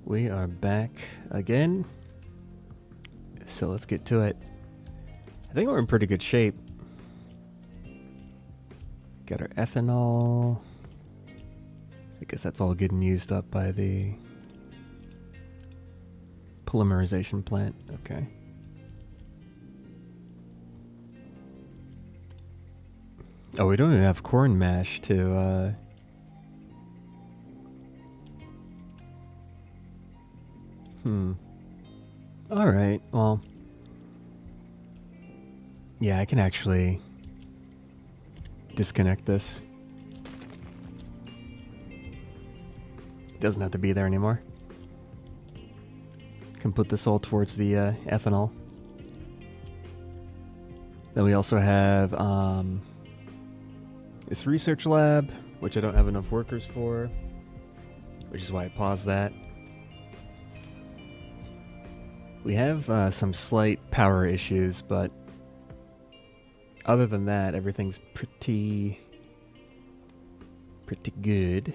We are back again. So let's get to it. I think we're in pretty good shape. Got our ethanol. I guess that's all getting used up by the polymerization plant. Okay. Oh, we don't even have corn mash to Alright, well. Yeah, I can actually disconnect this. It doesn't have to be there anymore. Can put this all towards the ethanol. Then we also have this research lab, which I don't have enough workers for, which is why I paused that. We have some slight power issues, but other than that, everything's pretty good.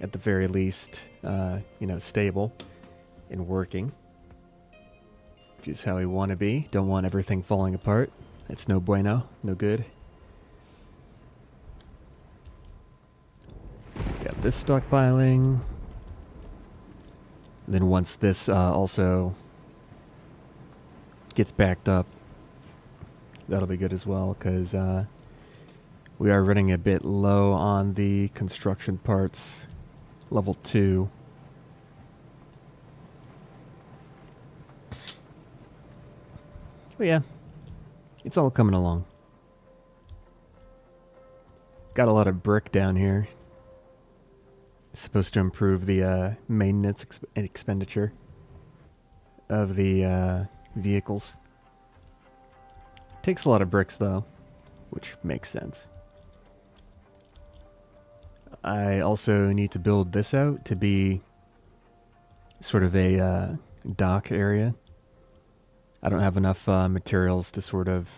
At the very least, stable and working. Which is how we want to be. Don't want everything falling apart. It's no bueno, no good. Got this stockpiling. Then once this also gets backed up, that'll be good as well, because we are running a bit low on the construction parts. Level 2. But yeah, it's all coming along. Got a lot of brick down here. It's supposed to improve the maintenance expenditure of the vehicles. Takes a lot of bricks though, which makes sense. I also need to build this out to be sort of a dock area. I don't have enough materials to sort of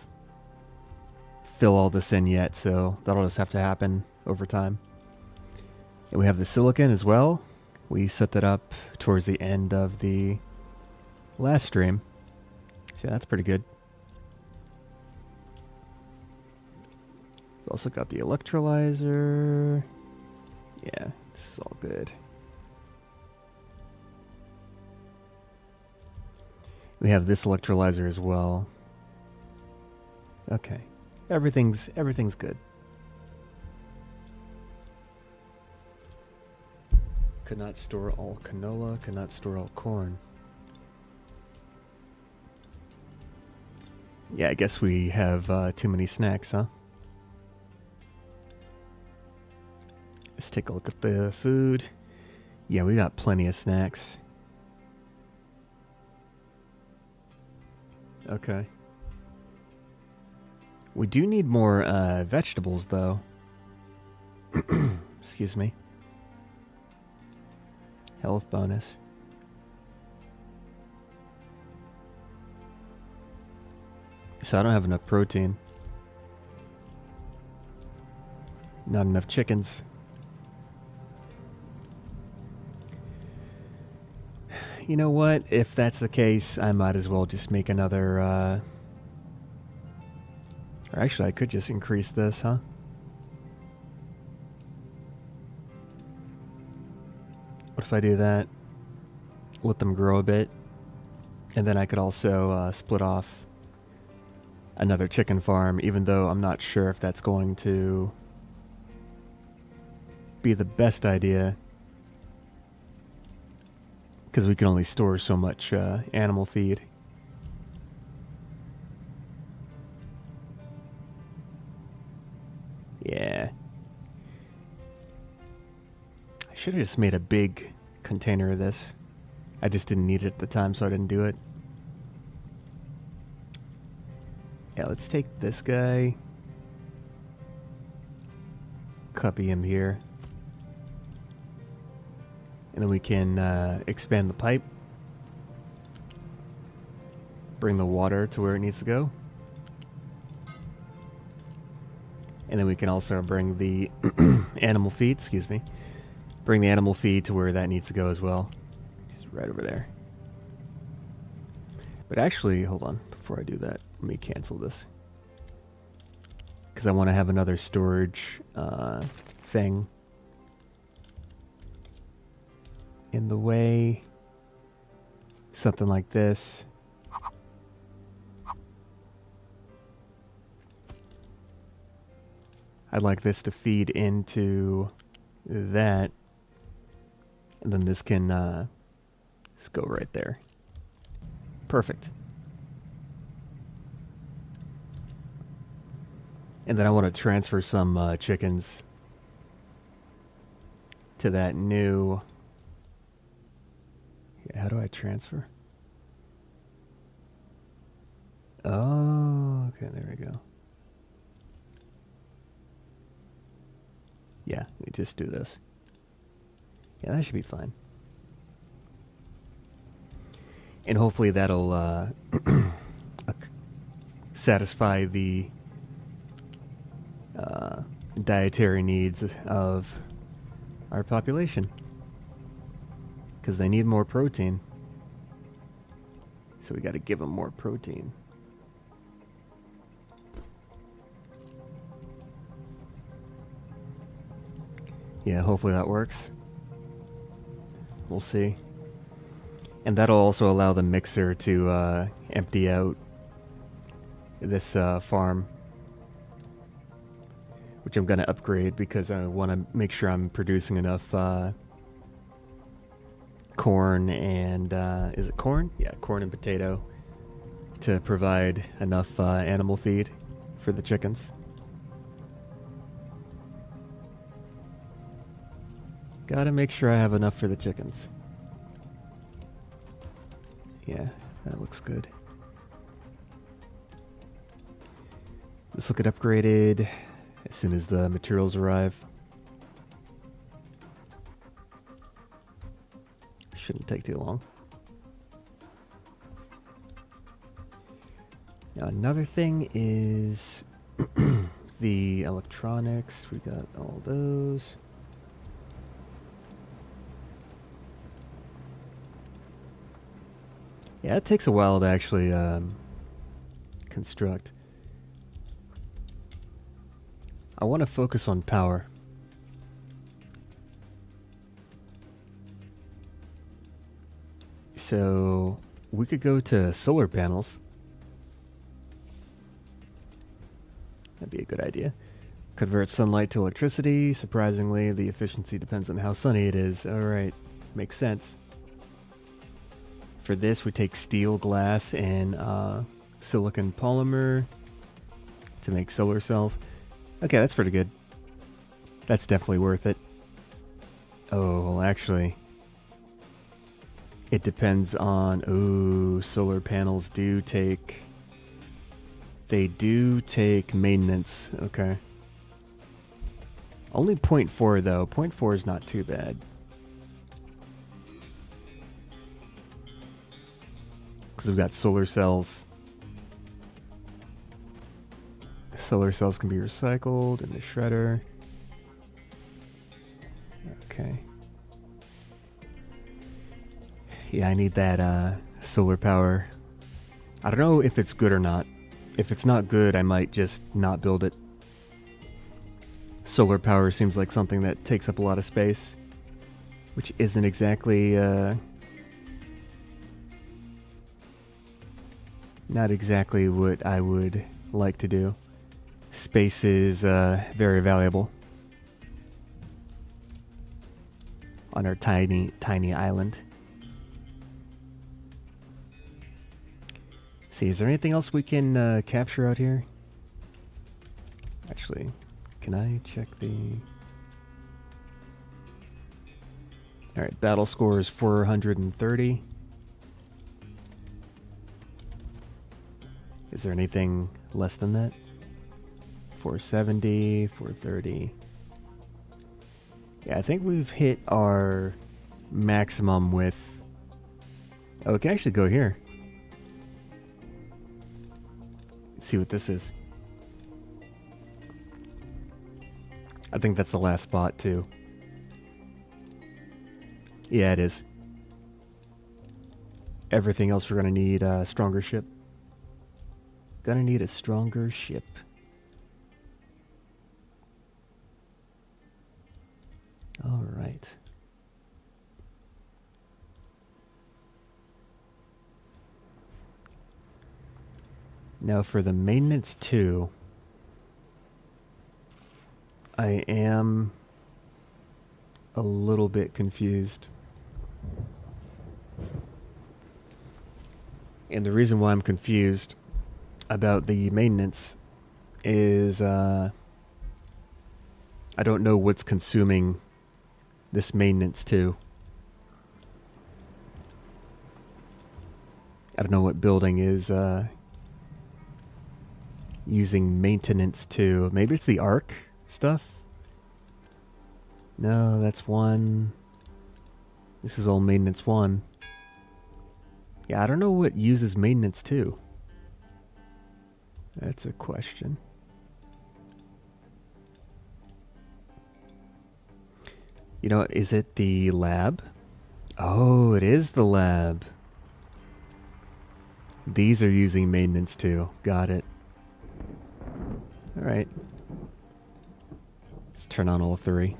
fill all this in yet, so that'll just have to happen over time. And we have the silicon as well. We set that up towards the end of the last stream. So that's pretty good. We also got the electrolyzer. Yeah, this is all good. We have this electrolyzer as well. Okay. Everything's good. Could not store all canola, could not store all corn. Yeah, I guess we have too many snacks, huh? Let's take a look at the food. Yeah, we got plenty of snacks. Okay. We do need more vegetables, though. Excuse me. Health bonus. So I don't have enough protein. Not enough chickens. You know what? If that's the case, I might as well just make another, or actually, I could just increase this, huh? What if I do that? Let them grow a bit. And then I could also split off another chicken farm, even though I'm not sure if that's going to be the best idea. Because we can only store so much animal feed. Yeah. I should have just made a big container of this. I just didn't need it at the time, so I didn't do it. Yeah, let's take this guy. Copy him here. And then we can expand the pipe. Bring the water to where it needs to go. And then we can also bring the animal feed, excuse me, Bring the animal feed to where that needs to go as well. Just right over there. But actually, hold on. Before I do that, let me cancel this. Because I want to have another storage thing in the way. Something like this. I'd like this to feed into that. And then this can just go right there. Perfect. And then I want to transfer some chickens to that new... Yeah, how do I transfer? Oh, okay, there we go. Yeah, we just do this. Yeah, that should be fine. And hopefully that'll satisfy the dietary needs of our population. Because they need more protein. So we got to give them more protein. Yeah, hopefully that works. We'll see. And that'll also allow the mixer to empty out this farm. Which I'm going to upgrade because I want to make sure I'm producing enough corn and... is it corn? Yeah, corn and potato to provide enough animal feed for the chickens. Gotta make sure I have enough for the chickens. Yeah, that looks good. This will get upgraded as soon as the materials arrive. Shouldn't take too long. Now another thing is the electronics. We got all those. Yeah, it takes a while to actually construct. I want to focus on power. So we could go to solar panels. That'd be a good idea. Convert sunlight to electricity. Surprisingly, the efficiency depends on how sunny it is. Alright, makes sense. For this, we take steel, glass, and silicon polymer to make solar cells. Okay, that's pretty good. That's definitely worth it. Oh, well, actually, it depends on... Ooh, solar panels do take... They do take maintenance. Okay. Only 0.4, though. 0.4 is not too bad. Because we've got solar cells. Solar cells can be recycled in the shredder. Okay. Yeah, I need that solar power. I don't know if it's good or not. If it's not good, I might just not build it. Solar power seems like something that takes up a lot of space, which isn't exactly not exactly what I would like to do. Space is very valuable on our tiny island. See, is there anything else we can capture out here? Actually, can I check the... Alright, battle score is 430. Is there anything less than that? 470, 430. Yeah, I think we've hit our maximum with... Oh, we can actually go here. Let's see what this is. I think that's the last spot, too. Yeah, it is. Everything else we're gonna need a stronger ship. Gonna need a stronger ship. All right. Now for the maintenance 2, I am a little bit confused. And the reason why I'm confused about the maintenance is I don't know what's consuming this maintenance 2. I don't know what building is using maintenance 2. Maybe it's the arc stuff? No, that's 1. This is all maintenance 1. Yeah, I don't know what uses maintenance 2. That's a question. You know, is it the lab? Oh, it is the lab. These are using maintenance 2. Got it. Alright. Let's turn on all 3.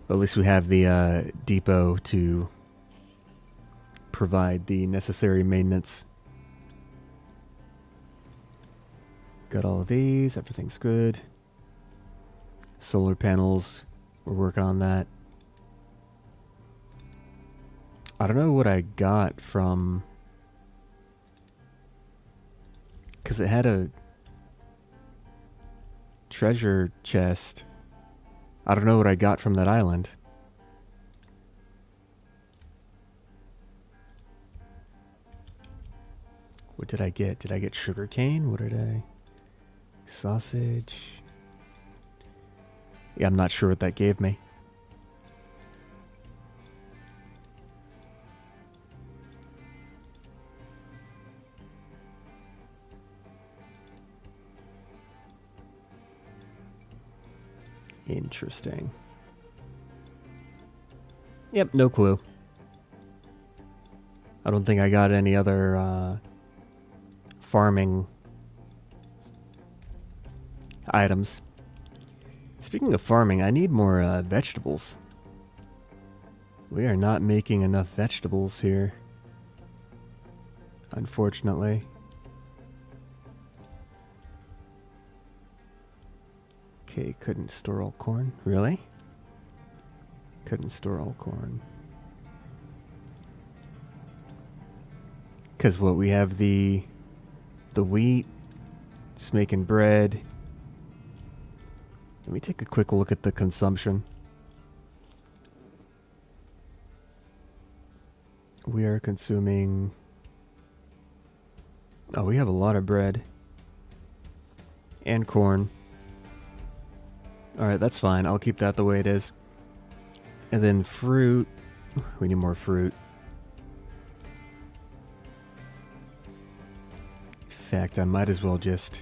But at least we have the depot to provide the necessary maintenance. Got all of these. Everything's good. Solar panels. We're working on that. I don't know what I got from... because it had a treasure chest. I don't know what I got from that island. What did I get? Did I get sugarcane? What did I... sausage? Yeah, I'm not sure what that gave me. Interesting. Yep, no clue. I don't think I got any other farming items. Speaking of farming, I need more vegetables. We are not making enough vegetables here, unfortunately. Okay, couldn't store all corn. Really? Couldn't store all corn. Because what, we have the wheat. It's making bread. Let me take a quick look at the consumption. We are consuming... oh, we have a lot of bread. And corn. Alright, that's fine. I'll keep that the way it is. And then fruit. We need more fruit. In fact, I might as well just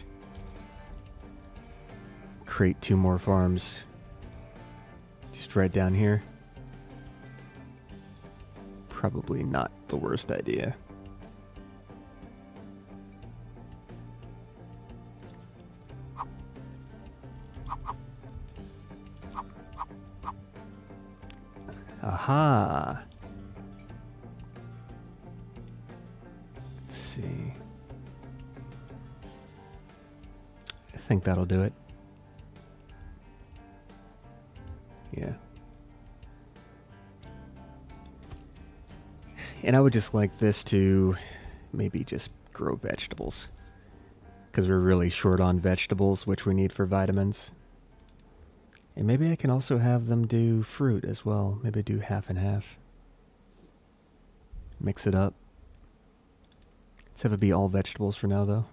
create 2 more farms. Just right down here. Probably not the worst idea. Aha! Let's see. I think that'll do it. Yeah. And I would just like this to maybe just grow vegetables. Because we're really short on vegetables, which we need for vitamins. And maybe I can also have them do fruit as well. Maybe do half and half. Mix it up. Let's have it be all vegetables for now, though.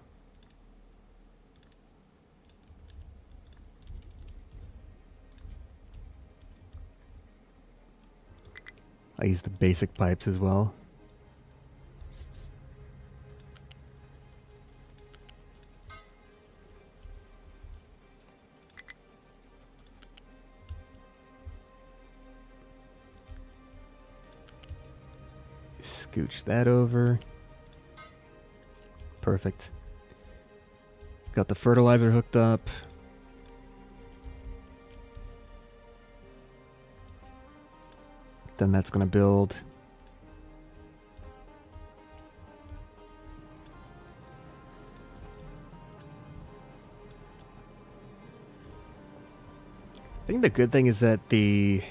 I use the basic pipes as well. Scooch that over. Perfect. Got the fertilizer hooked up. Then that's going to build. I think the good thing is that the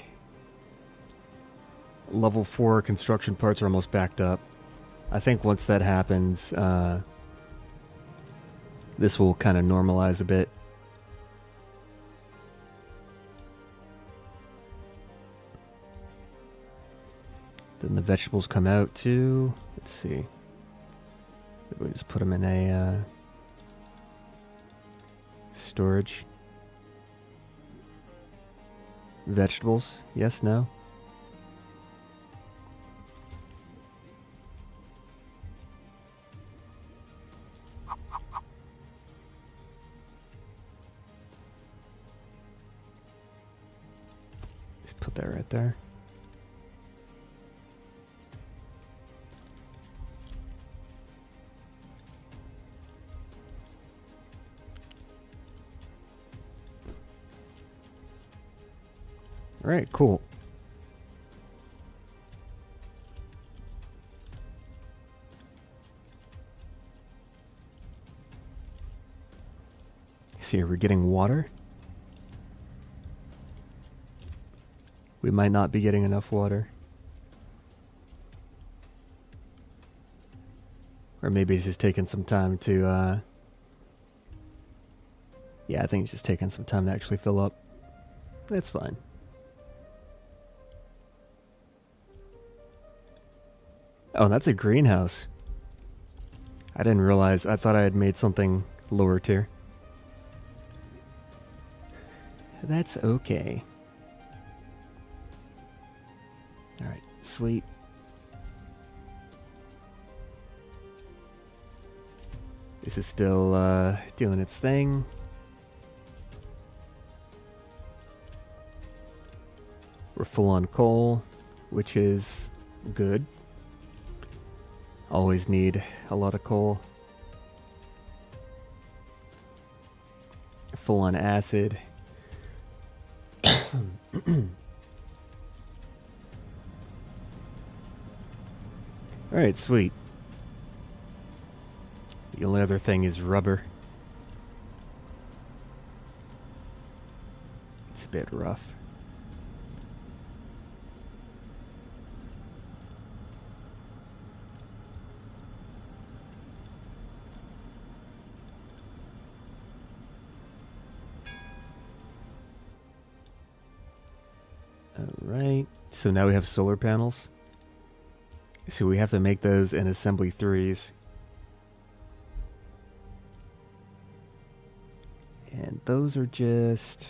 level 4 construction parts are almost backed up. I think once that happens, this will kind of normalize a bit. Then the vegetables come out too. Let's see. We just put them in a storage. Vegetables, yes, no? Just put that right there. All right, cool. See, we're getting water. We might not be getting enough water. Or maybe it's just taking some time to, yeah, I think it's just taking some time to actually fill up. That's fine. Oh, that's a greenhouse. I didn't realize. I thought I had made something lower tier. That's okay. Alright, sweet. This is still doing its thing. We're full on coal, which is good. Always need a lot of coal. Full on acid. Alright, sweet. The only other thing is rubber. It's a bit rough. Alright, so now we have solar panels. So we have to make those in assembly 3s. And those are just...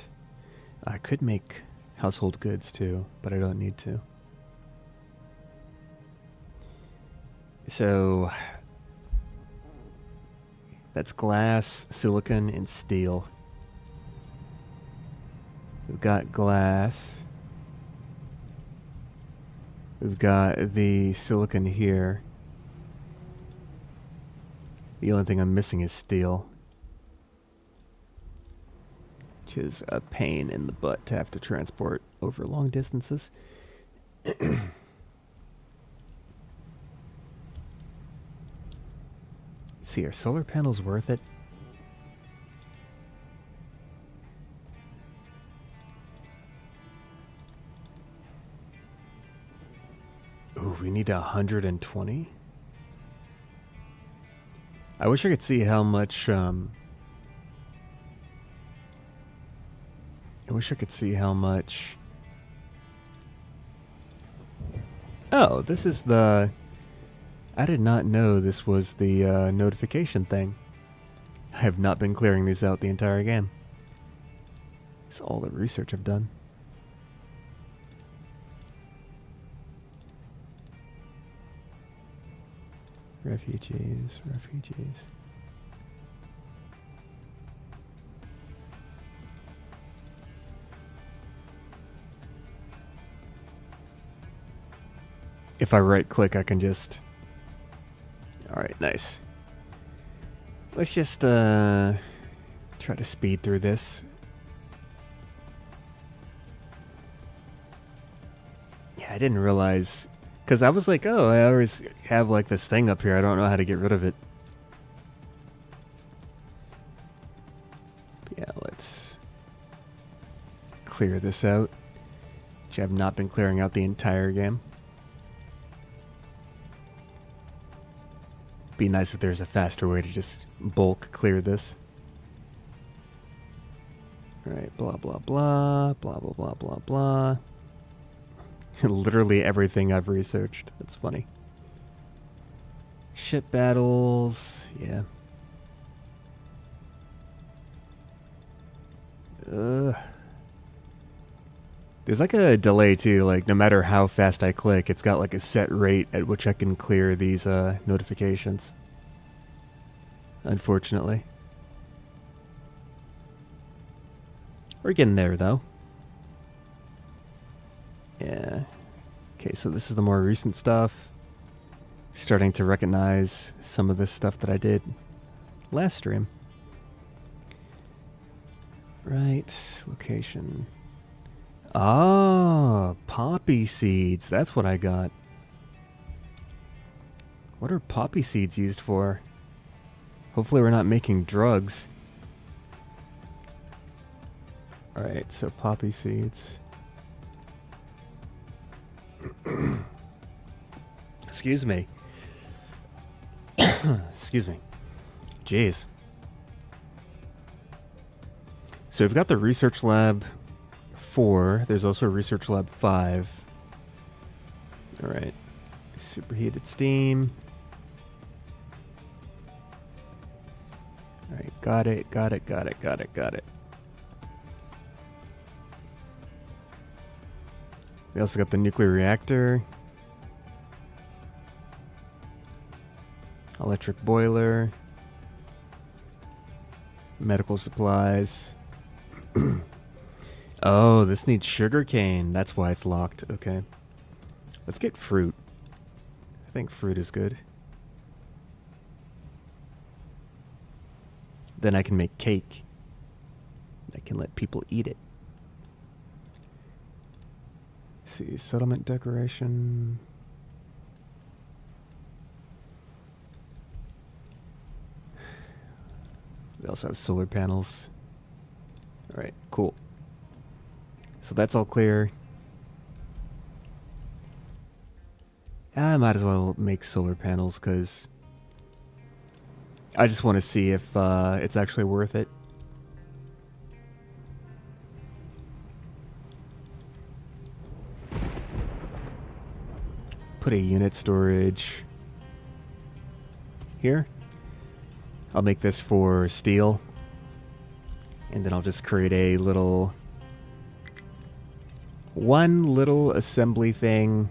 I could make household goods too, but I don't need to. So... that's glass, silicon, and steel. We've got glass. We've got the silicon here. The only thing I'm missing is steel. Which is a pain in the butt to have to transport over long distances. Let's see, are solar panels worth it? Ooh, we need 120? I wish I could see how much, I wish I could see how much... Oh, this is the... I did not know this was the notification thing. I have not been clearing these out the entire game. It's all the research I've done. Refugees, refugees. if I right click, I can just... Alright, nice. Let's just try to speed through this. Yeah, I didn't realize... Because I was like, oh, I always have like this thing up here. I don't know how to get rid of it. Yeah, let's clear this out, which I've not been clearing out the entire game. Be nice if there's a faster way to just bulk clear this. Alright, blah, blah, blah, blah, blah, blah, blah, blah. Literally everything I've researched. That's funny. Ship battles, yeah. There's like a delay too, like no matter how fast I click, it's got like a set rate at which I can clear these notifications. Unfortunately. We're getting there though. Yeah. Okay, so this is the more recent stuff. Starting to recognize some of this stuff that I did last stream. Right, location. Ah, poppy seeds. That's what I got. What are poppy seeds used for? Hopefully we're not making drugs. Alright, so poppy seeds. Excuse me. Excuse me. Jeez. So we've got the Research Lab 4. There's also Research Lab 5. Alright. Superheated steam. Alright, got it, got it, got it, got it, got it. We also got the nuclear reactor. Electric boiler. Medical supplies. Oh, this needs sugarcane. That's why it's locked. Okay. Let's get fruit. I think fruit is good. Then I can make cake. I can let people eat it. Let's see, settlement decoration. We also have solar panels. Alright, cool. So that's all clear. I might as well make solar panels because I just want to see if it's actually worth it. Put a unit storage here. I'll make this for steel. And then I'll just create a little... one little assembly thing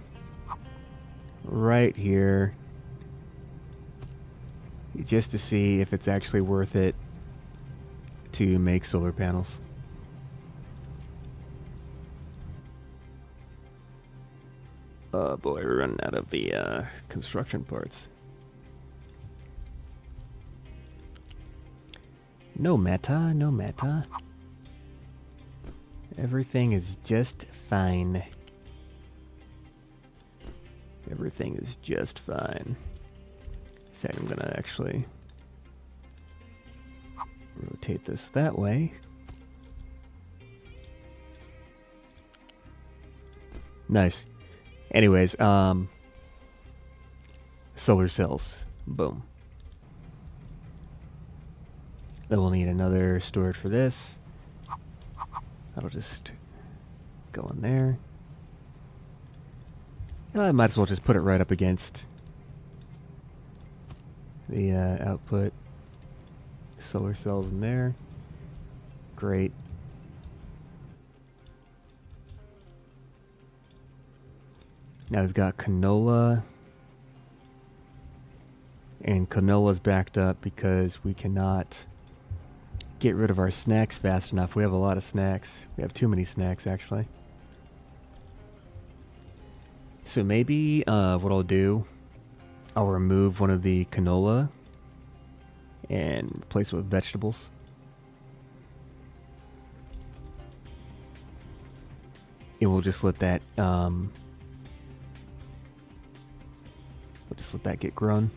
right here. Just to see if it's actually worth it to make solar panels. Oh boy, we're running out of the construction parts. No matter, no matter. Everything is just fine. Everything is just fine. In fact, I'm gonna actually rotate this that way. Nice. Anyways, solar cells. Boom. Then we'll need another storage for this. That'll just go in there. I might as well just put it right up against the output. Solar cells in there. Great. Now we've got canola. And canola's backed up because we cannot get rid of our snacks fast enough. We have a lot of snacks. We have too many snacks, actually. So maybe what I'll do, I'll remove one of the canola and replace it with vegetables. And we'll just let that get grown.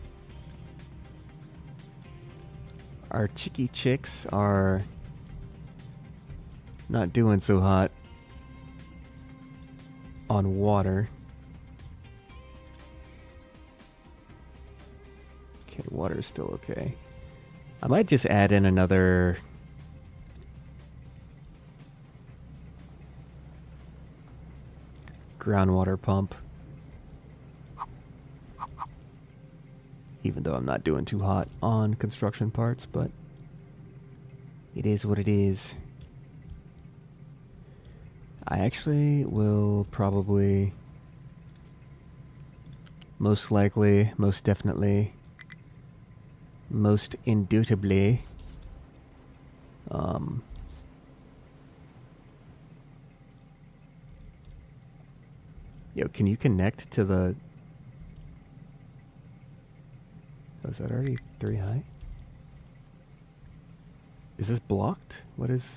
Our chicky chicks are not doing so hot on water. Okay, water's still okay. I might just add in another groundwater pump. Even though I'm not doing too hot on construction parts, but it is what it is. I actually will probably, most likely, most definitely, most indubitably, yo, can you connect to the... Oh, is that already 3 high? Is this blocked? What is...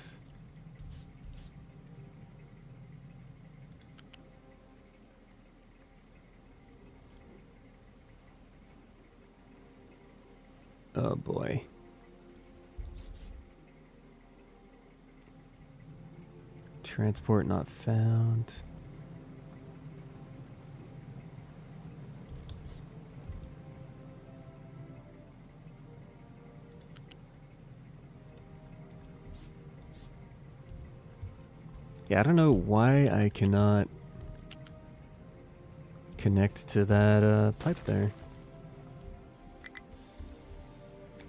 Oh boy. Transport not found. Yeah, I don't know why I cannot connect to that pipe there.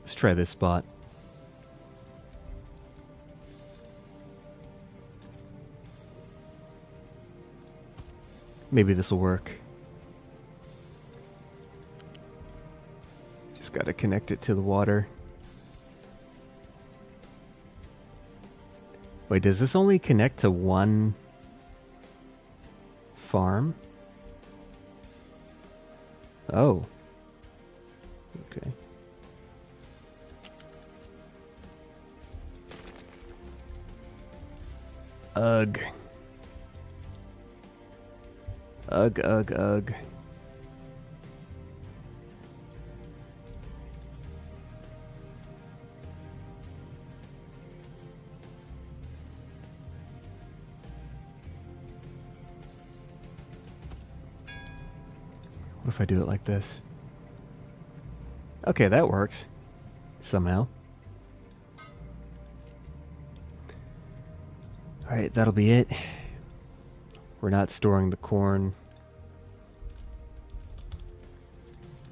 Let's try this spot. Maybe this will work. Just gotta connect it to the water. Wait, does this only connect to one farm? Oh. Okay. Ugh. Ugh, ugh, ugh. What if I do it like this? Okay, that works. Somehow. Alright, that'll be it. We're not storing the corn.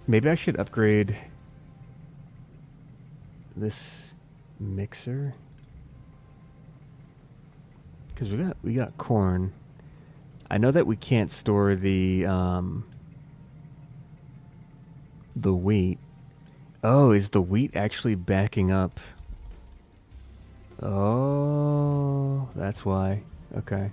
Maybe I should upgrade this mixer. Because we got corn. I know that we can't store the wheat. Oh, is the wheat actually backing up? Oh, that's why. Okay.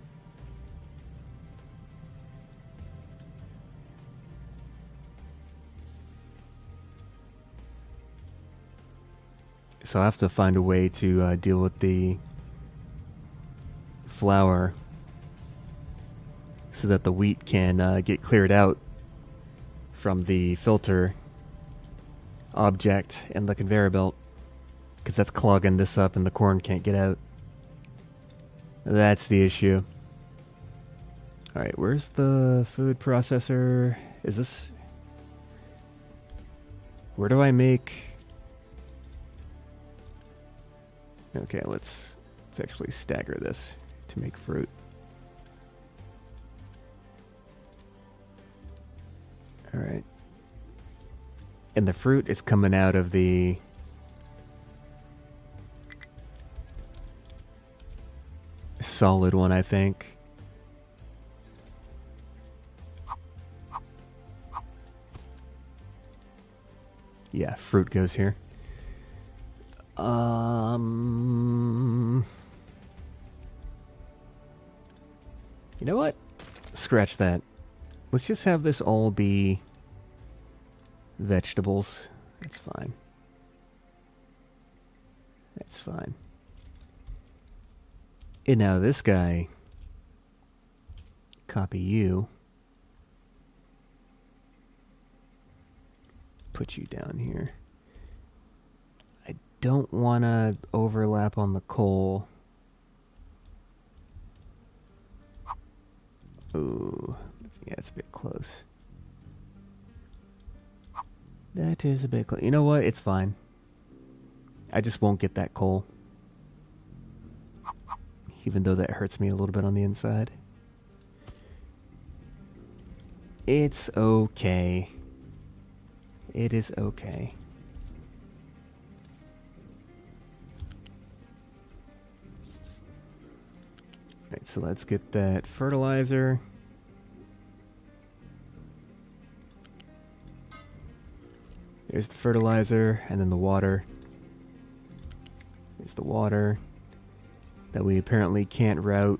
So I have to find a way to deal with the flour so that the wheat can get cleared out from the filter object and the conveyor belt, because that's clogging this up and the corn can't get out. That's the issue. Alright, where's the food processor? Is this... Where do I make... Okay, let's actually stagger this to make fruit. Alright. And the fruit is coming out of the... solid one, I think. Yeah, fruit goes here. You know what? Scratch that. Let's just have this all be vegetables. That's fine. That's fine. And now this guy, copy you, put you down here. I don't want to overlap on the coal. Ooh, yeah, it's a bit close. That is a bit close. You know what? It's fine. I just won't get that coal. Even though that hurts me a little bit on the inside. It's okay. It is okay. Alright, so let's get that fertilizer. There's the fertilizer, and then the water. There's the water that we apparently can't route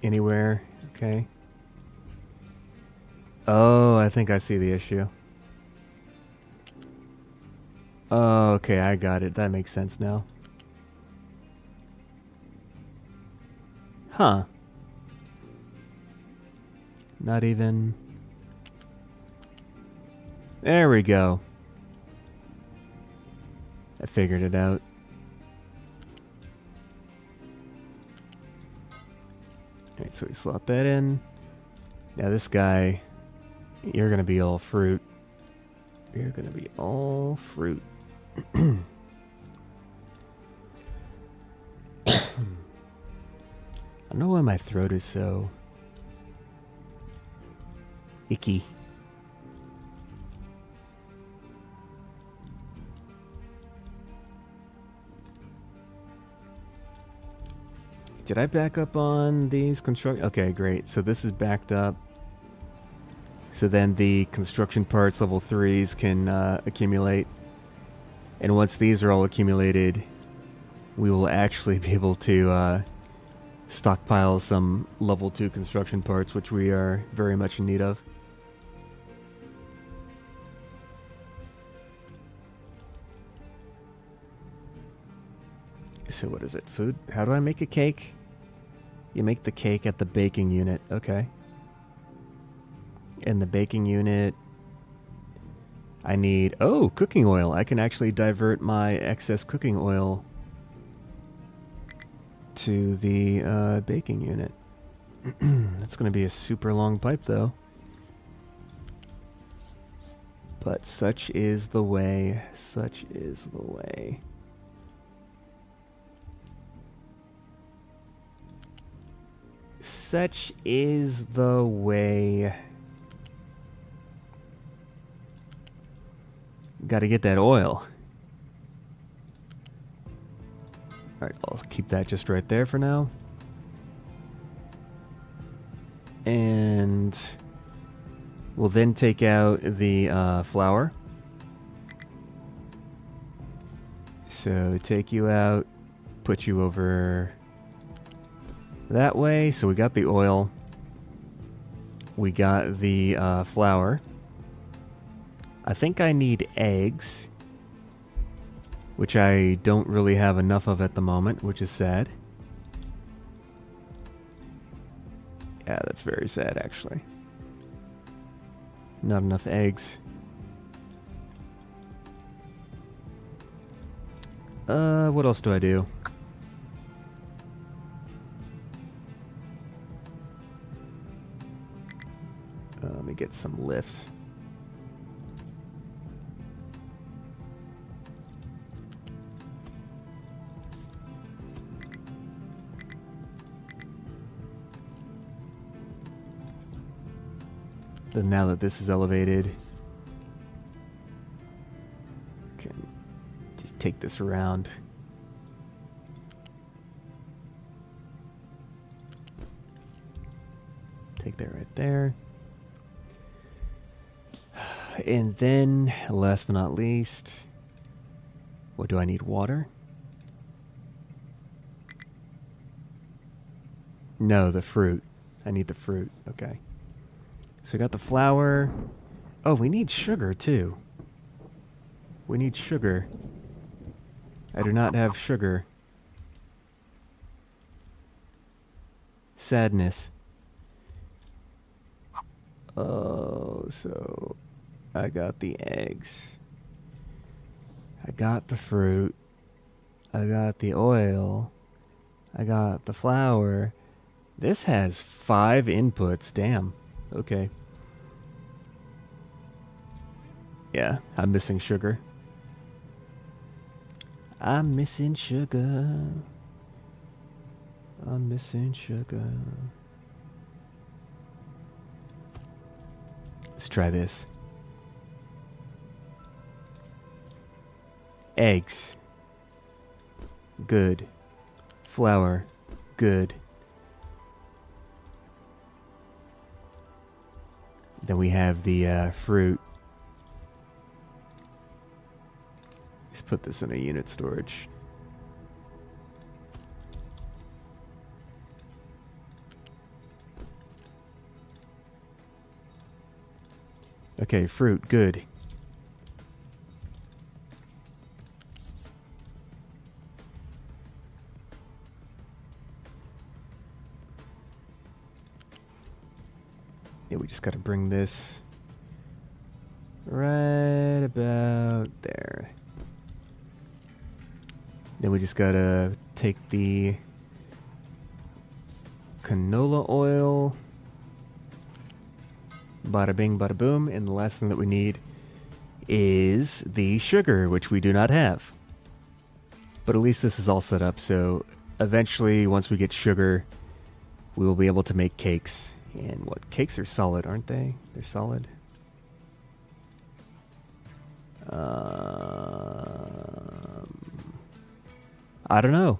anywhere. Okay. Oh, I think I see the issue. Oh, okay, I got it. That makes sense now. Huh. Not even... There we go. I figured it out. Alright, so we slot that in. Now this guy, you're gonna be all fruit. You're gonna be all fruit. I don't know why my throat is so icky. Did I back up on these construction? Okay, great. So this is backed up. So then the construction parts, level 3s, can accumulate. And once these are all accumulated, we will actually be able to stockpile some level 2 construction parts, which we are very much in need of. So what is it? Food? How do I make a cake? You make the cake at the baking unit. Okay. In the baking unit, I need... Oh, cooking oil. I can actually divert my excess cooking oil to the baking unit. That's going to be a super long pipe, though. But such is the way. Such is the way. Such is the way. Gotta get that oil. Alright, I'll keep that just right there for now. And we'll then take out the flour. So take you out, put you over that way. So we got the oil. We got the flour. I think I need eggs, which I don't really have enough of at the moment, which is sad. Yeah, that's very sad, actually. Not enough eggs. What else do I do? Let me get some lifts. Then now that this is elevated, I can just take this around. Take that right there. And then, last but not least, what do I need? Water? No, the fruit. I need the fruit. Okay. So we got the flour. Oh, we need sugar too. We need sugar. I do not have sugar. Sadness. Oh, so I got the eggs. I got the fruit. I got the oil. I got the flour. This has 5 inputs. Damn. Okay. Yeah, I'm missing sugar. I'm missing sugar. I'm missing sugar. Let's try this. Eggs. Good. Flour. Good. Then we have the fruit. Let's put this in a unit storage. Okay, fruit, good. Yeah, we just gotta bring this right about there. Then we just gotta take the canola oil. Bada bing, bada boom. And the last thing that we need is the sugar, which we do not have. But at least this is all set up, so eventually, once we get sugar, we will be able to make cakes. And what? Cakes are solid, aren't they? They're solid. I don't know.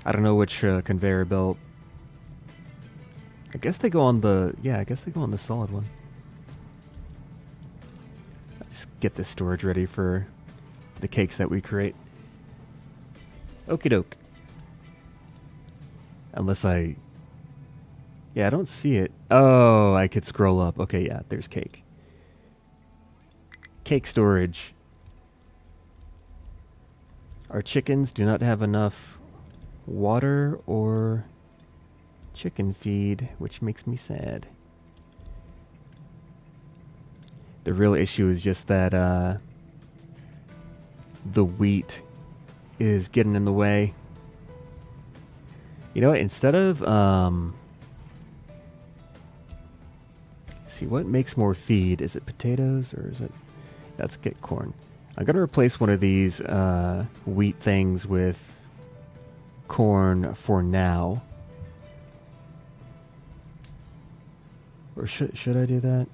I don't know which conveyor belt. I guess they go on the... Yeah, I guess they go on the solid one. Let's get this storage ready for the cakes that we create. Okie doke. Unless I... Yeah, I don't see it. Oh, I could scroll up. Okay, yeah, there's cake. Cake storage. Our chickens do not have enough water or chicken feed, which makes me sad. The real issue is just that the wheat is getting in the way. You know what? Instead of see, what makes more feed? Is it potatoes or is it... Let's get corn. I'm going to replace one of these wheat things with corn for now. Or should I do that?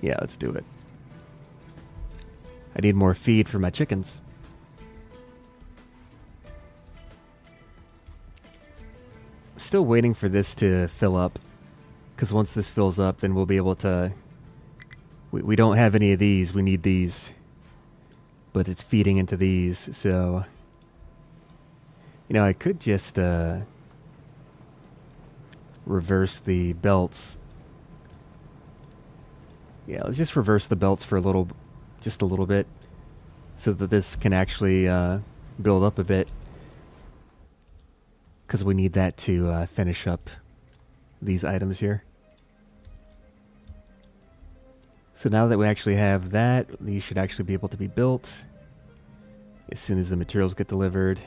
Yeah, let's do it. I need more feed for my chickens. Still waiting for this to fill up. Because once this fills up, then we'll be able to... We don't have any of these. We need these. But it's feeding into these, so... You know, I could just reverse the belts. Yeah, let's just reverse the belts for just a little bit. So that this can actually build up a bit. Because we need that to finish up these items here. So now that we actually have that, these should actually be able to be built as soon as the materials get delivered.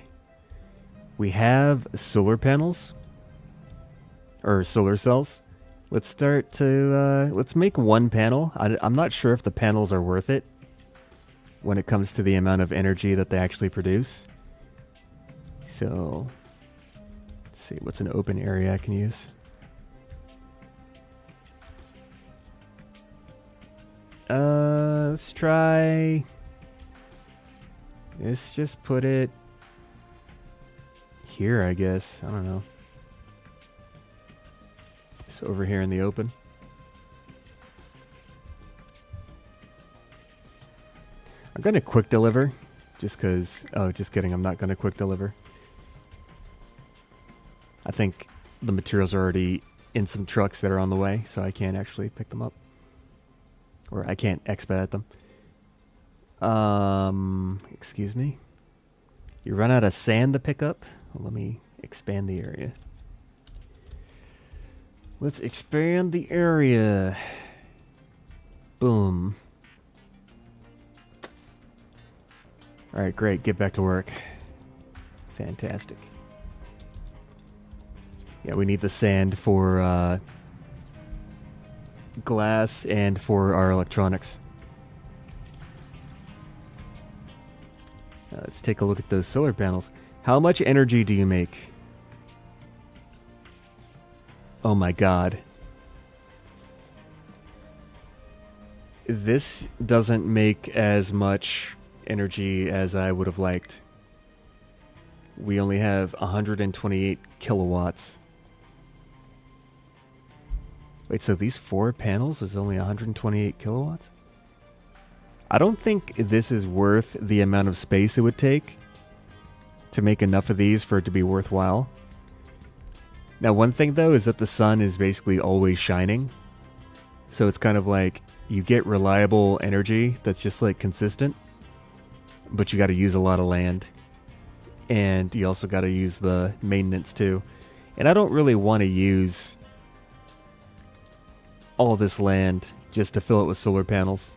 We have solar panels, or solar cells. Let's start to, let's make one panel. I'm not sure if the panels are worth it when it comes to the amount of energy that they actually produce. So, let's see, what's an open area I can use? Let's try... Let's just put it here, I guess. I don't know. It's over here in the open. I'm gonna quick deliver, just because... Oh, just kidding. I'm not gonna quick deliver. I think the materials are already in some trucks that are on the way, so I can't actually pick them up. Or I can't expedite them. Excuse me. You run out of sand to pick up? Well, let me expand the area. Let's expand the area. Boom. Alright, great. Get back to work. Fantastic. Yeah, we need the sand for glass and for our electronics. Let's take a look at those solar panels. How much energy do you make? Oh my god. This doesn't make as much energy as I would have liked. We only have 128 kilowatts. Wait, so these 4 panels is only 128 kilowatts? I don't think this is worth the amount of space it would take to make enough of these for it to be worthwhile. Now, one thing, though, is that the sun is basically always shining. So it's kind of like you get reliable energy that's just, like, consistent. But you got to use a lot of land. And you also got to use the maintenance, too. And I don't really want to use all this land just to fill it with solar panels.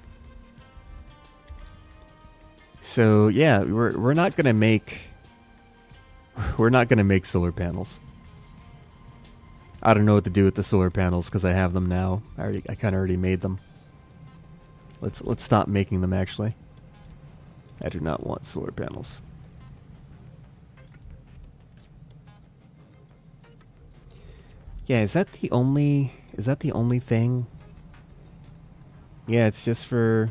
So yeah, we're not gonna make solar panels. I don't know what to do with the solar panels because I have them now. I kind of already made them. Let's stop making them. Actually, I do not want solar panels. Yeah, is that the only thing? Yeah, it's just for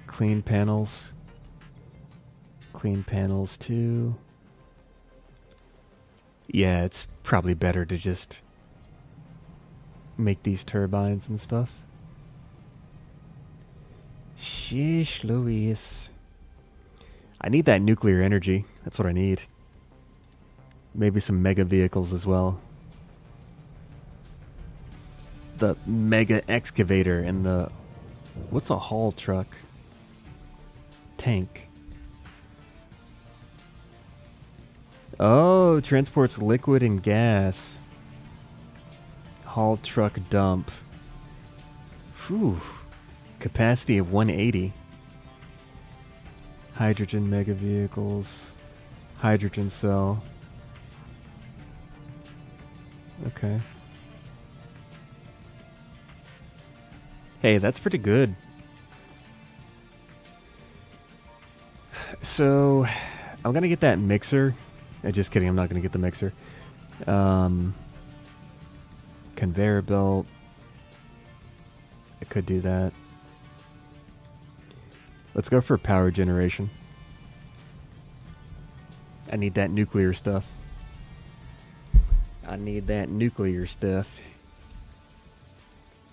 clean panels. Clean panels too. Yeah, it's probably better to just make these turbines and stuff. Sheesh Louise. I need that nuclear energy. That's what I need. Maybe some mega vehicles as well. The mega excavator and the... What's a haul truck? Tank. Oh, transports liquid and gas. Haul truck dump. Whew. Capacity of 180. Hydrogen mega vehicles. Hydrogen cell. Okay. Hey, that's pretty good. So, I'm gonna get that mixer. Just kidding, I'm not gonna get the mixer. Conveyor belt. I could do that. Let's go for power generation. I need that nuclear stuff. I need that nuclear stuff.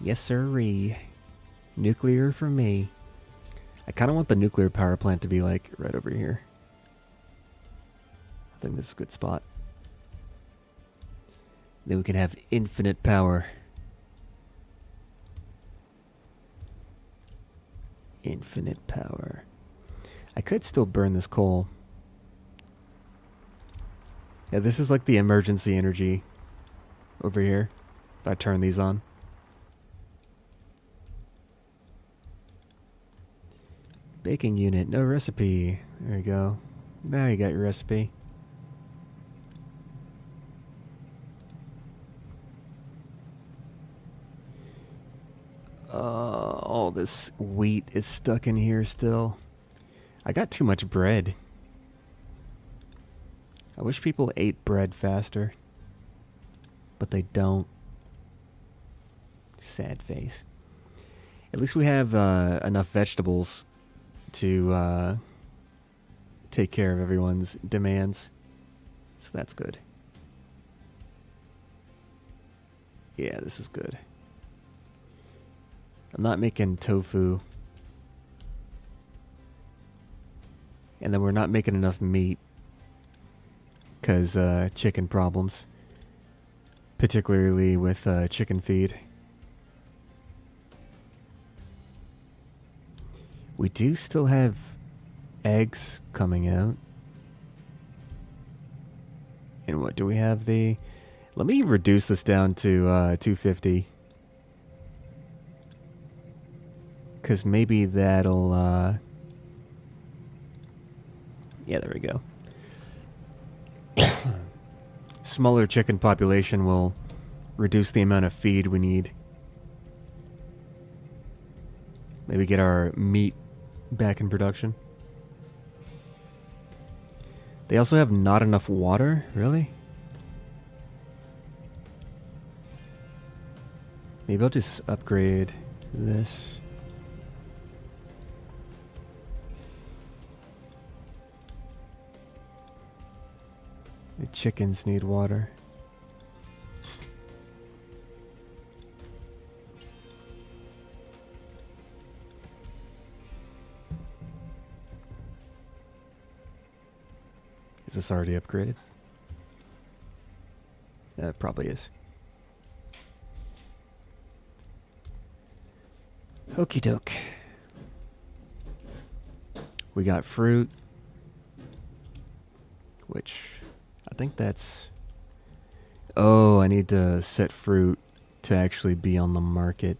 Yes, sirree. Nuclear for me. I kind of want the nuclear power plant to be like right over here. I think this is a good spot. Then we can have infinite power. Infinite power. I could still burn this coal. Yeah, this is like the emergency energy over here. If I turn these on. Baking unit, no recipe. There you go. Now you got your recipe. All this wheat is stuck in here still. I got too much bread. I wish people ate bread faster. But they don't. Sad face. At least we have enough vegetables to take care of everyone's demands. So that's good. Yeah, this is good. I'm not making tofu. And then we're not making enough meat. Because chicken problems. particularly with chicken feed. We do still have eggs coming out. And what do we have? Let me reduce this down to 250. Because maybe that'll... yeah, there we go. Smaller chicken population will reduce the amount of feed we need. Maybe get our meat back in production. They also have not enough water? Really? Maybe I'll just upgrade this. The chickens need water. Is this already upgraded? It probably is. Okie doke. We got fruit, which I think that's... Oh, I need to set fruit to actually be on the market.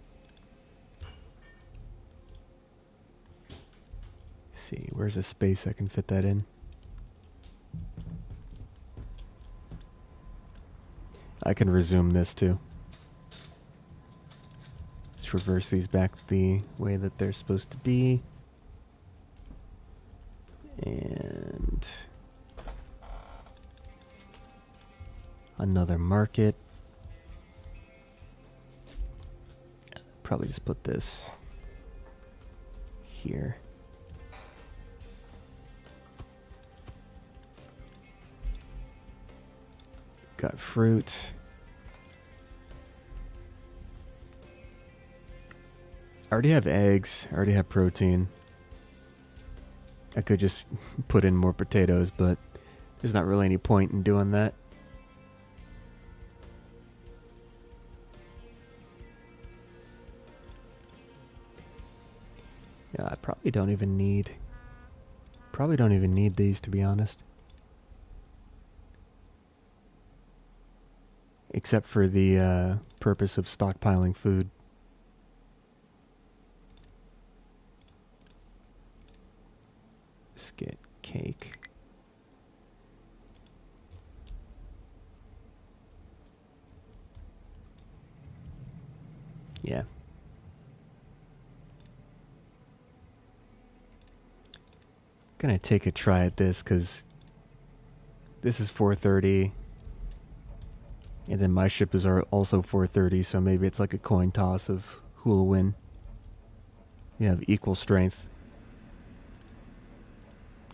Let's see, where's a space I can fit that in? I can resume this too. Let's reverse these back the way that they're supposed to be. And another market. Probably just put this here. Got fruit. I already have eggs. I already have protein. I could just put in more potatoes, but there's not really any point in doing that. Yeah, I probably don't even need these, to be honest. Except for the purpose of stockpiling food. Let's get cake. Yeah. Gonna take a try at this because this is 430. And then my ship is also 430, so maybe it's like a coin toss of who'll win. We have equal strength.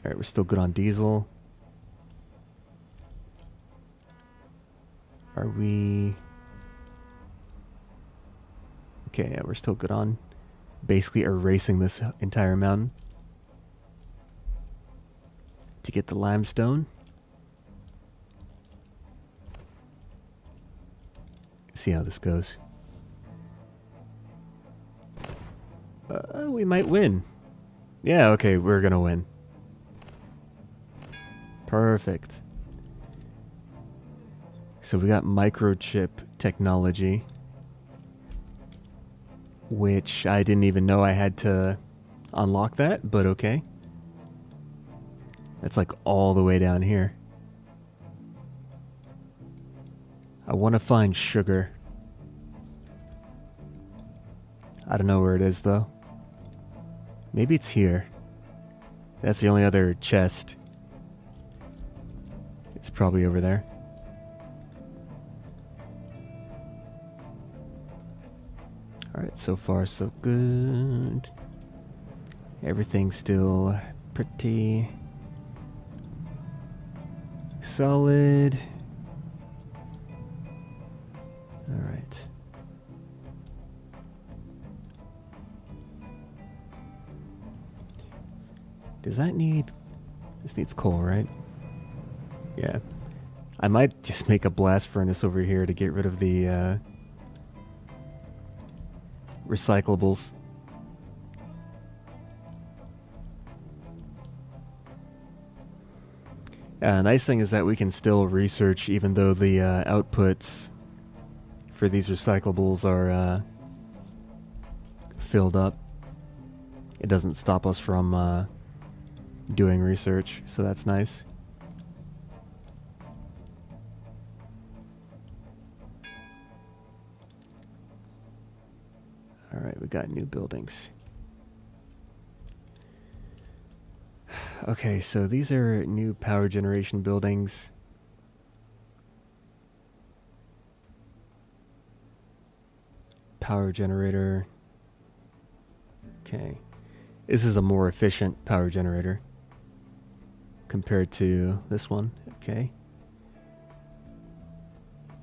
Alright, we're still good on diesel. Are we... Okay, yeah, we're still good on basically erasing this entire mountain to get the limestone. See how this goes. We might win. Yeah, okay, we're gonna win. Perfect. So we got microchip technology, which I didn't even know I had to unlock that, but okay. That's like all the way down here. I want to find sugar. I don't know where it is though. Maybe it's here. That's the only other chest. It's probably over there. Alright, so far so good. Everything's still pretty solid. Alright. Does that need... This needs coal, right? Yeah. I might just make a blast furnace over here to get rid of the recyclables. Nice thing is that we can still research even though the outputs for these recyclables are filled up. It doesn't stop us from doing research, so that's nice. Alright, we got new buildings. Okay, so these are new power generation buildings. Power generator. Okay. This is a more efficient power generator compared to this one. Okay.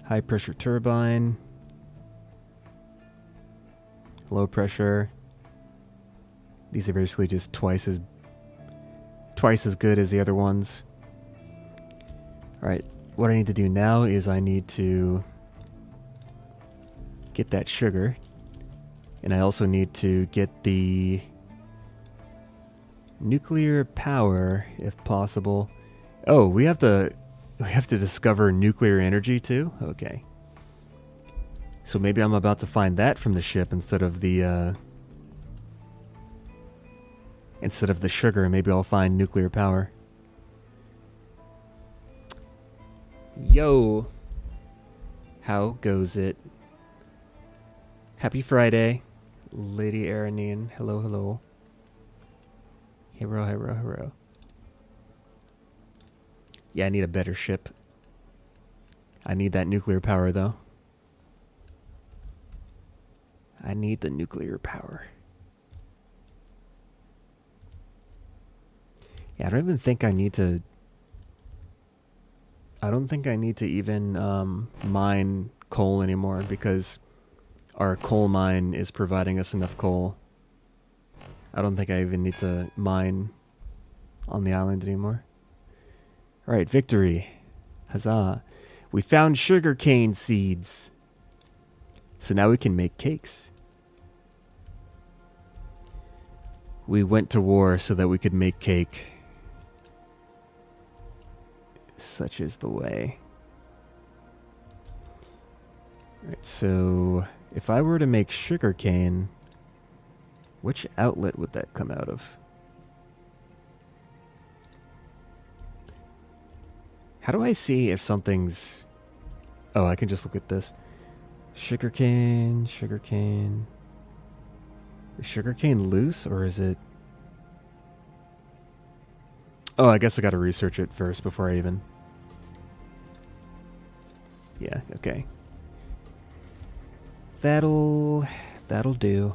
High pressure turbine. Low pressure. These are basically just twice as good as the other ones. Alright, what I need to do now is I need to get that sugar, and I also need to get the nuclear power if possible. Oh, we have to discover nuclear energy too? Okay. So maybe I'm about to find that from the ship instead of the sugar. Maybe I'll find nuclear power. Yo! How goes it? Happy Friday, Lady Aranine. Hello, hello. Hero, hero, hero. Yeah, I need a better ship. I need that nuclear power, though. I need the nuclear power. Yeah, I don't even think I need to... I don't think I need to even mine coal anymore because our coal mine is providing us enough coal. I don't think I even need to mine on the island anymore. Alright, victory. Huzzah. We found sugarcane seeds. So now we can make cakes. We went to war so that we could make cake. Such is the way. Alright, so if I were to make sugarcane, which outlet would that come out of? How do I see if something's... Oh, I can just look at this. Sugarcane, sugarcane... Is sugarcane loose, or is it... Oh, I guess I gotta research it first before I even... Yeah, okay. That'll do.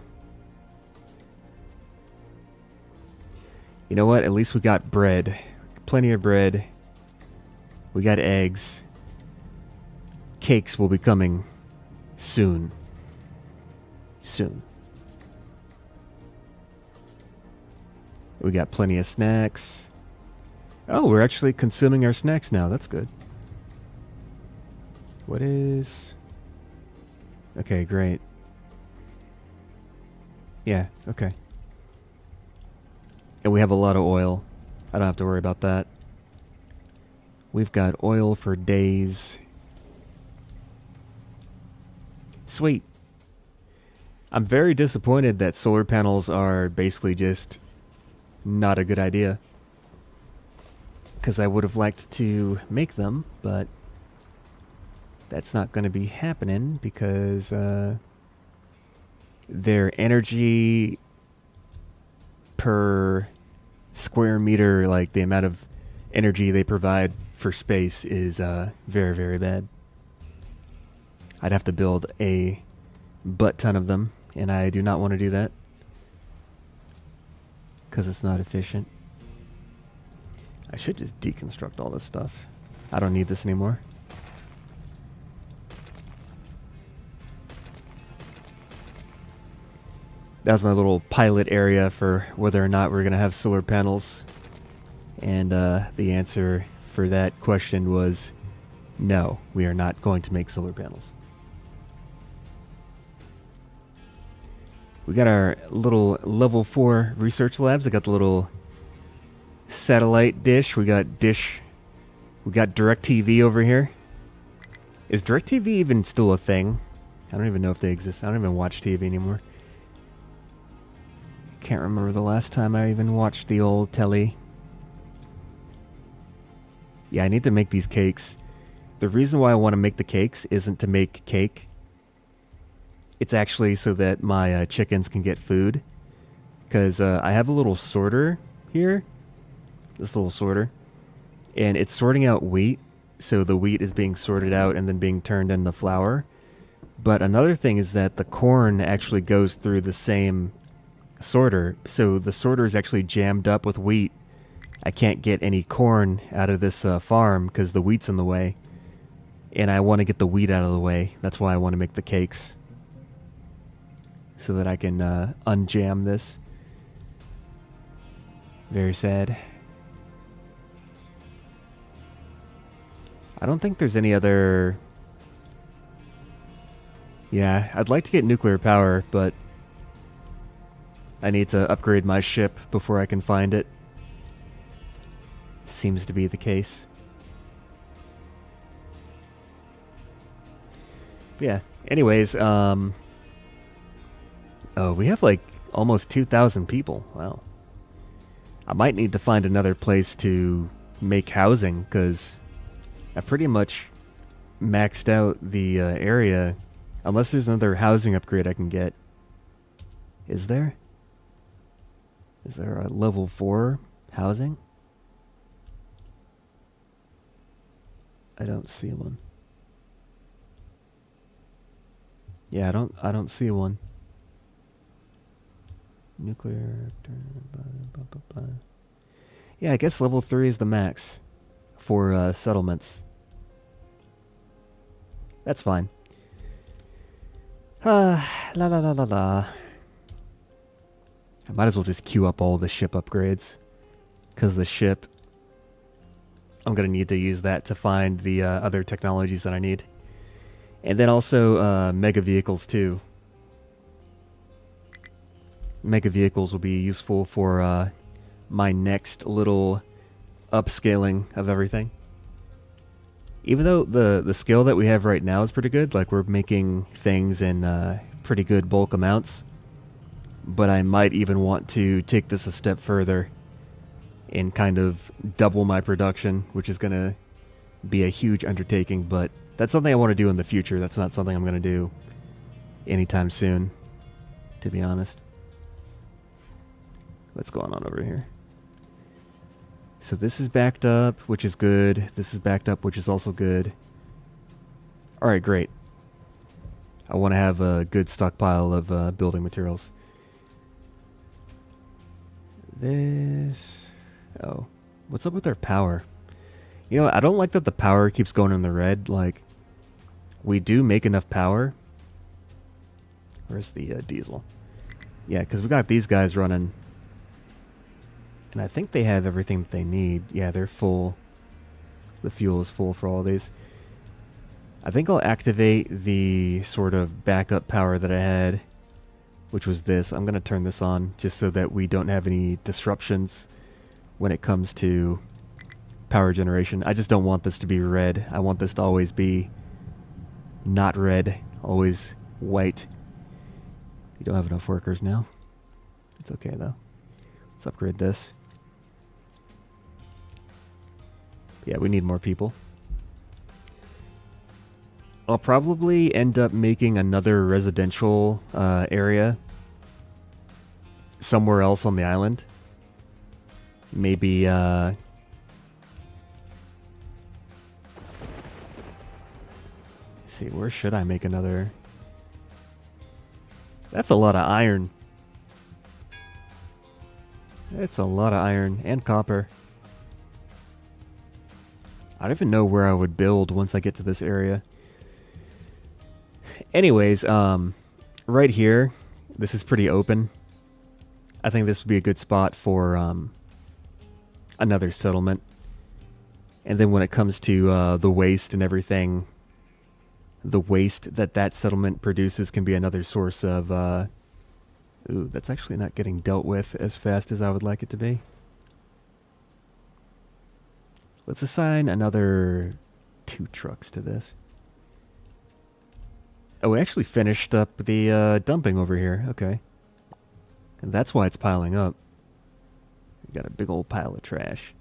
You know what? At least we got bread. Plenty of bread. We got eggs. Cakes will be coming soon. Soon. We got plenty of snacks. Oh, we're actually consuming our snacks now. That's good. What is... Okay, great. Yeah, okay. And we have a lot of oil. I don't have to worry about that. We've got oil for days. Sweet. I'm very disappointed that solar panels are basically just not a good idea. Because I would have liked to make them, but that's not going to be happening because their energy per square meter, like the amount of energy they provide for space, is very, very bad. I'd have to build a butt ton of them, and I do not want to do that because it's not efficient. I should just deconstruct all this stuff. I don't need this anymore. That was my little pilot area for whether or not we're going to have solar panels. And the answer for that question was No, we are not going to make solar panels. We got our little level 4 research labs. I got the little satellite dish. We got DirecTV over here. Is DirecTV even still a thing? I don't even know if they exist. I don't even watch TV anymore. Can't remember the last time I even watched the old telly. Yeah, I need to make these cakes. The reason why I want to make the cakes isn't to make cake. It's actually so that my chickens can get food. Because I have a little sorter here. This little sorter. And it's sorting out wheat. So the wheat is being sorted out and then being turned into flour. But another thing is that the corn actually goes through the same sorter. So the sorter is actually jammed up with wheat. I can't get any corn out of this farm because the wheat's in the way. And I want to get the wheat out of the way. That's why I want to make the cakes. So that I can unjam this. Very sad. I don't think there's any other... Yeah, I'd like to get nuclear power, but I need to upgrade my ship before I can find it. Seems to be the case. Yeah, anyways, oh, we have like almost 2,000 people. Wow. I might need to find another place to make housing, because I pretty much maxed out the area. Unless there's another housing upgrade I can get. Is there? Is there a level 4 housing? I don't see one. Yeah, I don't see one. Nuclear. Blah, blah, blah. Yeah, I guess level 3 is the max for settlements. That's fine. La la la la la. I might as well just queue up all the ship upgrades. Because the ship, I'm going to need to use that to find the other technologies that I need. And then also mega vehicles too. Mega vehicles will be useful for my next little upscaling of everything. Even though the scale that we have right now is pretty good, like we're making things in pretty good bulk amounts, but I might even want to take this a step further and kind of double my production, which is going to be a huge undertaking, but that's something I want to do in the future. That's not something I'm going to do anytime soon, to be honest. What's going on over here? So this is backed up, which is good. This is backed up, which is also good. Alright, great. I want to have a good stockpile of building materials. This... Oh. What's up with our power? You know, I don't like that the power keeps going in the red. Like, we do make enough power. Where's the diesel? Yeah, because we got these guys running. And I think they have everything that they need. Yeah, they're full. The fuel is full for all of these. I think I'll activate the sort of backup power that I had, which was this. I'm going to turn this on just so that we don't have any disruptions when it comes to power generation. I just don't want this to be red. I want this to always be not red, always white. You don't have enough workers now. It's okay though. Let's upgrade this. Yeah, we need more people. I'll probably end up making another residential area somewhere else on the island. Maybe, let's see, where should I make another? That's a lot of iron. It's a lot of iron and copper. I don't even know where I would build once I get to this area. Anyways, right here, this is pretty open. I think this would be a good spot for another settlement. And then when it comes to the waste and everything, the waste that settlement produces can be another source of... ooh, that's actually not getting dealt with as fast as I would like it to be. Let's assign another 2 trucks to this. Oh, we actually finished up the dumping over here. Okay. And that's why it's piling up. We got a big old pile of trash.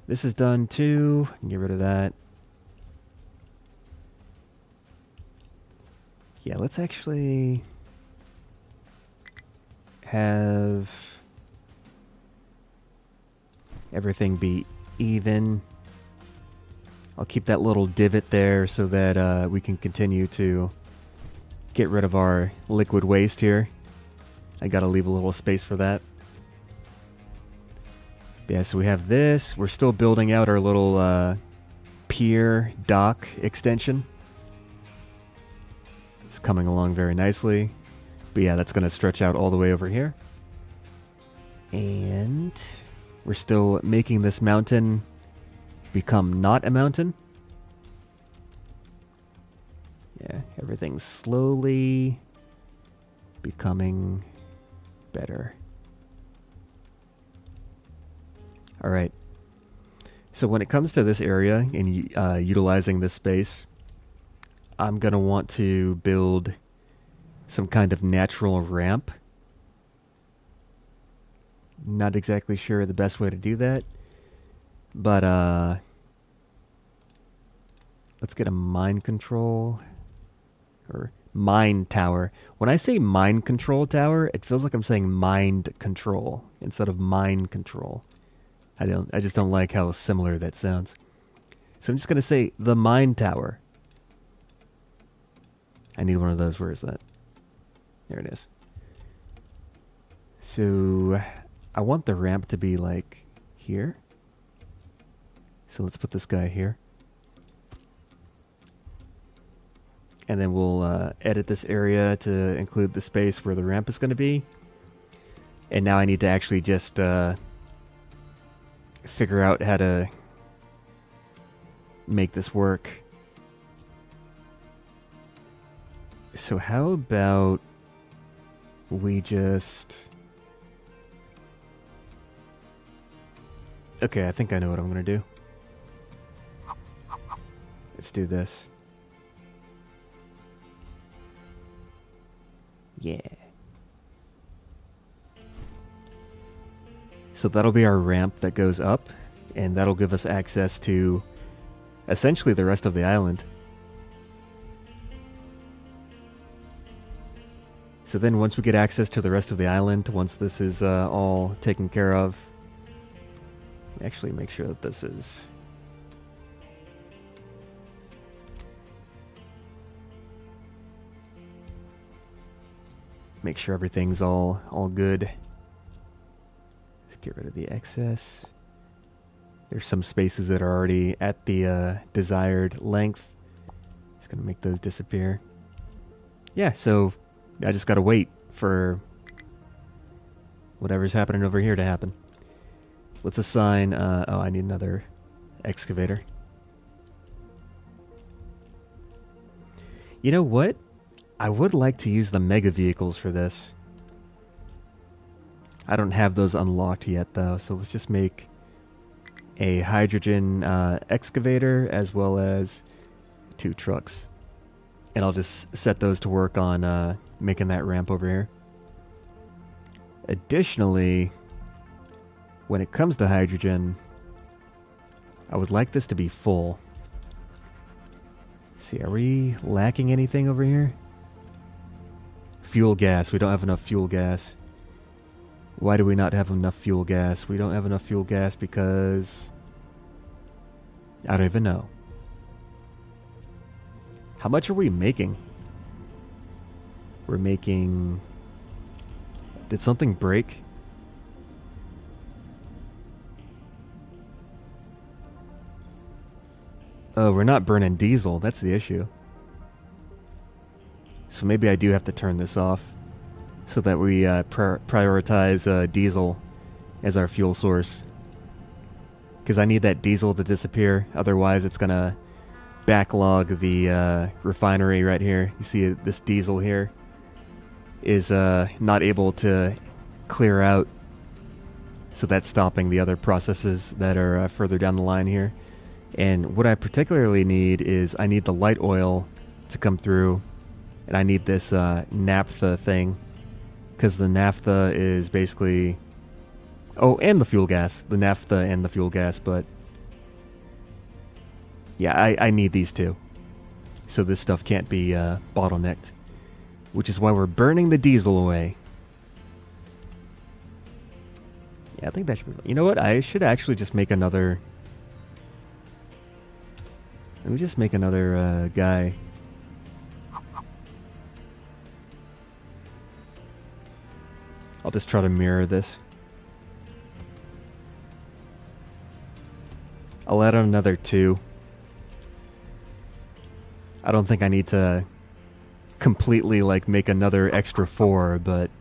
This is done too. Get rid of that. Yeah, let's actually have everything be even. I'll keep that little divot there so that we can continue to get rid of our liquid waste here. I gotta leave a little space for that. Yeah, so we have this. We're still building out our little pier dock extension. It's coming along very nicely. But yeah, that's gonna stretch out all the way over here. And we're still making this mountain become not a mountain. Yeah, everything's slowly becoming better. All right. So when it comes to this area and utilizing this space, I'm going to want to build some kind of natural ramp. Not exactly sure the best way to do that. But let's get a mine control or mine tower. When I say mine control tower, it feels like I'm saying mind control instead of mine control. I just don't like how similar that sounds. So I'm just going to say the mine tower. I need one of those. Where is that? There it is. So I want the ramp to be like here. So let's put this guy here. And then we'll edit this area to include the space where the ramp is going to be. And now I need to actually just figure out how to make this work. So how about we just... Okay, I think I know what I'm going to do. Let's do this. Yeah. So that'll be our ramp that goes up, and that'll give us access to essentially the rest of the island. So then once we get access to the rest of the island, once this is all taken care of, actually make sure that this is... Make sure everything's all good. Let's get rid of the excess. There's some spaces that are already at the desired length. Just gonna make those disappear. Yeah, so I just gotta wait for whatever's happening over here to happen. Let's assign, oh, I need another excavator. You know what? I would like to use the mega vehicles for this. I don't have those unlocked yet though, so let's just make a hydrogen excavator as well as 2 trucks. And I'll just set those to work on making that ramp over here. Additionally, when it comes to hydrogen, I would like this to be full. Let's see, are we lacking anything over here? Fuel gas. We don't have enough fuel gas. Why do we not have enough fuel gas? We don't have enough fuel gas because... I don't even know. How much are we making? We're making... Did something break? Oh, we're not burning diesel. That's the issue. So maybe I do have to turn this off so that we prioritize diesel as our fuel source. because I need that diesel to disappear. Otherwise, it's gonna backlog the refinery right here. You see this diesel here is not able to clear out, so that's stopping the other processes that are further down the line here. And what I particularly need is I need the light oil to come through, and I need this naphtha thing, because the naphtha is basically... Oh, and the fuel gas. The naphtha and the fuel gas, but... Yeah, I need these two. So this stuff can't be bottlenecked. Which is why we're burning the diesel away. Yeah, I think that should be... You know what? I should actually just make another... Let me just make another guy. I'll just try to mirror this. I'll add on another 2. I don't think I need to completely like make another extra 4, but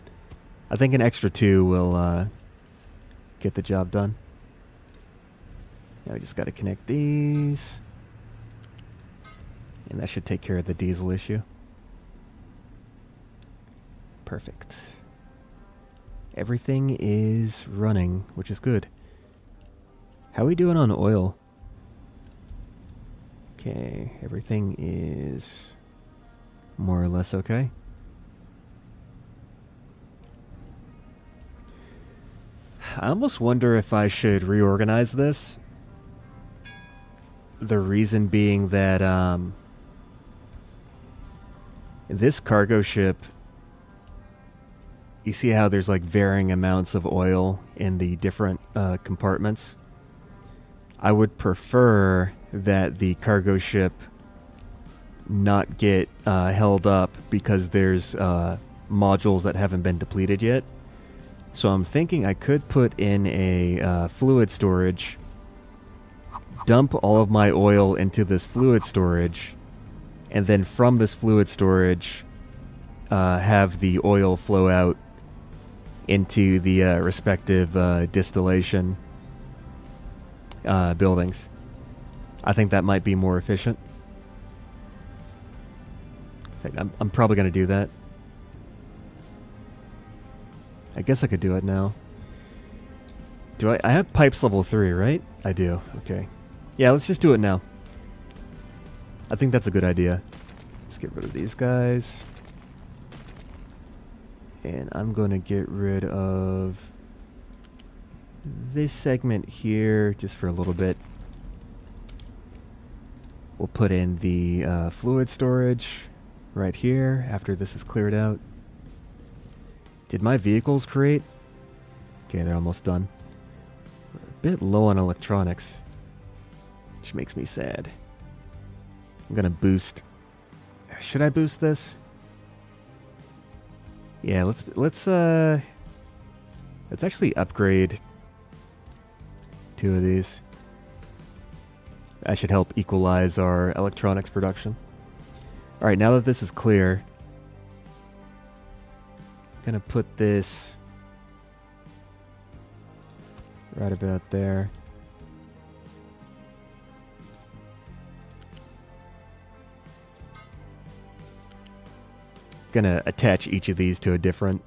I think an extra 2 will get the job done. Now we just got to connect these. And that should take care of the diesel issue. Perfect. Everything is running, which is good. How are we doing on oil? Okay, everything is more or less okay. I almost wonder if I should reorganize this. The reason being that this cargo ship, you see how there's like varying amounts of oil in the different compartments? I would prefer that the cargo ship not get held up because there's modules that haven't been depleted yet. So I'm thinking I could put in a fluid storage, dump all of my oil into this fluid storage, and then from this fluid storage have the oil flow out into the respective distillation buildings. I think that might be more efficient. In fact, I'm probably going to do that. I guess I could do it now. Do I have pipes level 3, right? I do. Okay. Yeah, let's just do it now. I think that's a good idea. Let's get rid of these guys. And I'm going to get rid of this segment here just for a little bit. We'll put in the fluid storage right here after this is cleared out. Did my vehicles create? Okay, they're almost done. We're a bit low on electronics, which makes me sad. I'm gonna boost. Should I boost this? Yeah, let's actually upgrade 2 of these. That should help equalize our electronics production. All right, now that this is clear, I'm gonna put this right about there. Gonna attach each of these to a different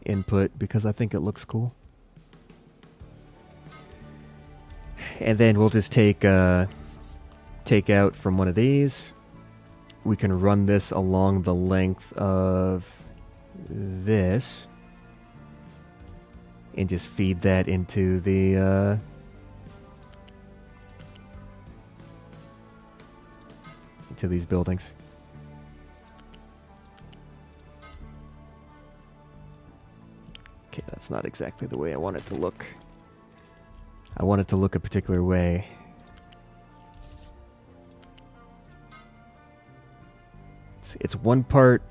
input because I think it looks cool. And then we'll just take out from one of these. We can run this along the length of this and just feed that into the into these buildings. Okay, that's not exactly the way I want it to look. I want it to look a particular way. It's 1 part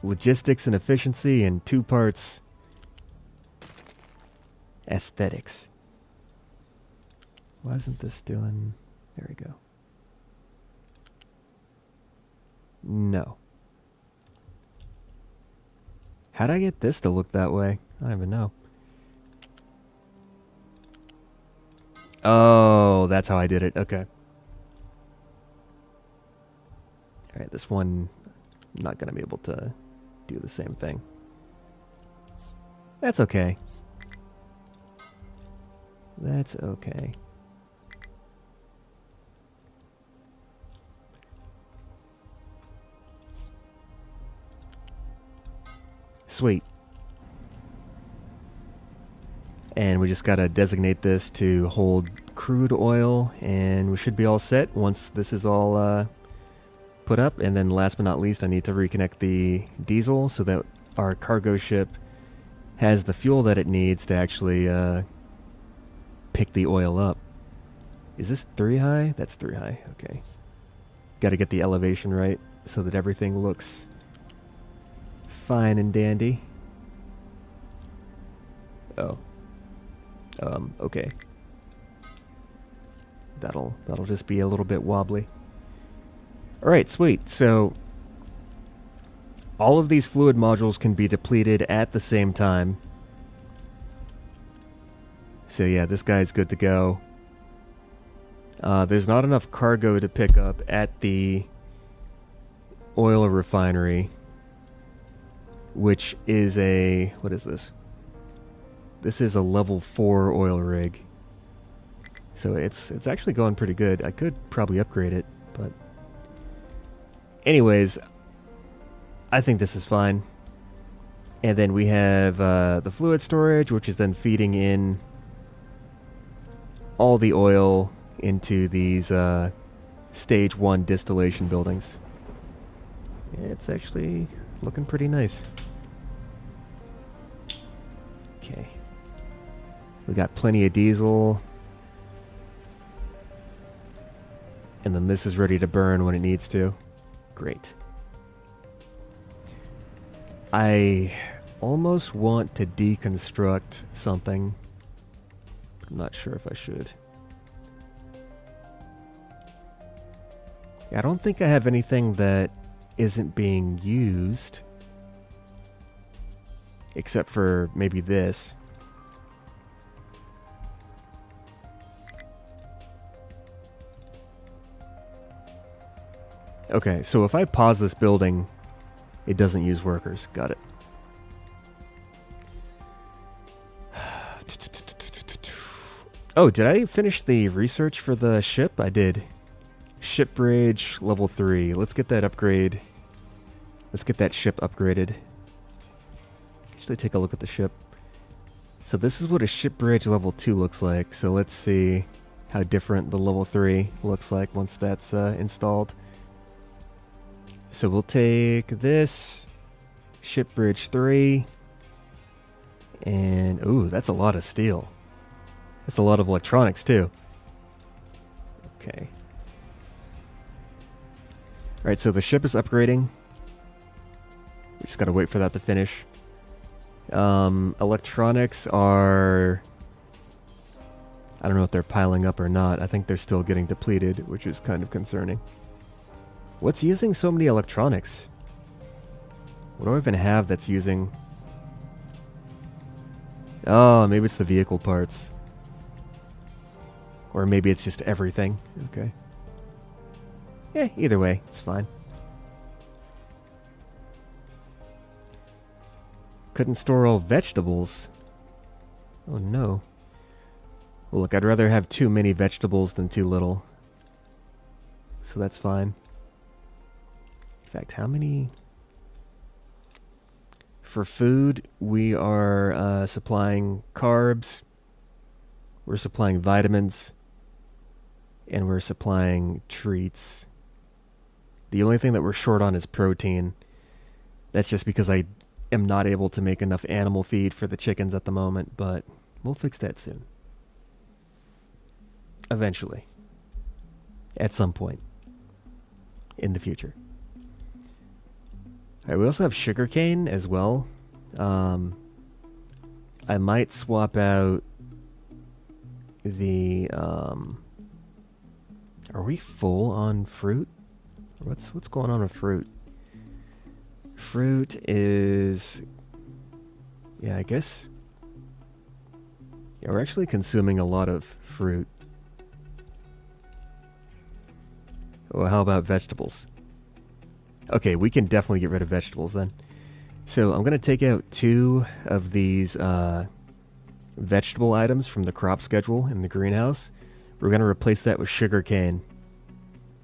logistics and efficiency and 2 parts aesthetics. Why isn't this doing... There we go. No. How'd I get this to look that way? I don't even know. Oh, that's how I did it. Okay. Alright, this one, I'm not going to be able to do the same thing. That's okay. That's okay. Sweet. And we just gotta designate this to hold crude oil, and we should be all set once this is all put up. And then last but not least, I need to reconnect the diesel so that our cargo ship has the fuel that it needs to actually pick the oil up. Is this 3 high? That's 3 high, okay. Gotta get the elevation right so that everything looks fine and dandy. Oh. Okay. That'll just be a little bit wobbly. Alright, sweet. So all of these fluid modules can be depleted at the same time. So yeah, this guy's good to go. There's not enough cargo to pick up at the oil refinery, which is a... what is this? This is a level 4 oil rig. So it's actually going pretty good. I could probably upgrade it, but... anyways, I think this is fine. And then we have the fluid storage, which is then feeding in all the oil into these stage 1 distillation buildings. It's actually looking pretty nice. Okay. We got plenty of diesel. And then this is ready to burn when it needs to. Great. I almost want to deconstruct something. I'm not sure if I should. I don't think I have anything that isn't being used. Except for maybe this. Okay, so if I pause this building, it doesn't use workers. Got it. Oh, did I finish the research for the ship? I did. Ship bridge, level 3. Let's get that upgrade. Let's get that ship upgraded. Actually, take a look at the ship. So this is what a ship bridge level 2 looks like. So let's see how different the level 3 looks like once that's installed. So we'll take this, ship bridge 3, and ooh, that's a lot of steel. That's a lot of electronics too. Okay. Alright, so the ship is upgrading. We just gotta wait for that to finish. Electronics are... I don't know if they're piling up or not. I think they're still getting depleted, which is kind of concerning. What's using so many electronics? What do I even have that's using... oh, maybe it's the vehicle parts. Or maybe it's just everything. Okay. Yeah, either way, it's fine. Couldn't store all vegetables. Oh no. Well, look, I'd rather have too many vegetables than too little. So that's fine. In fact, how many... for food, we are supplying carbs, we're supplying vitamins, and we're supplying treats. The only thing that we're short on is protein. That's just because I am not able to make enough animal feed for the chickens at the moment, but we'll fix that soon. Eventually. At some point. In the future. Alright, we also have sugarcane as well. I might swap out the... are we full on fruit? What's going on with fruit? Fruit is... yeah, I guess... yeah, we're actually consuming a lot of fruit. Well, how about vegetables? Okay, we can definitely get rid of vegetables then. So I'm going to take out 2 of these vegetable items from the crop schedule in the greenhouse. We're going to replace that with sugarcane,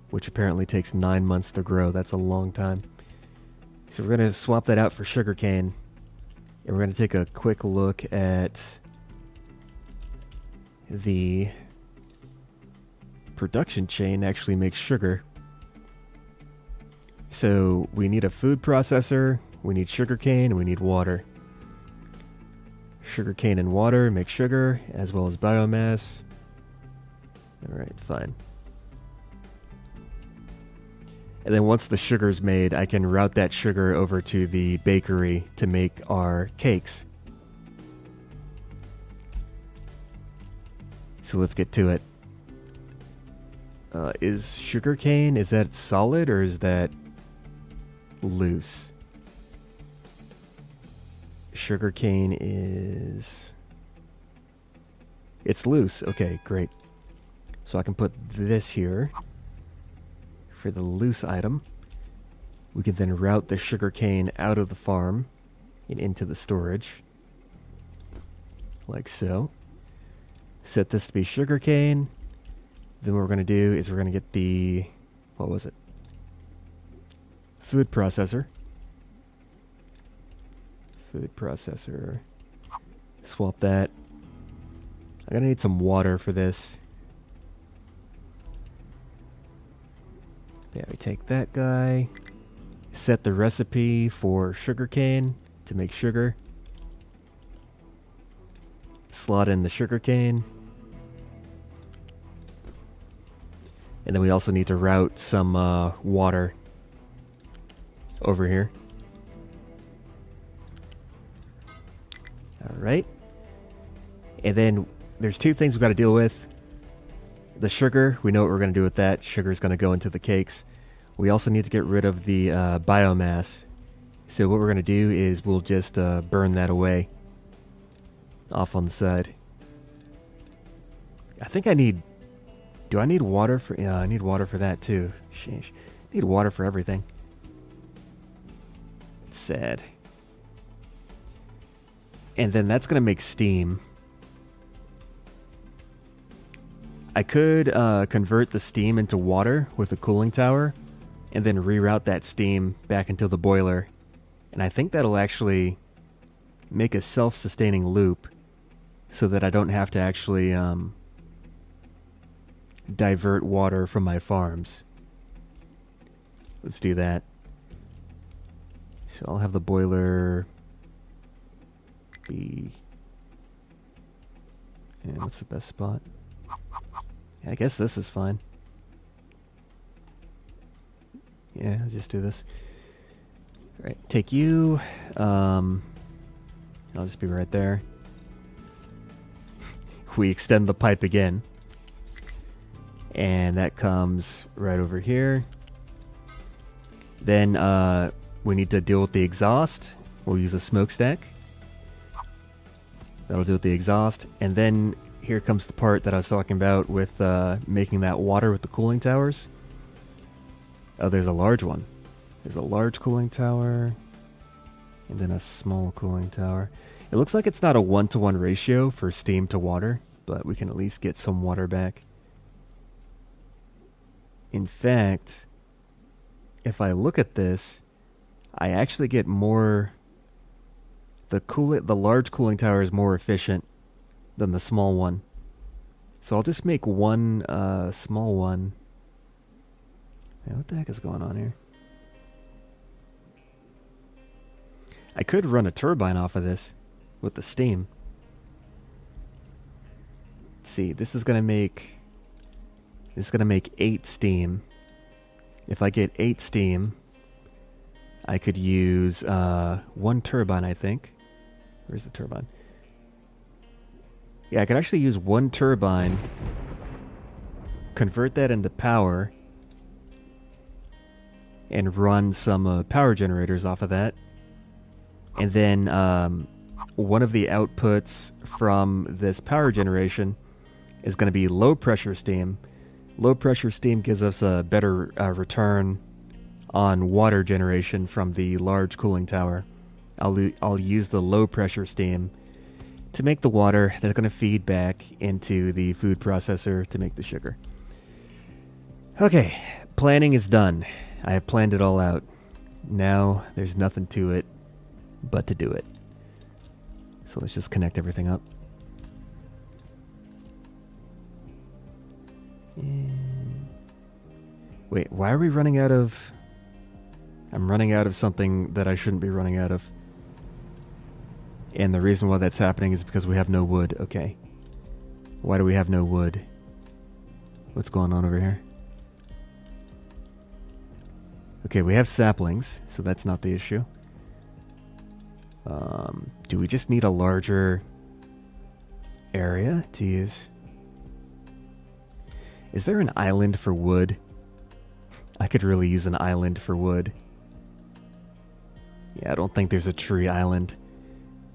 which apparently takes 9 months to grow. That's a long time. So we're going to swap that out for sugarcane. And we're going to take a quick look at the production chain actually makes sugar. So we need a food processor, we need sugarcane, and we need water. Sugarcane and water make sugar, as well as biomass. Alright, fine. And then once the sugar's made, I can route that sugar over to the bakery to make our cakes. So let's get to it. Is sugarcane, is that solid or is that loose? Sugarcane is... It's loose. Okay, great. So I can put this here for the loose item. We can then route the sugarcane out of the farm and into the storage. Like so. Set this to be sugarcane. Then what we're going to do is we're going to get the... What was it? Food processor. Food processor. Swap that. I'm going to need some water for this. Yeah, we take that guy. Set the recipe for sugarcane to make sugar. Slot in the sugarcane. And then we also need to route some water over here. Alright. And then there's 2 things we've got to deal with. The sugar, we know what we're going to do with that. Sugar's going to go into the cakes. We also need to get rid of the biomass. So what we're going to do is we'll just burn that away. Off on the side. I think I need... Do I need water for... Yeah, I need water for that too. Sheesh. I need water for everything. It's sad. And then that's going to make steam. I could convert the steam into water with a cooling tower and then reroute that steam back into the boiler. And I think that'll actually make a self-sustaining loop so that I don't have to actually divert water from my farms. Let's do that. So I'll have the boiler be... And what's the best spot? I guess this is fine. Yeah, I'll just do this. Alright, take you. I'll just be right there. We extend the pipe again. And that comes right over here. Then we need to deal with the exhaust. We'll use a smokestack. That'll deal with the exhaust. And then here comes the part that I was talking about with making that water with the cooling towers. Oh, there's a large one. There's a large cooling tower. And then a small cooling tower. It looks like it's not a 1-to-1 ratio for steam to water, but we can at least get some water back. In fact, if I look at this, I actually get more... The large cooling tower is more efficient than the small one. So I'll just make one small one. Hey, what the heck is going on here? I could run a turbine off of this with the steam. Let's see, this is gonna make 8 steam. If I get 8 steam, I could use 1 turbine, I think. Where's the turbine? Yeah, I could actually use 1 turbine, convert that into power, and run some power generators off of that. And then one of the outputs from this power generation is going to be low pressure steam, Low pressure steam gives us a better return on water generation from the large cooling tower. I'll use the low pressure steam to make the water that's going to feed back into the food processor to make the sugar. Okay, planning is done. I have planned it all out. Now there's nothing to it but to do it. So let's just connect everything up. And wait, why are we running out of... I'm running out of something that I shouldn't be running out of. And the reason why that's happening is because we have no wood. Okay. Why do we have no wood? What's going on over here? Okay, we have saplings, so that's not the issue. Do we just need a larger area to use? Is there an island for wood? I could really use an island for wood. Yeah, I don't think there's a tree island.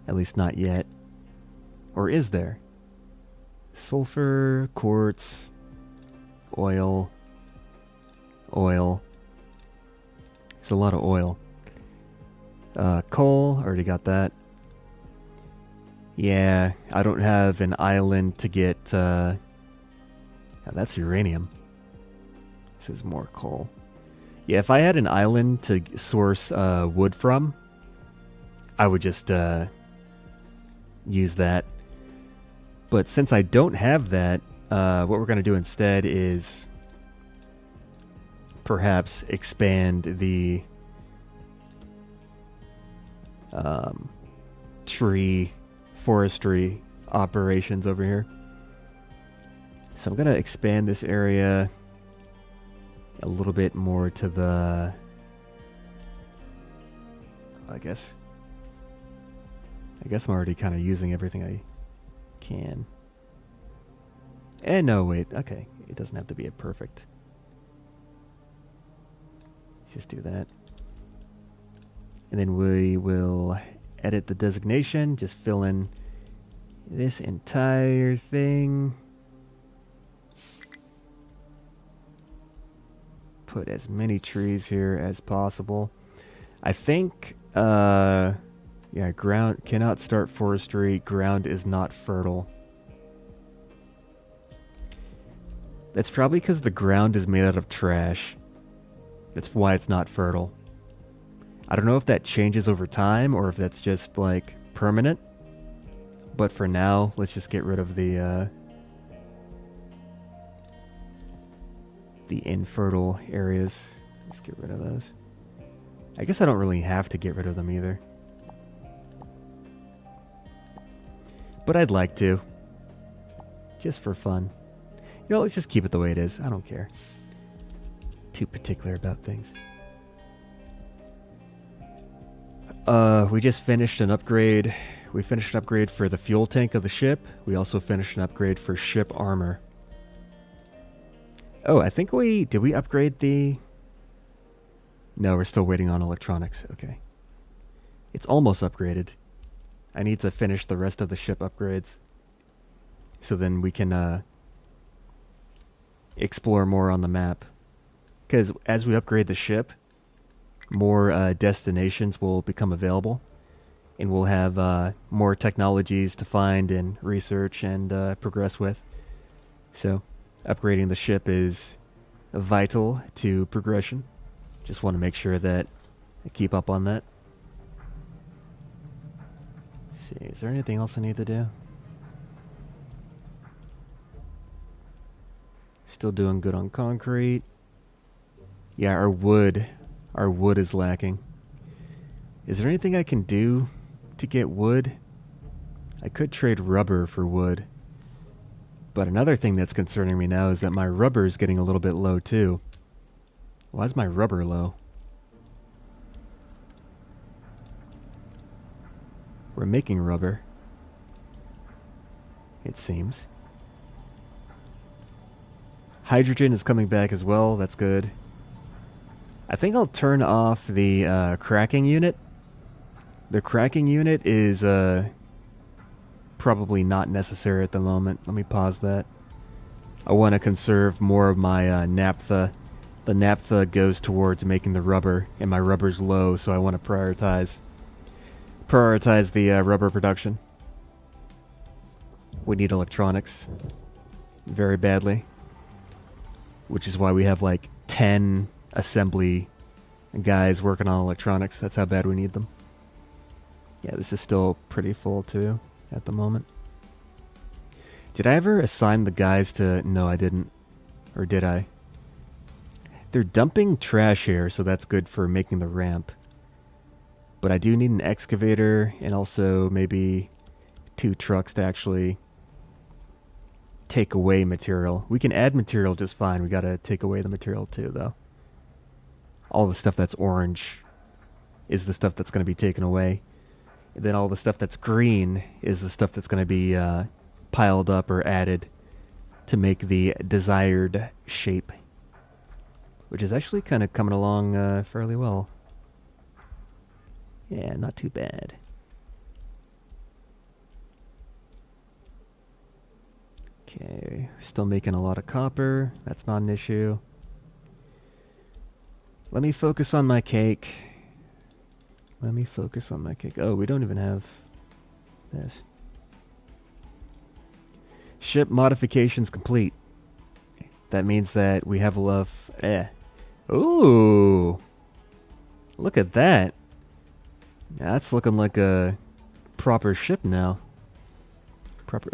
At least not yet. Or is there? Sulfur, quartz, oil, oil. There's a lot of oil. Coal, already got that. Yeah, I don't have an island to get... that's uranium. This is more coal. Yeah, if I had an island to source wood from, I would just use that. But since I don't have that, what we're going to do instead is perhaps expand the tree forestry operations over here. So I'm going to expand this area a little bit more to the... I guess I'm already kind of using everything I can. And no, wait. Okay. It doesn't have to be a perfect. Let's just do that. And then we will edit the designation. Just fill in this entire thing. Put as many trees here as possible. I think... yeah, ground cannot start forestry. Ground is not fertile. That's probably because the ground is made out of trash. That's why it's not fertile. I don't know if that changes over time or if that's just like permanent. But for now, let's just get rid of the infertile areas. Let's get rid of those. I guess I don't really have to get rid of them either. But I'd like to. Just for fun. You know, let's just keep it the way it is. I don't care. Too particular about things. We just finished an upgrade. We finished an upgrade for the fuel tank of the ship. We also finished an upgrade for ship armor. Oh, I think did we upgrade the... No, we're still waiting on electronics. Okay. It's almost upgraded. I need to finish the rest of the ship upgrades. So then we can explore more on the map. Because as we upgrade the ship, more destinations will become available. And we'll have more technologies to find and research and progress with. So upgrading the ship is vital to progression. Just want to make sure that I keep up on that. Let's see, is there anything else I need to do? Still doing good on concrete. Yeah, our wood is lacking. Is there anything I can do to get wood? I could trade rubber for wood. But another thing that's concerning me now is that my rubber is getting a little bit low too. Why is my rubber low? We're making rubber, it seems. Hydrogen is coming back as well. That's good. I think I'll turn off the cracking unit. The cracking unit is probably not necessary at the moment. Let me pause that. I want to conserve more of my naphtha. The naphtha goes towards making the rubber, and my rubber's low, so I want to prioritize the rubber production. We need electronics very badly, which is why we have like 10 assembly guys working on electronics. That's how bad we need them. Yeah, this is still pretty full too at the moment. Did I ever assign the guys to... No, I didn't. Or did I? They're dumping trash here, so that's good for making the ramp. But I do need an excavator and also maybe 2 trucks to actually take away material. We can add material just fine. We gotta take away the material too, though. All the stuff that's orange is the stuff that's going to be taken away. And then all the stuff that's green is the stuff that's going to be piled up or added to make the desired shape, which is actually kind of coming along fairly well. Yeah, not too bad. Okay, still making a lot of copper. That's not an issue. Let me focus on my cake. Oh, we don't even have this. Ship modifications complete. That means that we have enough... Ooh! Look at that. That's looking like a proper ship now.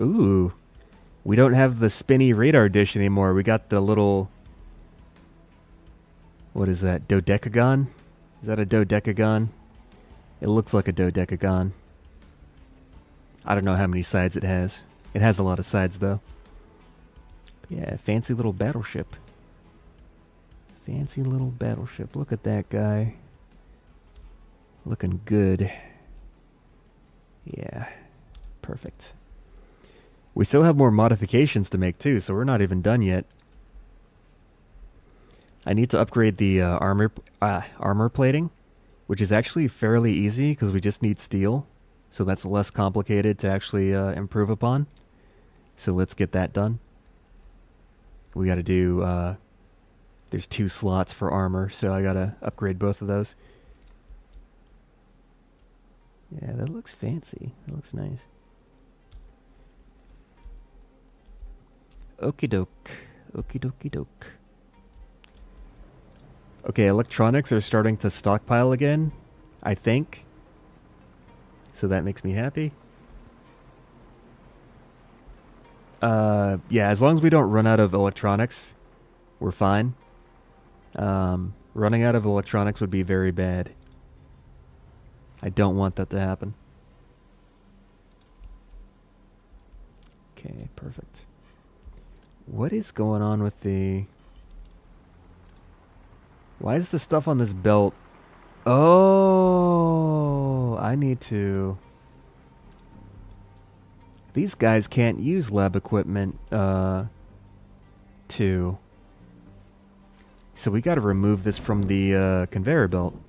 Ooh. We don't have the spinny radar dish anymore. We got the little... What is that? Dodecagon? Is that a dodecagon? It looks like a dodecagon. I don't know how many sides it has. It has a lot of sides, though. Yeah, fancy little battleship. Look at that guy. Looking good. Yeah, perfect. We still have more modifications to make, too, so we're not even done yet. I need to upgrade the armor plating, which is actually fairly easy because we just need steel. So that's less complicated to actually improve upon. So let's get that done. We got to do... there's 2 slots for armor, so I got to upgrade both of those. Yeah, that looks fancy. That looks nice. Okie doke. Okie dokie doke. Okay, electronics are starting to stockpile again, I think. So that makes me happy. Yeah, as long as we don't run out of electronics, we're fine. Running out of electronics would be very bad. I don't want that to happen. Okay, perfect. What is going on with the... Why is the stuff on this belt... Oh, I need to... These guys can't use lab equipment, too. So we gotta remove this from the, conveyor belt.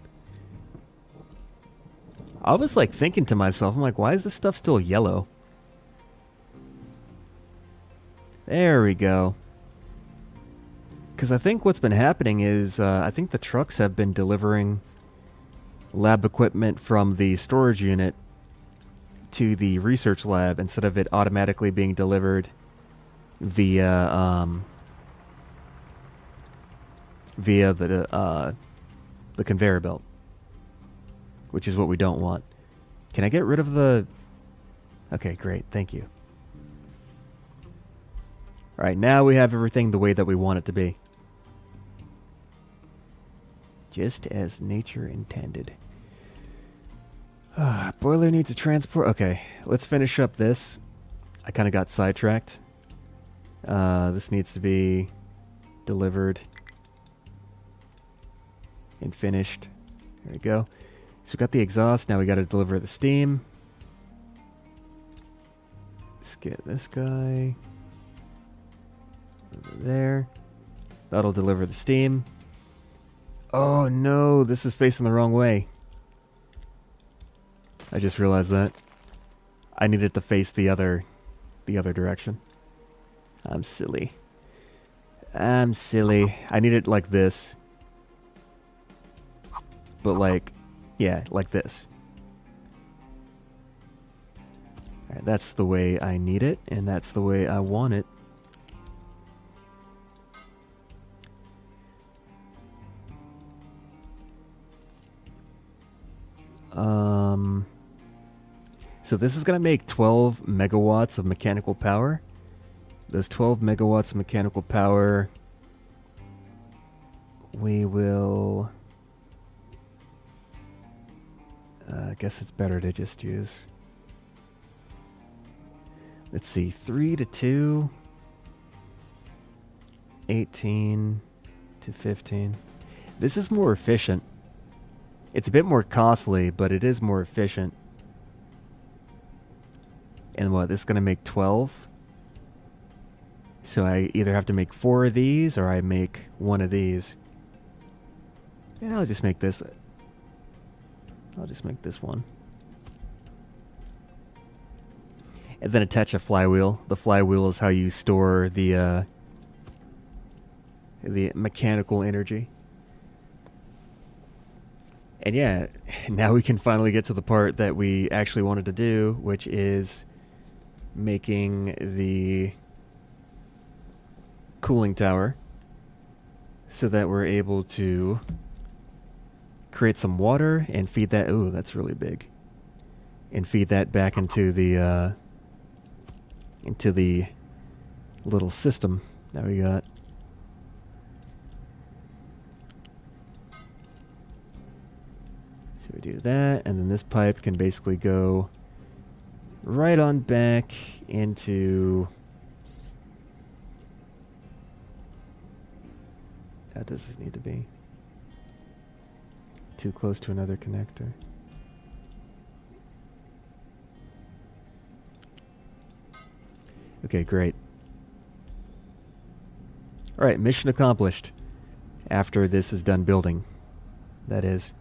I was, like, thinking to myself, I'm like, why is this stuff still yellow? There we go. Because I think what's been happening is, I think the trucks have been delivering lab equipment from the storage unit to the research lab instead of it automatically being delivered via the conveyor belt, which is what we don't want. Can I get rid of the... Okay, great. Thank you. All right, now we have everything the way that we want it to be. Just as nature intended. Boiler needs a transport. Okay, let's finish up this. I kind of got sidetracked. This needs to be delivered and finished. There we go. So we got the exhaust. Now we got to deliver the steam. Let's get this guy over there. That'll deliver the steam. Oh no, this is facing the wrong way. I just realized that. I needed to face the other direction. I'm silly. I'm silly. I need it like this. But like, yeah, like this. Alright, that's the way I need it, and that's the way I want it. So this is going to make 12 megawatts of mechanical power. Those 12 megawatts of mechanical power, we will... I guess it's better to just use... Let's see, 3 to 2, 18 to 15. This is more efficient. It's a bit more costly, but it is more efficient. And what, this is going to make 12? So I either have to make 4 of these, or I make 1 of these. Yeah, I'll just make this. I'll just make this one. And then attach a flywheel. The flywheel is how you store the mechanical energy. And yeah, now we can finally get to the part that we actually wanted to do, which is making the cooling tower so that we're able to create some water and feed that. Ooh, that's really big. And feed that back into the little system that we got. So we do that, and then this pipe can basically go right on back into... That doesn't need to be too close to another connector. Okay, great. Alright, mission accomplished. After this is done building. That is.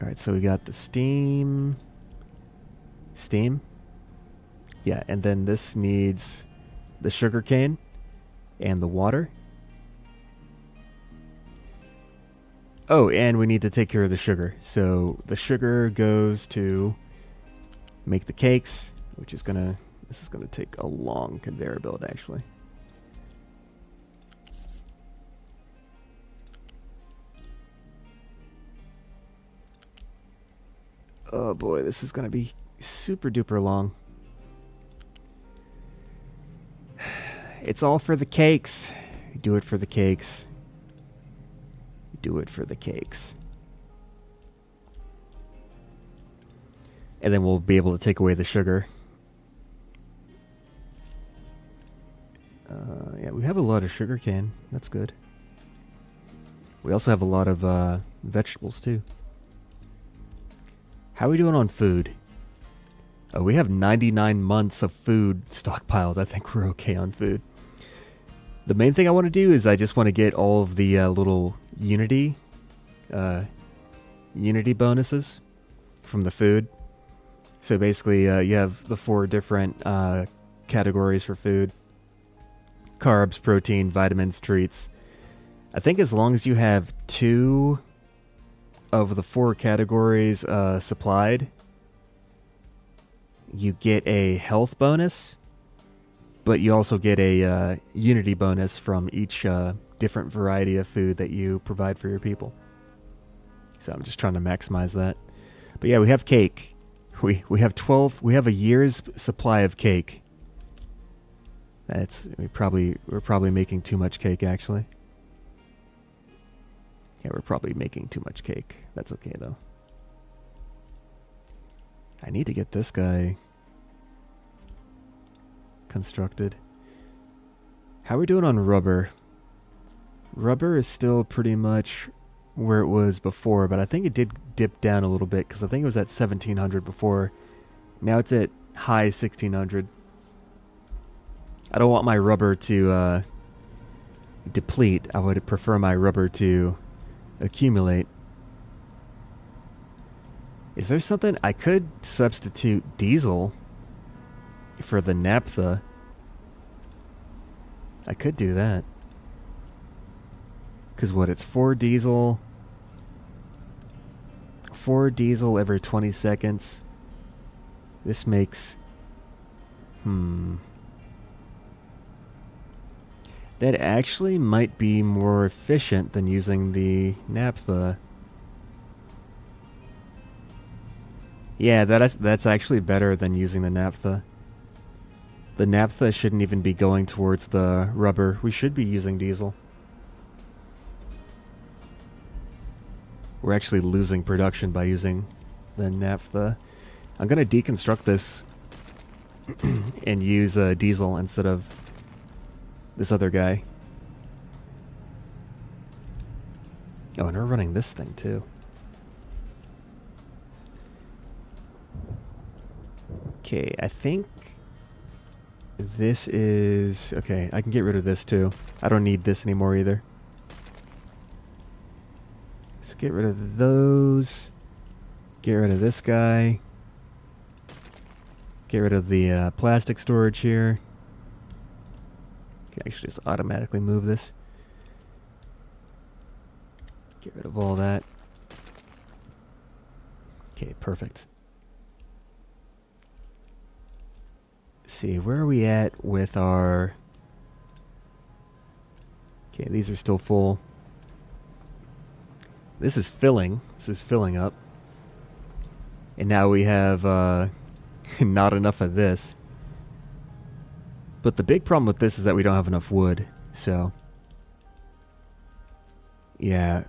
Alright, so we got the steam. Steam? Yeah, and then this needs the sugar cane and the water. Oh, and we need to take care of the sugar. So the sugar goes to make the cakes, which is gonna... This is gonna take a long conveyor belt, actually. Oh boy, this is gonna be super duper long. It's all for the cakes. Do it for the cakes. Do it for the cakes. And then we'll be able to take away the sugar. Yeah, we have a lot of sugar cane. That's good. We also have a lot of vegetables too. How are we doing on food? Oh, we have 99 months of food stockpiled. I think we're okay on food. The main thing I want to do is I just want to get all of the little Unity bonuses from the food. So basically, you have the 4 different categories for food. Carbs, protein, vitamins, treats. I think as long as you have 2 of the 4 categories supplied, you get a health bonus, but you also get a Unity bonus from each different variety of food that you provide for your people. So I'm just trying to maximize that. But yeah, we have cake. We have 12. We have a year's supply of cake. We're probably making too much cake, actually. Yeah, we're probably making too much cake. That's okay though. I need to get this guy constructed. How are we doing on rubber? Rubber is still pretty much where it was before, but I think it did dip down a little bit because I think it was at 1700 before. Now it's at high 1600. I don't want my rubber to deplete. I would prefer my rubber to accumulate. Is there something I could substitute diesel for the naphtha? I could do that. Because what, it's 4 diesel. 4 diesel every 20 seconds. This makes... That actually might be more efficient than using the naphtha. Yeah, that's actually better than using the naphtha. The naphtha shouldn't even be going towards the rubber. We should be using diesel. We're actually losing production by using the naphtha. I'm going to deconstruct this and use diesel instead of this other guy. Oh, and we're running this thing too. Okay, I think this is... Okay, I can get rid of this too. I don't need this anymore either. So get rid of those. Get rid of this guy. Get rid of the plastic storage here. Can actually just automatically move this. Get rid of all that. Okay, perfect. See, where are we at with our... Okay, these are still full. This is filling. This is filling up. And now we have not enough of this. But the big problem with this is that we don't have enough wood. So, yeah.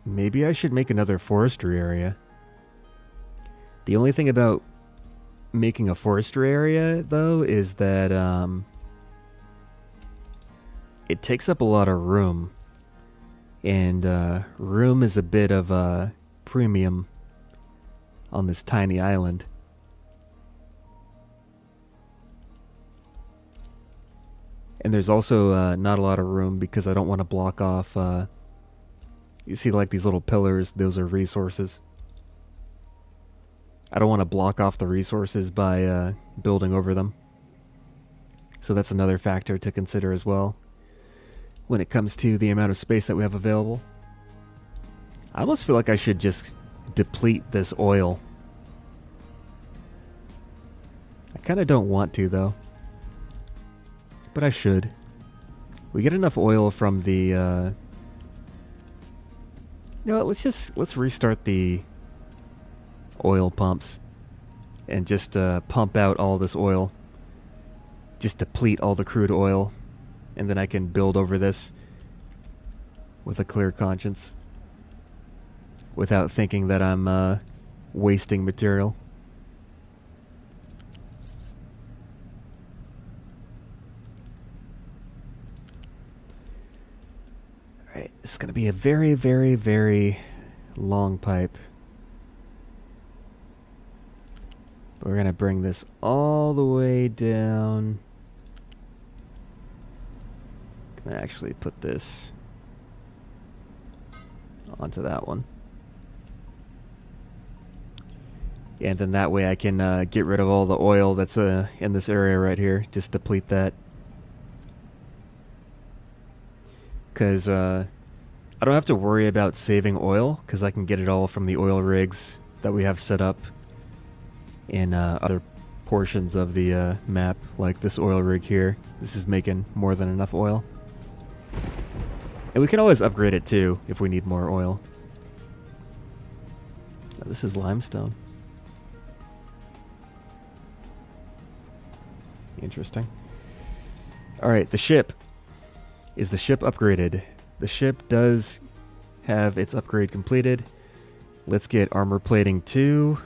Maybe I should make another forestry area. The only thing about making a forestry area, though, is that it takes up a lot of room. And room is a bit of a premium on this tiny island. And there's also not a lot of room because I don't want to block off... you see like these little pillars, those are resources. I don't want to block off the resources by building over them. So that's another factor to consider as well when it comes to the amount of space that we have available. I almost feel like I should just deplete this oil. I kind of don't want to, though. But I should. We get enough oil from the... You know what, let's restart the oil pumps and just pump out all this oil. Just deplete all the crude oil, and then I can build over this with a clear conscience without thinking that I'm wasting material. Alright, this is going to be a very, very, very long pipe. We're going to bring this all the way down. I'm going to actually put this onto that one. And then that way I can get rid of all the oil that's in this area right here. Just deplete that. Because I don't have to worry about saving oil, because I can get it all from the oil rigs that we have set up in other portions of the map, like this oil rig here. This is making more than enough oil. And we can always upgrade it too, if we need more oil. Oh, this is limestone. Interesting. Alright, the ship. Is the ship upgraded? The ship does have its upgrade completed. Let's get armor plating 2.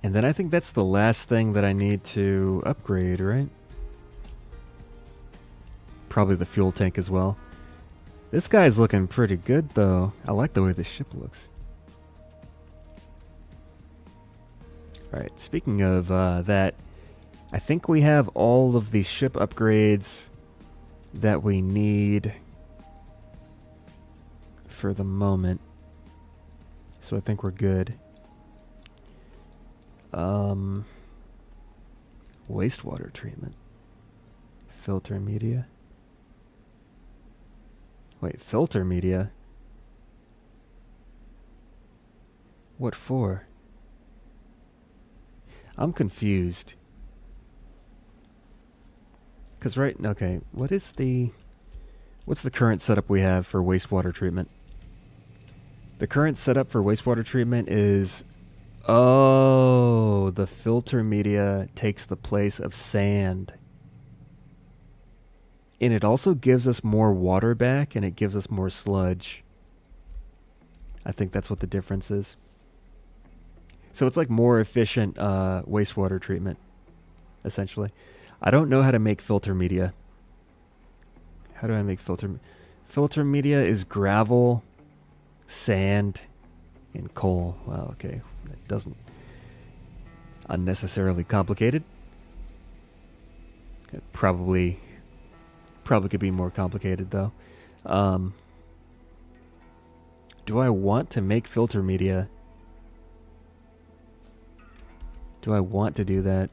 And then I think that's the last thing that I need to upgrade, right? Probably the fuel tank as well. This guy's looking pretty good, though. I like the way this ship looks. Alright, speaking of that, I think we have all of the ship upgrades that we need for the moment. So I think we're good. Wastewater treatment. Filter media. Wait, filter media? What for? I'm confused. Cause okay, what's the current setup we have for wastewater treatment? The current setup for wastewater treatment is, oh, the filter media takes the place of sand. And it also gives us more water back, and it gives us more sludge. I think that's what the difference is. So it's like more efficient wastewater treatment, essentially. I don't know how to make filter media. How do I make filter? Filter media is gravel, sand, and coal. Wow, okay. That doesn't unnecessarily complicated. It probably could be more complicated though. Do I want to make filter media? Do I want to do that?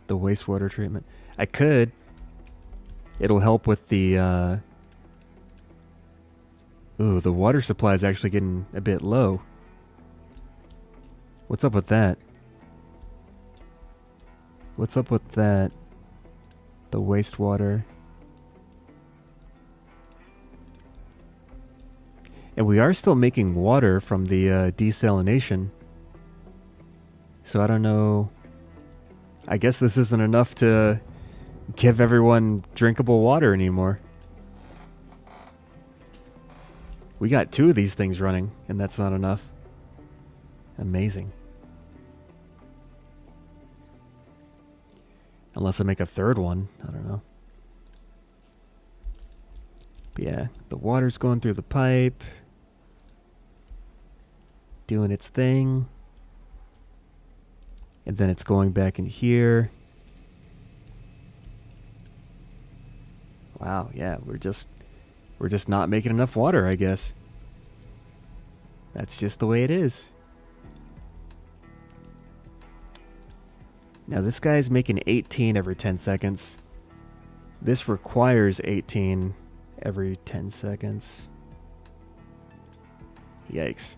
The wastewater treatment. I could. It'll help with the ooh, the water supply is actually getting a bit low. What's up with that? What's up with that? The wastewater. And we are still making water from the desalination. So I don't know. I guess this isn't enough to give everyone drinkable water anymore. We got 2 of these things running, and that's not enough. Amazing. Unless I make a 3rd one. I don't know. But yeah, the water's going through the pipe. Doing its thing. And then it's going back in here. Wow, yeah, we're just not making enough water, I guess. That's just the way it is. Now this guy's making 18 every 10 seconds. This requires 18 every 10 seconds. Yikes.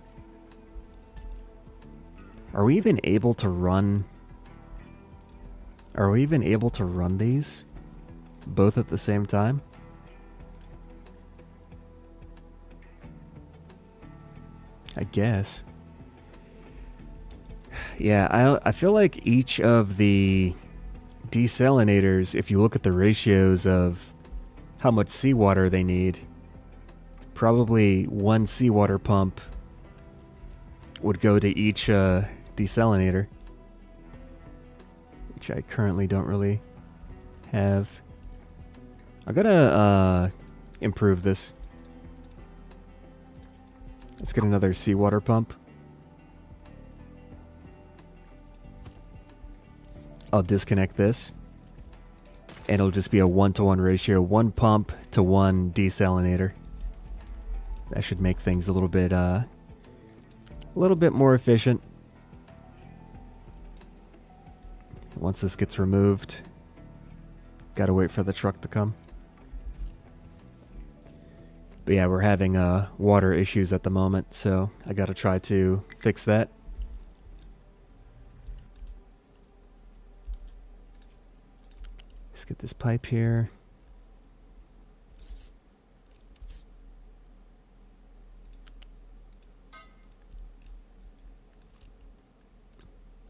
Are we even able to run? Are we even able to run these both at the same time? I guess. Yeah, I feel like each of the desalinators, if you look at the ratios of how much seawater they need, probably 1 seawater pump would go to each desalinator, which I currently don't really have. I'm gonna improve this. Let's get another seawater pump. I'll disconnect this, and it'll just be a 1-to-1 ratio, 1 pump to 1 desalinator. That should make things a little bit more efficient. Once this gets removed, gotta wait for the truck to come. But yeah, we're having water issues at the moment, so I gotta try to fix that. Let's get this pipe here.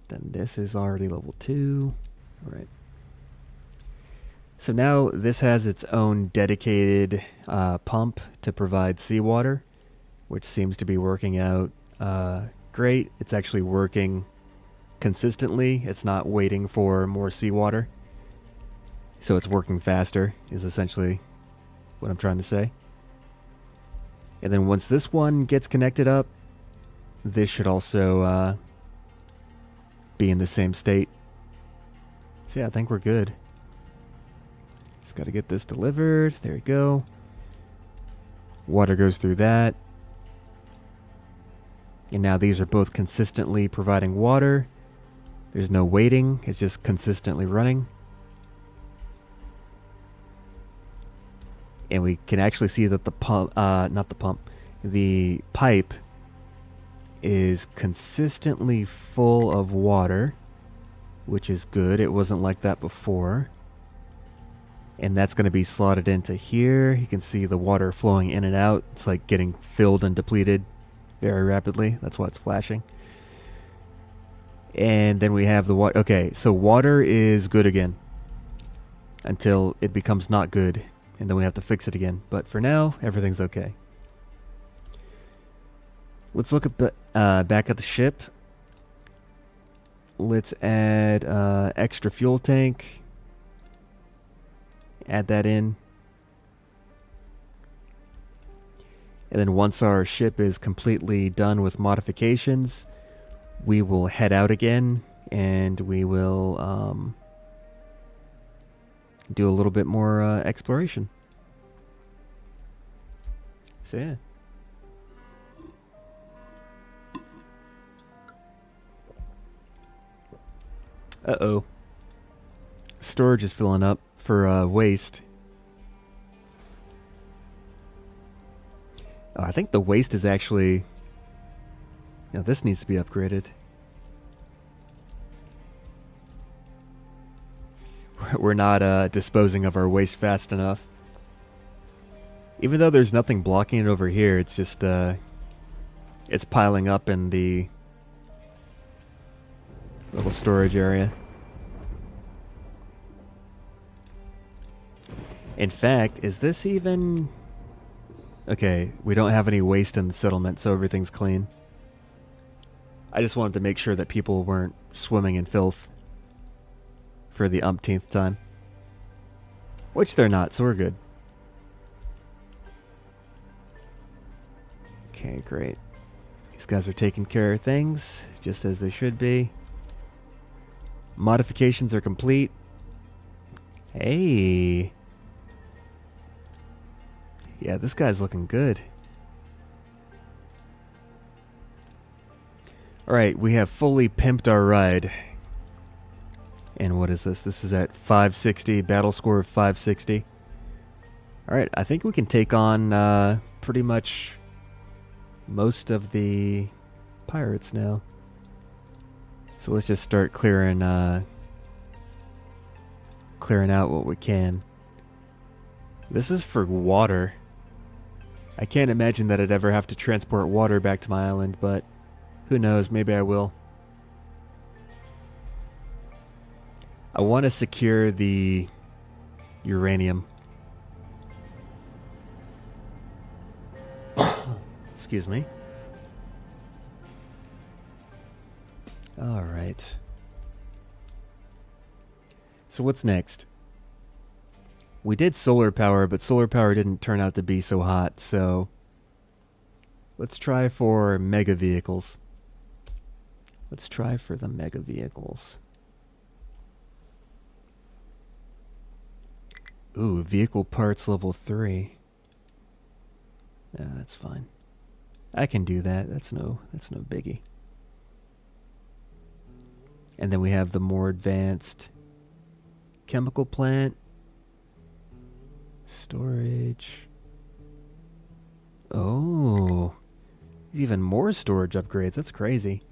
Then this is already level 2. All right. So now this has its own dedicated pump to provide seawater, which seems to be working out great. It's actually working consistently. It's not waiting for more seawater. So it's working faster, is essentially what I'm trying to say. And then once this one gets connected up, this should also be in the same state. So yeah, I think we're good. Just got to get this delivered. There we go. Water goes through that. And now these are both consistently providing water. There's no waiting. It's just consistently running. And we can actually see that the pump, not the pump, the pipe is consistently full of water, which is good. It wasn't like that before. And that's going to be slotted into here. You can see the water flowing in and out. It's like getting filled and depleted very rapidly. That's why it's flashing. And then we have the water. Okay, so water is good again until it becomes not good. And then we have to fix it again. But for now, everything's okay. Let's look at back at the ship. Let's add extra fuel tank. Add that in. And then once our ship is completely done with modifications, we will head out again and we will do a little bit more exploration. So yeah. Uh-oh. Storage is filling up for waste. Oh, I think the waste is actually... Now this needs to be upgraded. We're not disposing of our waste fast enough. Even though there's nothing blocking it over here, it's just it's piling up in the little storage area. In fact, is this even... Okay, we don't have any waste in the settlement, so everything's clean. I just wanted to make sure that people weren't swimming in filth for the umpteenth time. Which they're not, so we're good. Okay, great. These guys are taking care of things, just as they should be. Modifications are complete. Hey. Yeah, this guy's looking good. Alright, we have fully pimped our ride. And what is this? This is at 560, battle score of 560. Alright, I think we can take on pretty much most of the pirates now. So let's just start clearing out what we can. This is for water. I can't imagine that I'd ever have to transport water back to my island, but who knows, maybe I will. I want to secure the uranium. Excuse me. Alright. So what's next? We did solar power, but solar power didn't turn out to be so hot, so let's try for mega vehicles. Let's try for the mega vehicles. Ooh, vehicle parts level 3. Yeah, that's fine. I can do that. That's no biggie. And then we have the more advanced chemical plant. Storage. Oh. Even more storage upgrades. That's crazy.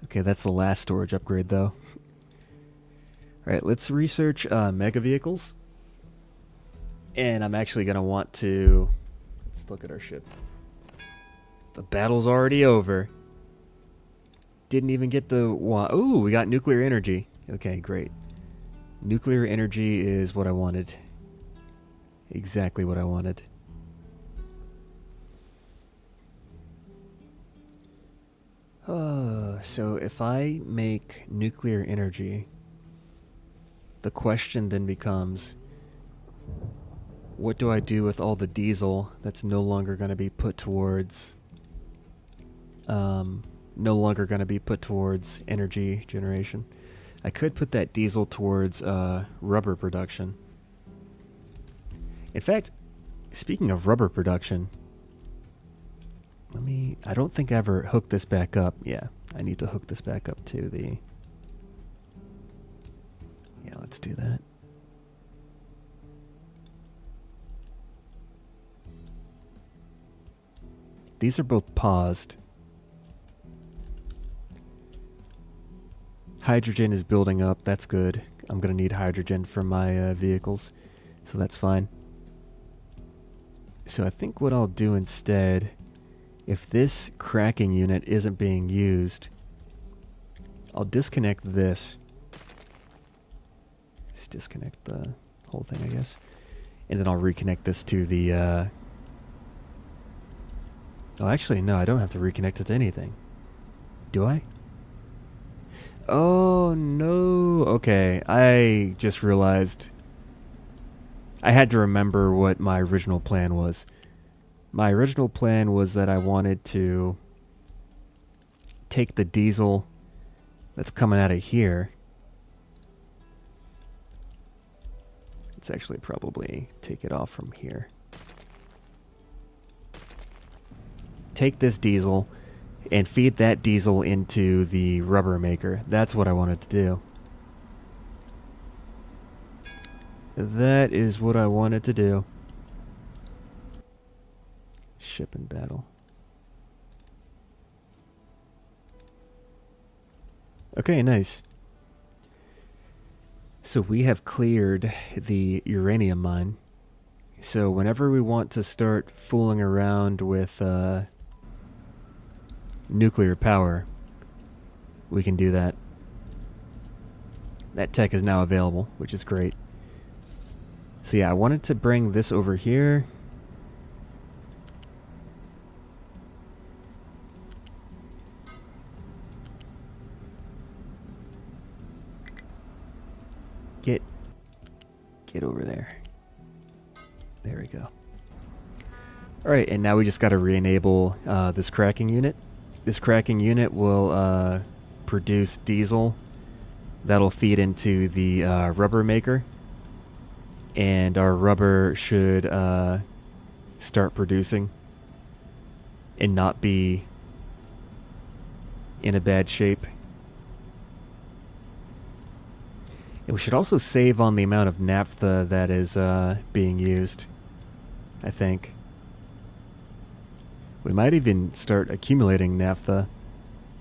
Okay, that's the last storage upgrade, though. Alright, let's research mega vehicles. And I'm actually going to want to... Let's look at our ship. The battle's already over. Didn't even get the... Ooh, we got nuclear energy. Okay, great. Nuclear energy is what I wanted. Exactly what I wanted. So if I make nuclear energy, the question then becomes, what do I do with all the diesel that's no longer going to be put towards energy generation? I could put that diesel towards rubber production. In fact, speaking of rubber production, I don't think I ever hooked this back up. Yeah, I need to hook this back up to the... Yeah, let's do that. these are both paused. Hydrogen is building up. That's good. I'm going to need hydrogen for my vehicles, so that's fine. So I think what I'll do instead, if this cracking unit isn't being used, I'll disconnect this. Just disconnect the whole thing, I guess. And then I'll reconnect this to the... Oh, actually, no, I don't have to reconnect it to anything. Do I? Oh, no. Okay, I just realized I had to remember what my original plan was. My original plan was that I wanted to take the diesel that's coming out of here. Let's actually probably take it off from here. Take this diesel and feed that diesel into the rubber maker. That's what I wanted to do. That is what I wanted to do. Ship in battle. Okay, nice. So we have cleared the uranium mine. So whenever we want to start fooling around with nuclear power, we can do that. That tech is now available, which is great. So yeah, I wanted to bring this over here. Get over there. There we go. Alright, and now we just got to re-enable this cracking unit. This cracking unit will produce diesel that'll feed into the rubber maker, and our rubber should start producing and not be in a bad shape. And we should also save on the amount of naphtha that is being used, I think. We might even start accumulating naphtha,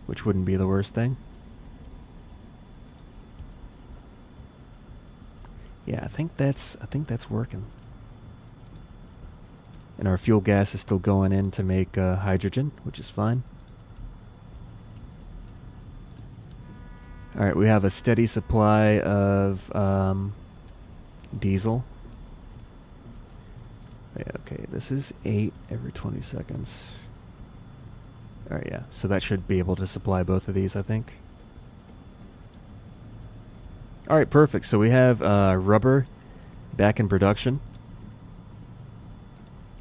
which wouldn't be the worst thing. Yeah, I think that's working. And our fuel gas is still going in to make hydrogen, which is fine. Alright, we have a steady supply of diesel. Yeah, okay, this is 8 every 20 seconds. Alright, yeah, so that should be able to supply both of these, I think. Alright, perfect. So we have rubber back in production.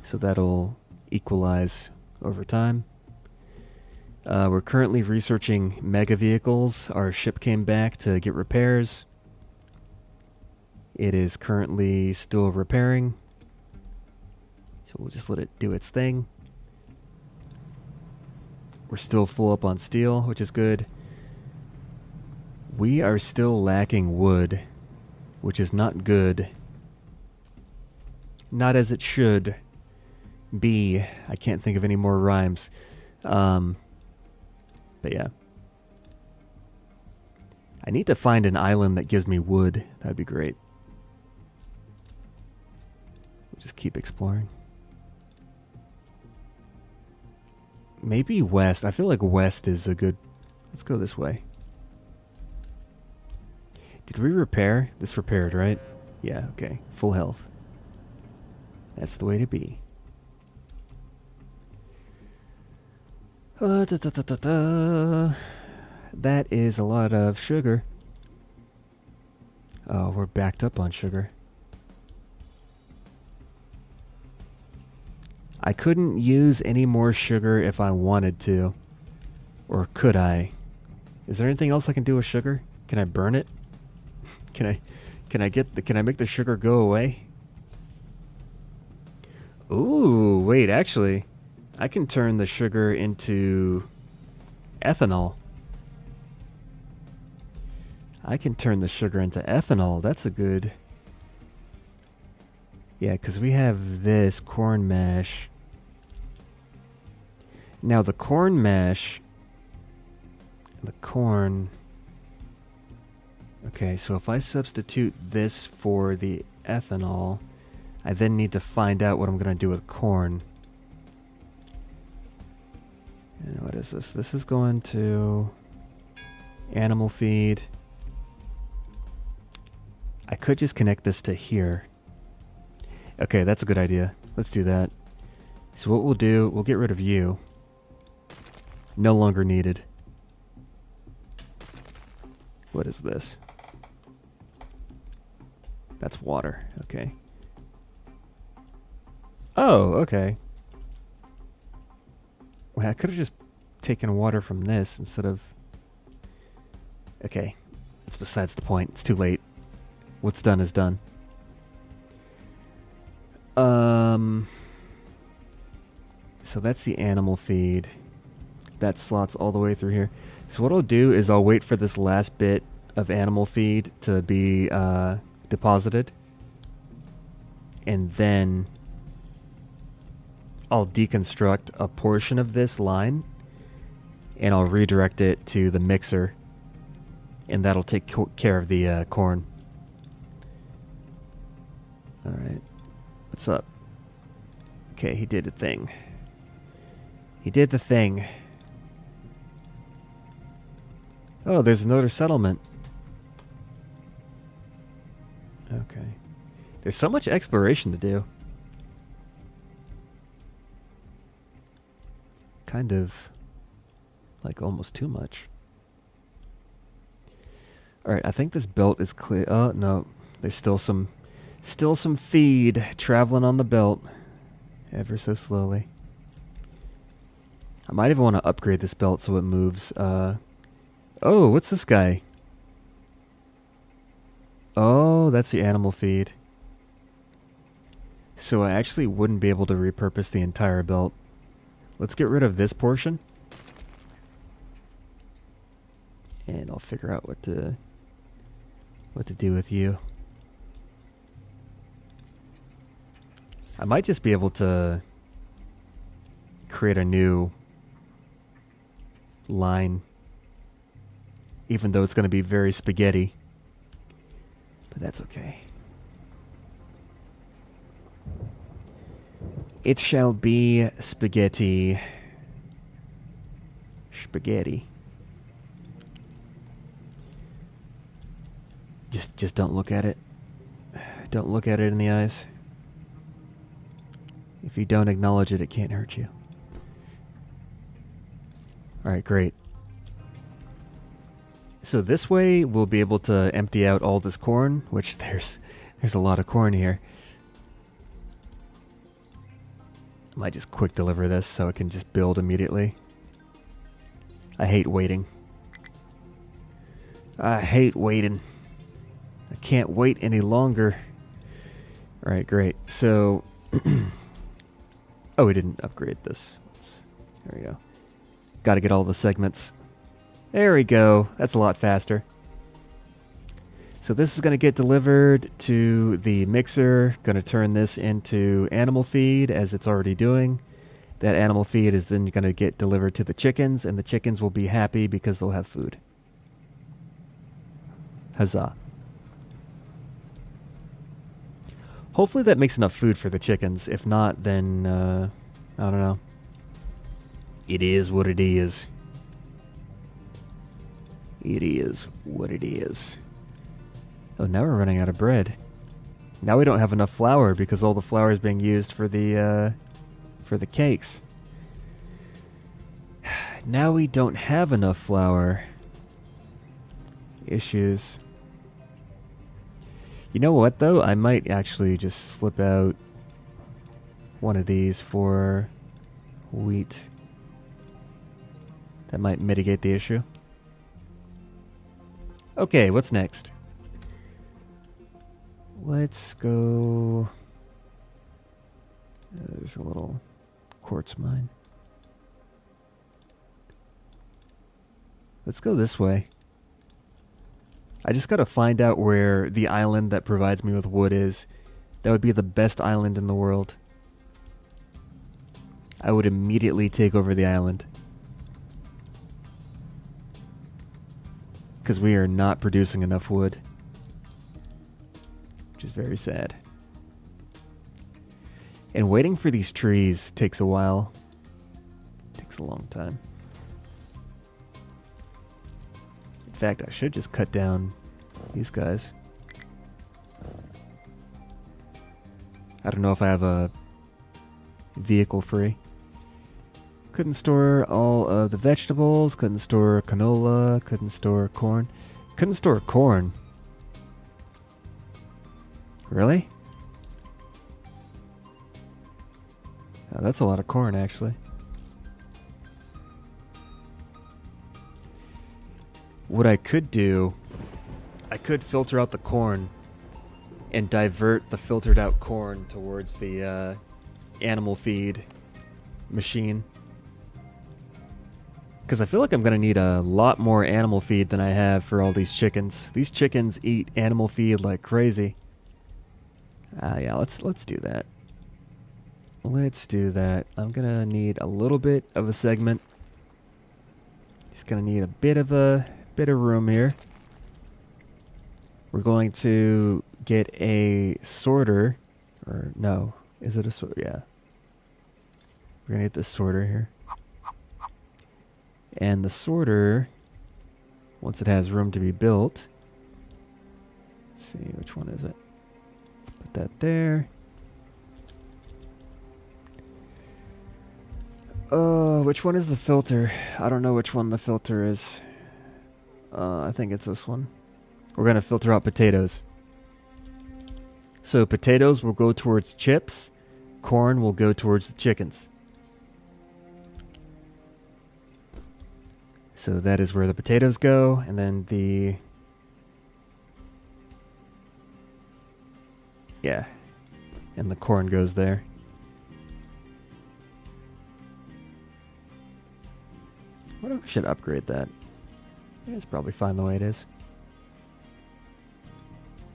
So that'll equalize over time. We're currently researching mega vehicles. Our ship came back to get repairs. It is currently still repairing. So we'll just let it do its thing. We're still full up on steel, which is good. We are still lacking wood, which is not good. Not as it should be. I can't think of any more rhymes. But yeah. I need to find an island that gives me wood. That'd be great. We'll just keep exploring. Maybe west. I feel like west is a good... Let's go this way. Did we repair? This repaired, right? Yeah, okay. Full health. That's the way to be. That is a lot of sugar. Oh, we're backed up on sugar. I couldn't use any more sugar if I wanted to. Or could I? Is there anything else I can do with sugar? Can I burn it? Can I make the sugar go away? Ooh, wait, actually, I can turn the sugar into ethanol. I can turn the sugar into ethanol. That's a good... Yeah, because we have this corn mash. Now the corn mash, the corn... Okay, so if I substitute this for the ethanol, I then need to find out what I'm going to do with corn. And what is this? This is going to animal feed. I could just connect this to here. Okay, that's a good idea. Let's do that. So what we'll do, we'll get rid of you. No longer needed. What is this? That's water. Okay. Oh, okay. Well, I could have just taken water from this instead of... Okay. That's besides the point. It's too late. What's done is done. So that's the animal feed. That slots all the way through here. So what I'll do is I'll wait for this last bit of animal feed to be deposited. And then I'll deconstruct a portion of this line and I'll redirect it to the mixer. And that'll take care of the corn. Alright. What's up? Okay, he did a thing. He did the thing. Oh, there's another settlement. Okay. There's so much exploration to do. Kind of like almost too much. Alright, I think this belt is clear. Oh, no. There's still some feed traveling on the belt. Ever so slowly. I might even want to upgrade this belt so it moves. Oh, what's this guy? Oh, that's the animal feed. So I actually wouldn't be able to repurpose the entire belt. Let's get rid of this portion. And I'll figure out what to do with you. I might just be able to create a new line, even though it's going to be very spaghetti. But that's okay. It shall be spaghetti. Spaghetti. Just don't look at it. Don't look at it in the eyes. If you don't acknowledge it, it can't hurt you. Alright, great. So this way, we'll be able to empty out all this corn, which there's a lot of corn here. I might just quick deliver this so it can just build immediately. I hate waiting. I hate waiting. I can't wait any longer. Alright, great. So... Oh, we didn't upgrade this. There we go. Got to get all the segments. There we go. That's a lot faster. So this is going to get delivered to the mixer. Going to turn this into animal feed as it's already doing. That animal feed is then going to get delivered to the chickens, and the chickens will be happy because they'll have food. Huzzah. Hopefully that makes enough food for the chickens. If not, then, I don't know. It is what it is. It is what it is. Oh, now we're running out of bread. Now we don't have enough flour because all the flour is being used for the cakes. Now we don't have enough flour. Issues. You know what, though? I might actually just slip out one of these for wheat. That might mitigate the issue. Okay, what's next? Let's go... There's a little quartz mine. Let's go this way. I just gotta find out where the island that provides me with wood is. That would be the best island in the world. I would immediately take over the island. Because we are not producing enough wood. Which is very sad. And waiting for these trees takes a while. Takes a long time. In fact, I should just cut down these guys. I don't know if I have a vehicle free. Couldn't store all of the vegetables. Couldn't store canola. Couldn't store corn. Couldn't store corn. Really? Oh, that's a lot of corn, actually. What I could do, I could filter out the corn and divert the filtered out corn towards the animal feed machine. Because I feel like I'm going to need a lot more animal feed than I have for all these chickens. These chickens eat animal feed like crazy. Yeah, let's do that. Let's do that. I'm going to need a little bit of a segment. Just going to need a bit of room here. We're going to get a sorter. Or no, is it a sorter? Yeah. We're going to get the sorter here. And the sorter, once it has room to be built, let's see, which one is it? Put that there. Which one is the filter? I don't know which one the filter is. I think it's this one. We're going to filter out potatoes. So potatoes will go towards chips. Corn will go towards the chickens. So that is where the potatoes go, and then the... Yeah. And the corn goes there. What if I should upgrade that? It's probably fine the way it is.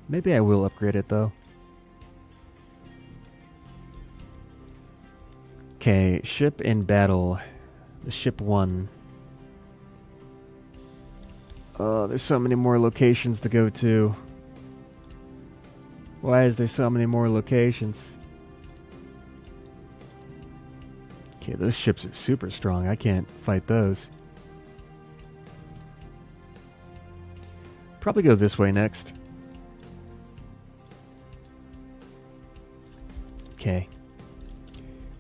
Maybe I will upgrade it, though. Okay, ship in battle. The ship 1. Oh, there's so many more locations to go to. Why is there so many more locations? Okay, those ships are super strong. I can't fight those. Probably go this way next. Okay.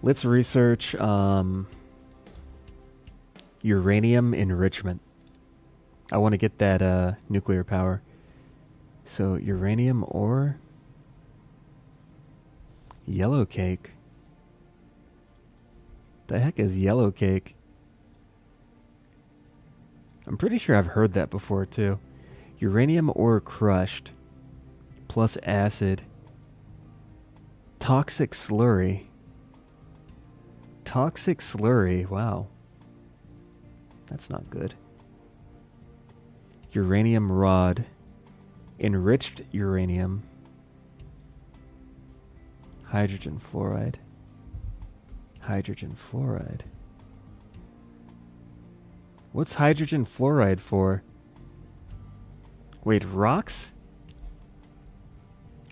Let's research uranium enrichment. I want to get that nuclear power. So uranium or yellow cake. The heck is yellow cake? I'm pretty sure I've heard that before too. Uranium ore crushed plus acid. Toxic slurry. Toxic slurry. Wow. That's not good. Uranium rod. Enriched uranium. Hydrogen fluoride. Hydrogen fluoride. What's hydrogen fluoride for? Wait, rocks?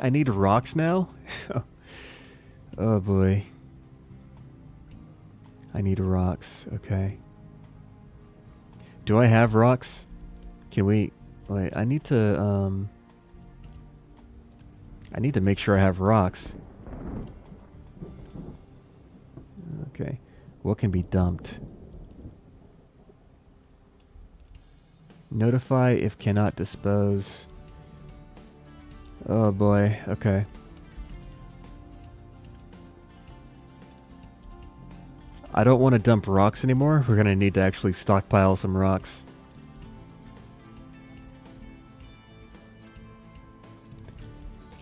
I need rocks now? Oh boy. I need rocks, okay. Do I have rocks? Can we... Wait, I need to make sure I have rocks. Okay. What can be dumped? Notify if cannot dispose. Oh boy, okay. I don't want to dump rocks anymore. We're going to need to actually stockpile some rocks.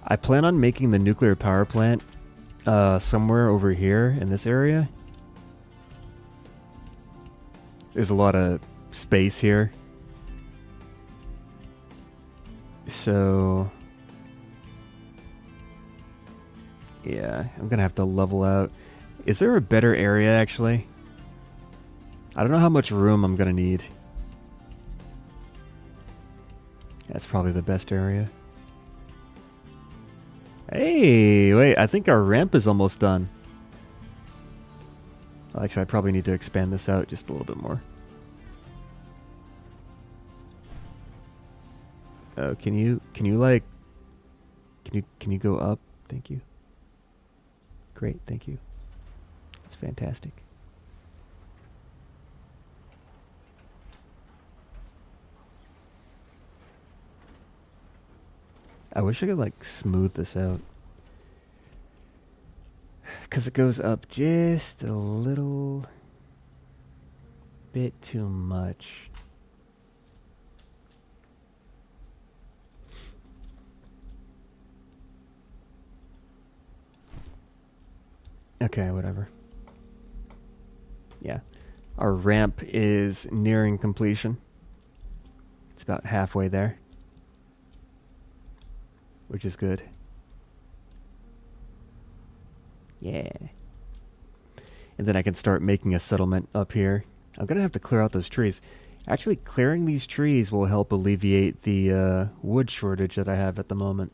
I plan on making the nuclear power plant somewhere over here in this area. There's a lot of space here. So... yeah, I'm going to have to level out. Is there a better area, actually? I don't know how much room I'm gonna need. That's probably the best area. Hey, wait, I think our ramp is almost done. Actually, I probably need to expand this out just a little bit more. Oh, can you go up? Thank you. Great, thank you. That's fantastic. I wish I could like smooth this out. Because it goes up just a little bit too much. Okay, whatever. Yeah. Our ramp is nearing completion. It's about halfway there, which is good. Yeah. And then I can start making a settlement up here. I'm going to have to clear out those trees. Actually, clearing these trees will help alleviate the wood shortage that I have at the moment.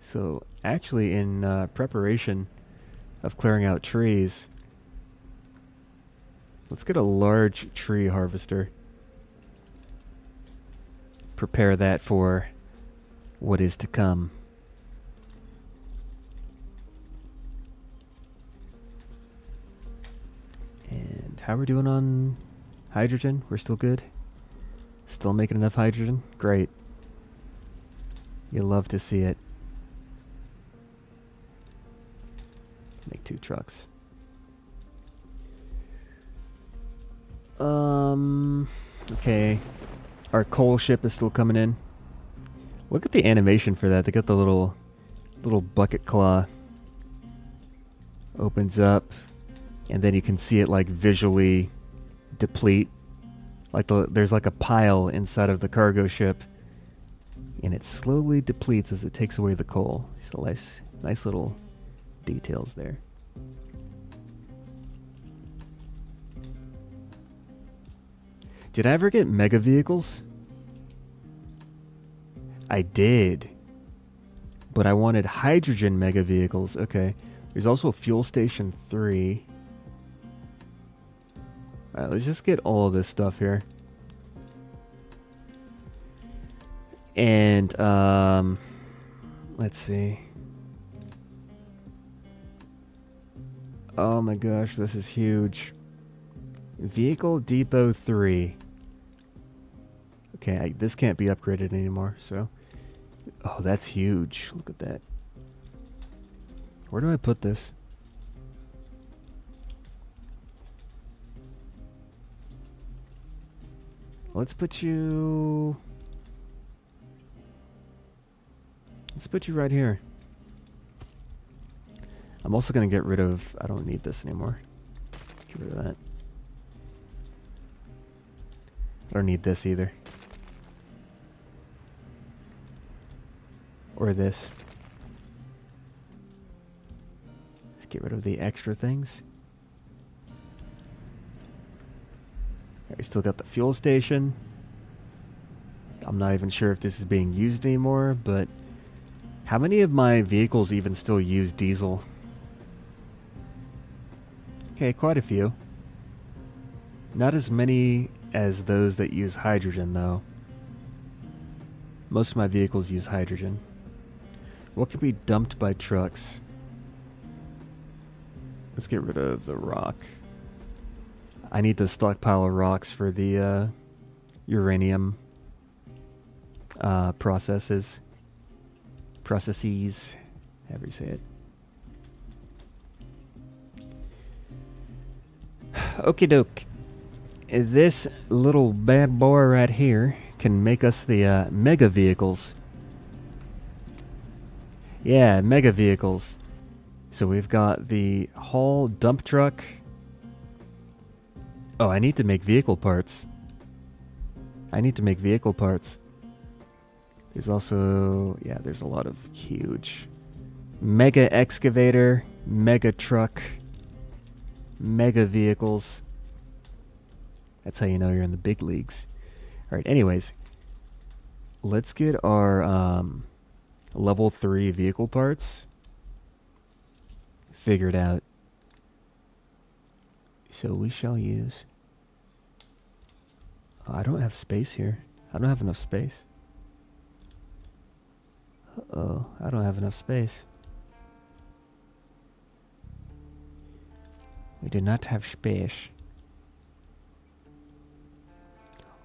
So, actually, in preparation of clearing out trees, let's get a large tree harvester. Prepare that for what is to come. And how are we doing on hydrogen? We're still good? Still making enough hydrogen? Great. You love to see it. Make 2 trucks. Okay. Our coal ship is still coming in. Look at the animation for that. They got the little bucket claw. Opens up. And then you can see it like visually deplete. Like there's like a pile inside of the cargo ship. And it slowly depletes as it takes away the coal. So nice little details there. Did I ever get mega vehicles? I did. But I wanted hydrogen mega vehicles. Okay. There's also Fuel Station 3. Alright, let's just get all of this stuff here. And, let's see. Oh my gosh, this is huge. Vehicle Depot 3. Okay, this can't be upgraded anymore, so... Oh, that's huge. Look at that. Where do I put this? Let's put you right here. I'm also going to get rid of... I don't need this anymore. Get rid of that. I don't need this either. Or this. Let's get rid of the extra things. We still got the fuel station. I'm not even sure if this is being used anymore, but how many of my vehicles even still use diesel? Okay, quite a few. Not as many as those that use hydrogen, though. Most of my vehicles use hydrogen. What can be dumped by trucks? Let's get rid of the rock. I need to stockpile rocks for the uranium processes, however you say it. Okie doke. This little bad boy right here can make us the mega vehicles. Yeah, mega vehicles. So we've got the haul dump truck. Oh, I need to make vehicle parts. There's also, yeah, there's a lot of huge. Mega excavator, mega truck, mega vehicles. That's how you know you're in the big leagues. Alright, anyways. Let's get our level 3 vehicle parts figured out. So we shall use... Oh, I don't have space here. I don't have enough space. Uh-oh, I don't have enough space. We do not have space.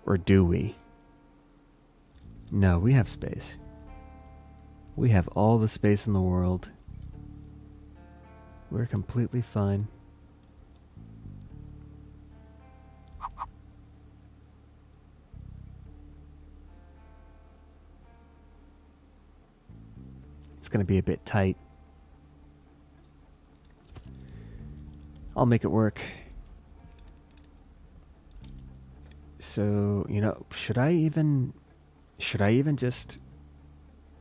Or do we? No, we have space. We have all the space in the world. We're completely fine. It's going to be a bit tight. I'll make it work. So, you know, should I even just...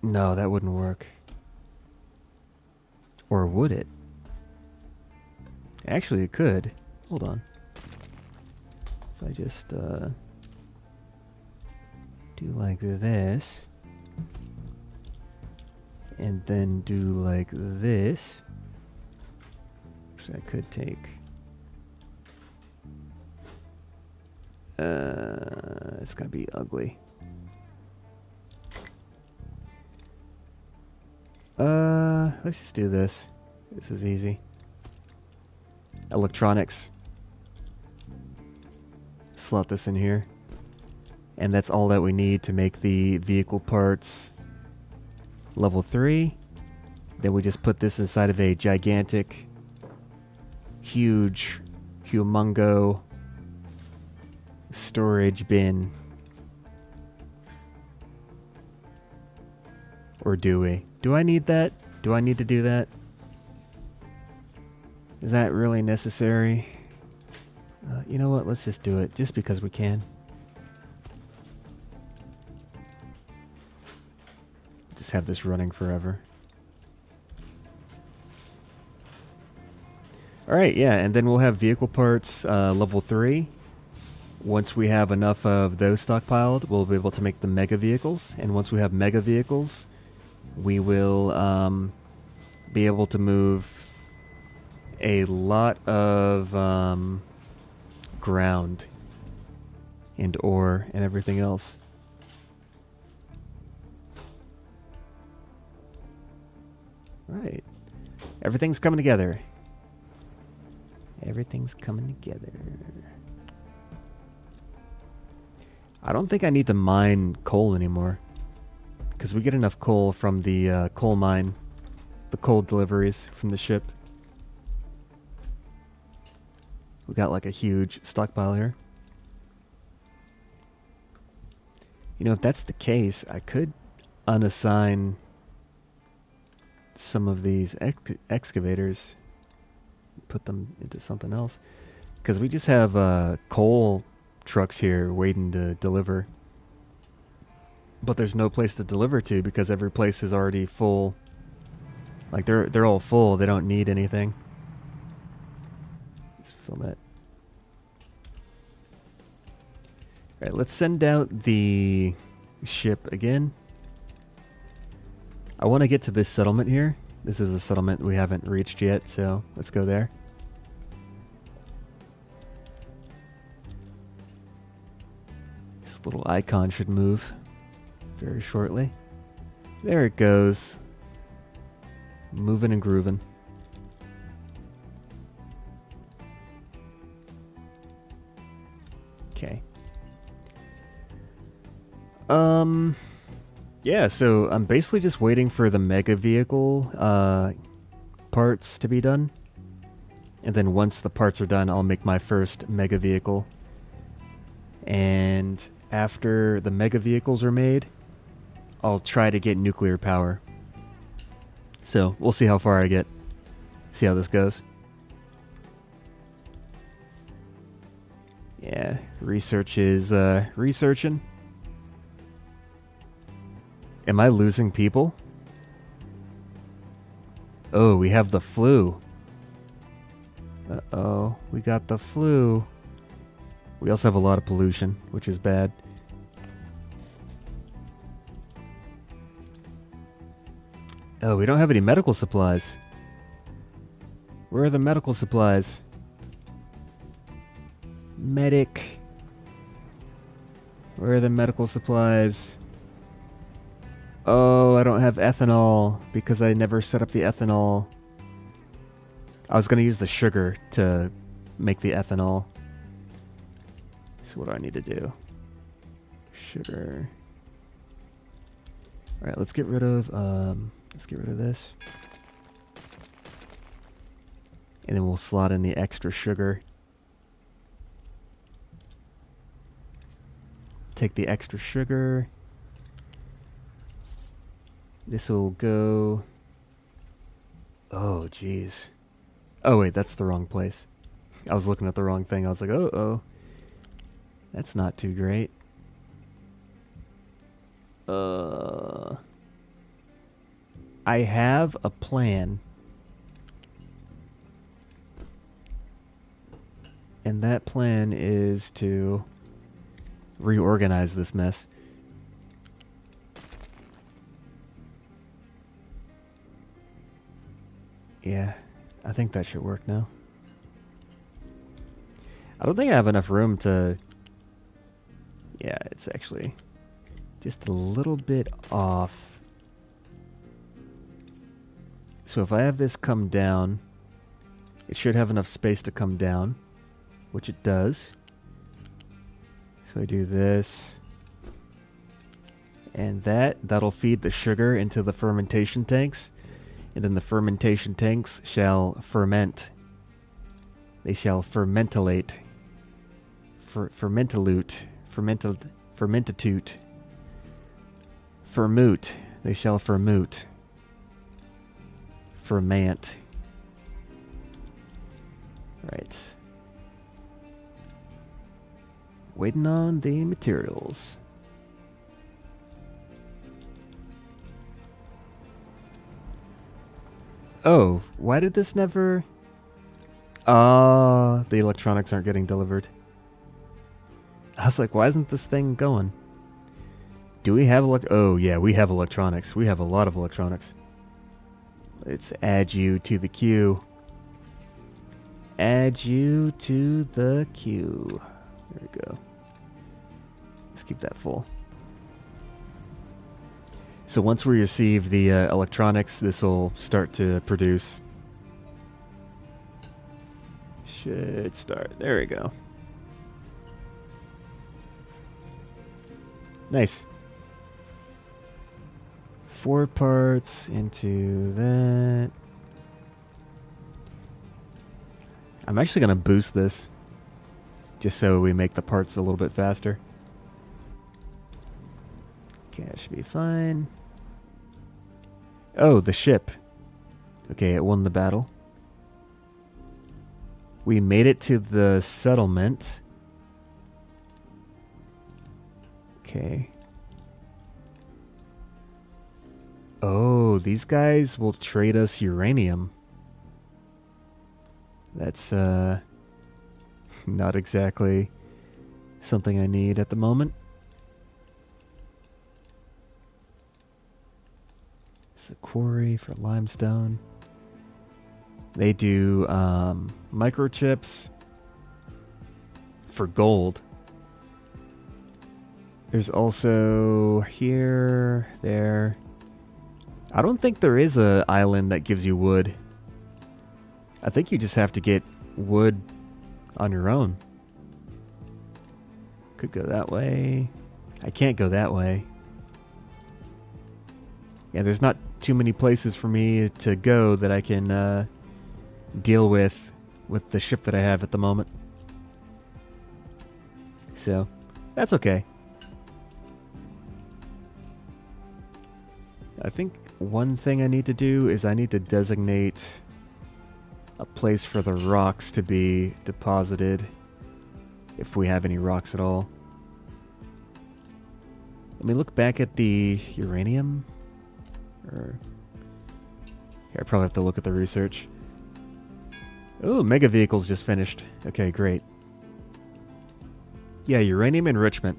No, that wouldn't work. Or would it? Actually, it could. Hold on. If I just, do like this. And then do like this. So I could take... it's gonna be ugly. Let's just do this. This is easy. Electronics. Slot this in here. And that's all that we need to make the vehicle parts level 3. Then we just put this inside of a gigantic, huge, humongo storage bin. Or do we? Do I need that? Do I need to do that? Is that really necessary? You know what? Let's just do it, just because we can. Just have this running forever. Alright, yeah, and then we'll have vehicle parts level 3. Once we have enough of those stockpiled, we'll be able to make the mega vehicles. And once we have mega vehicles, we will be able to move a lot of ground and ore and everything else. Right. Everything's coming together. Everything's coming together. I don't think I need to mine coal anymore, because we get enough coal from the coal mine, the coal deliveries from the ship. We got like a huge stockpile here. You know, if that's the case, I could unassign some of these excavators, put them into something else, because we just have coal trucks here waiting to deliver, but there's no place to deliver to because every place is already full. Like they're all full. They don't need anything. Let's fill that. All right, let's send out the ship again. I want to get to this settlement here. This is a settlement we haven't reached yet, so let's go there. This little icon should move very shortly. There it goes. Moving and grooving. Okay. Yeah, so I'm basically just waiting for the mega vehicle parts to be done. And then once the parts are done, I'll make my first mega vehicle. And after the mega vehicles are made, I'll try to get nuclear power. So we'll see how far I get. See how this goes. Yeah, research is researching. Am I losing people? Oh, we have the flu. Uh-oh, we got the flu. We also have a lot of pollution, which is bad. Oh, we don't have any medical supplies. Where are the medical supplies? Medic. Where are the medical supplies? Oh, I don't have ethanol because I never set up the ethanol. I was going to use the sugar to make the ethanol. So what do I need to do? Sugar. All right, let's get rid of this. And then we'll slot in the extra sugar. Take the extra sugar. This will go... Oh, jeez. Oh, wait, that's the wrong place. I was looking at the wrong thing. I was like, oh. That's not too great. I have a plan. And that plan is to reorganize this mess. Yeah, I think that should work now. I don't think I have enough room to... Yeah, it's actually just a little bit off. So if I have this come down, it should have enough space to come down, which it does. So I do this. And that'll feed the sugar into the fermentation tanks. And then the fermentation tanks shall ferment. They shall fermentilate. Fermentitute. Fermute. They shall fermute. Ferment. Right. Waiting on the materials. Oh, why did this never... the electronics aren't getting delivered. I was like, why isn't this thing going? Do we have Oh, yeah, we have electronics. We have a lot of electronics. Let's add you to the queue. Add you to the queue. There we go. Let's keep that full. So once we receive the electronics, this will start to produce. Should start. There we go. Nice. 4 parts into that. I'm actually going to boost this just so we make the parts a little bit faster. Okay, that should be fine. Oh, the ship. Okay, it won the battle. We made it to the settlement. Okay. Oh, these guys will trade us uranium. That's not exactly something I need at the moment. It's a quarry for limestone. They do microchips for gold. There's also here, there. I don't think there is an island that gives you wood. I think you just have to get wood on your own. Could go that way. I can't go that way. Yeah, there's not too many places for me to go that I can deal with the ship that I have at the moment. So, that's okay. I think one thing I need to do is I need to designate a place for the rocks to be deposited, if we have any rocks at all. Let me look back at the uranium. Here, I probably have to look at the research. Oh, mega vehicles just finished. Okay, great. Yeah, uranium enrichment.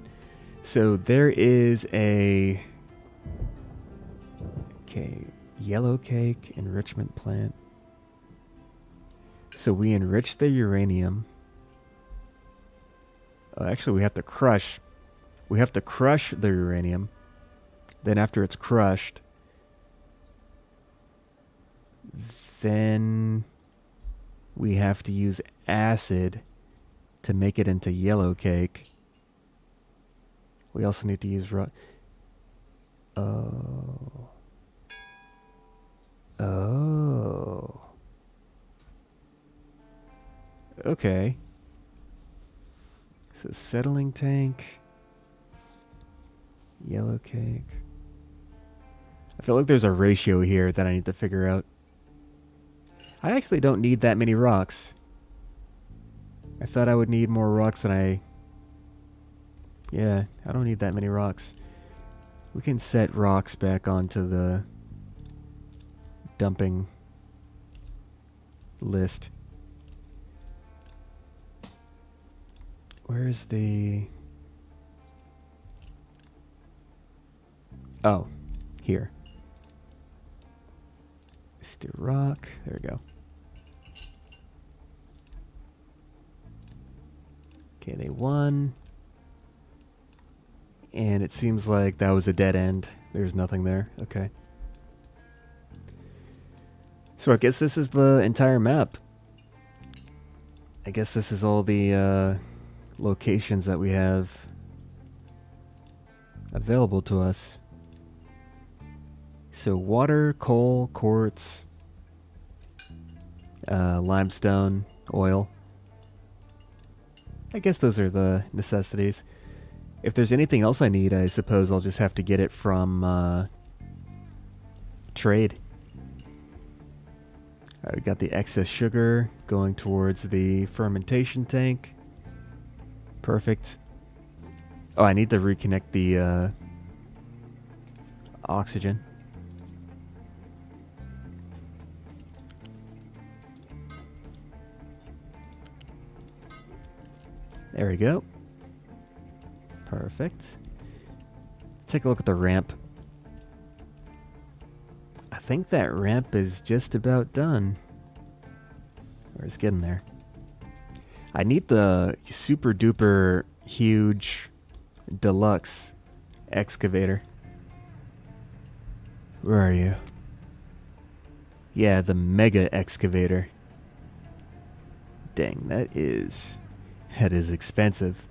So there is a... Okay, yellow cake enrichment plant. So we enrich the uranium. Actually, we have to crush. We have to crush the uranium. Then after it's crushed, then we have to use acid to make it into yellow cake. We also need to use Oh. Oh. Okay. So settling tank, yellow cake. I feel like there's a ratio here that I need to figure out. I actually don't need that many rocks. I thought I would need more rocks than I... Yeah, I don't need that many rocks. We can set rocks back onto the dumping list. Where's the... Oh, here. Let's do rock. There we go. Okay, they won. And it seems like that was a dead end. There's nothing there. Okay. So I guess this is the entire map. I guess this is all the locations that we have available to us. So water, coal, quartz, limestone, oil. I guess those are the necessities. If there's anything else I need, I suppose I'll just have to get it from trade. Alright, we got the excess sugar going towards the fermentation tank. Perfect. Oh, I need to reconnect the oxygen. There we go. Perfect. Take a look at the ramp. I think that ramp is just about done. Or it's getting there. I need the super duper huge deluxe excavator. Where are you? Yeah, the mega excavator. Dang, that is expensive.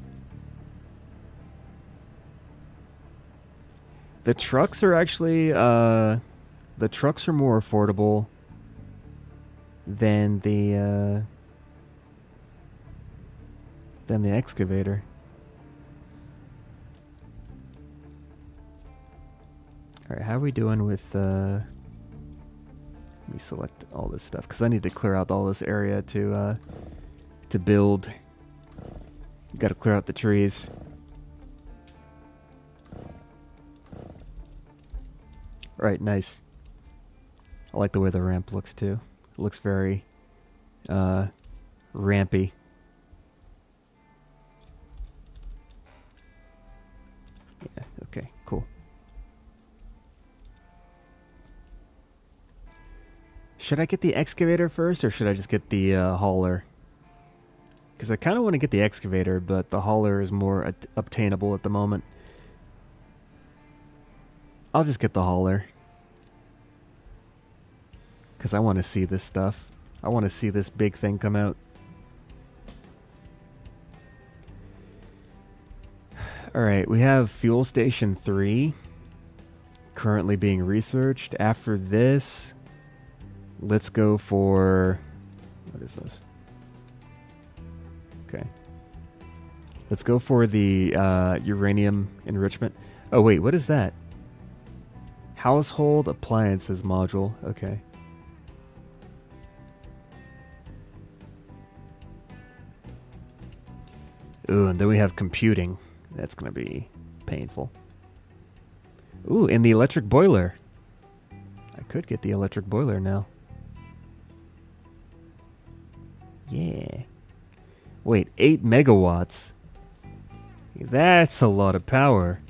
The trucks are actually the trucks are more affordable than the excavator. All right, how are we doing with let me select all this stuff because I need to clear out all this area to build. Got to clear out the trees. Right, nice. I like the way the ramp looks too. It looks very rampy. Yeah, okay, cool. Should I get the excavator first or should I just get the hauler? Because I kind of want to get the excavator, but the hauler is more obtainable at the moment. I'll just get the hauler. Because I want to see this stuff. I want to see this big thing come out. Alright, we have Fuel Station 3 currently being researched. After this, let's go for... What is this? Okay. Let's go for the uranium enrichment. Oh wait, what is that? Household appliances module. Okay. Ooh, and then we have computing. That's going to be painful. Ooh, and the electric boiler. I could get the electric boiler now. Yeah. Wait, 8 megawatts. That's a lot of power.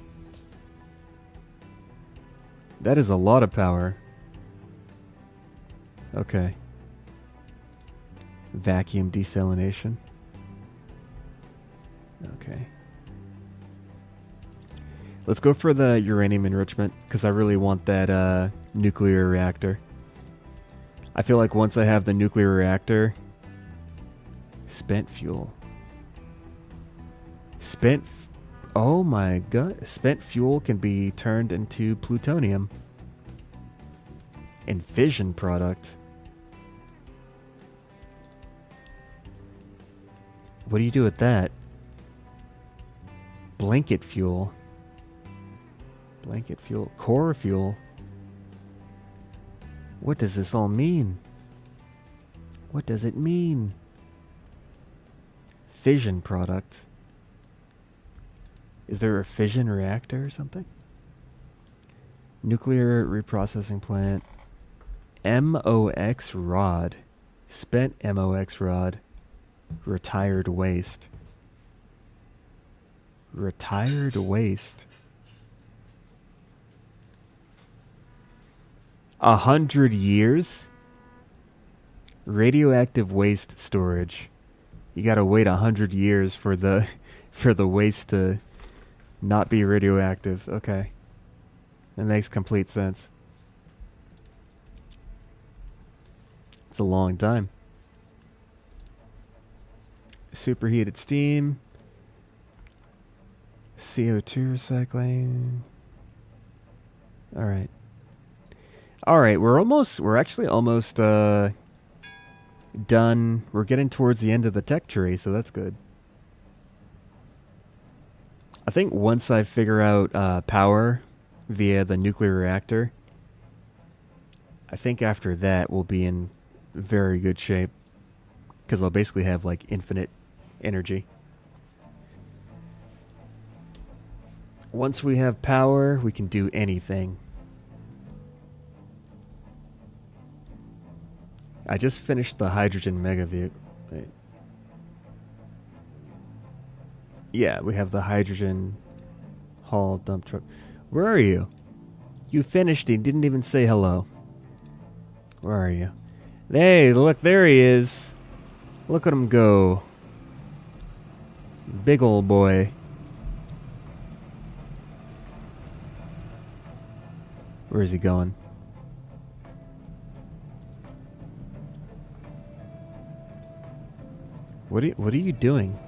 That is a lot of power. Okay. Vacuum desalination. Okay. Let's go for the uranium enrichment, because I really want that nuclear reactor. I feel like once I have the nuclear reactor... Spent fuel. Oh my god. Spent fuel can be turned into plutonium. And fission product. What do you do with that? Blanket fuel. Blanket fuel. Core fuel. What does this all mean? What does it mean? Fission product. Is there a fission reactor or something? Nuclear reprocessing plant. MOX rod. Spent MOX rod. Retired waste. Retired waste. 100 years? Radioactive waste storage. You gotta wait 100 years for the waste to not be radioactive. Okay. That makes complete sense. It's a long time. Superheated steam. CO2 recycling. Alright. Alright, we're actually almost done. We're getting towards the end of the tech tree, so that's good. I think once I figure out power via the nuclear reactor, I think after that we'll be in very good shape. Because I'll basically have like infinite energy. Once we have power, we can do anything. I just finished the hydrogen mega vehicle. Wait. Yeah, we have the hydrogen haul dump truck. Where are you? You finished and didn't even say hello. Where are you? Hey, look, there he is. Look at him go. Big old boy. Where is he going? What are you doing?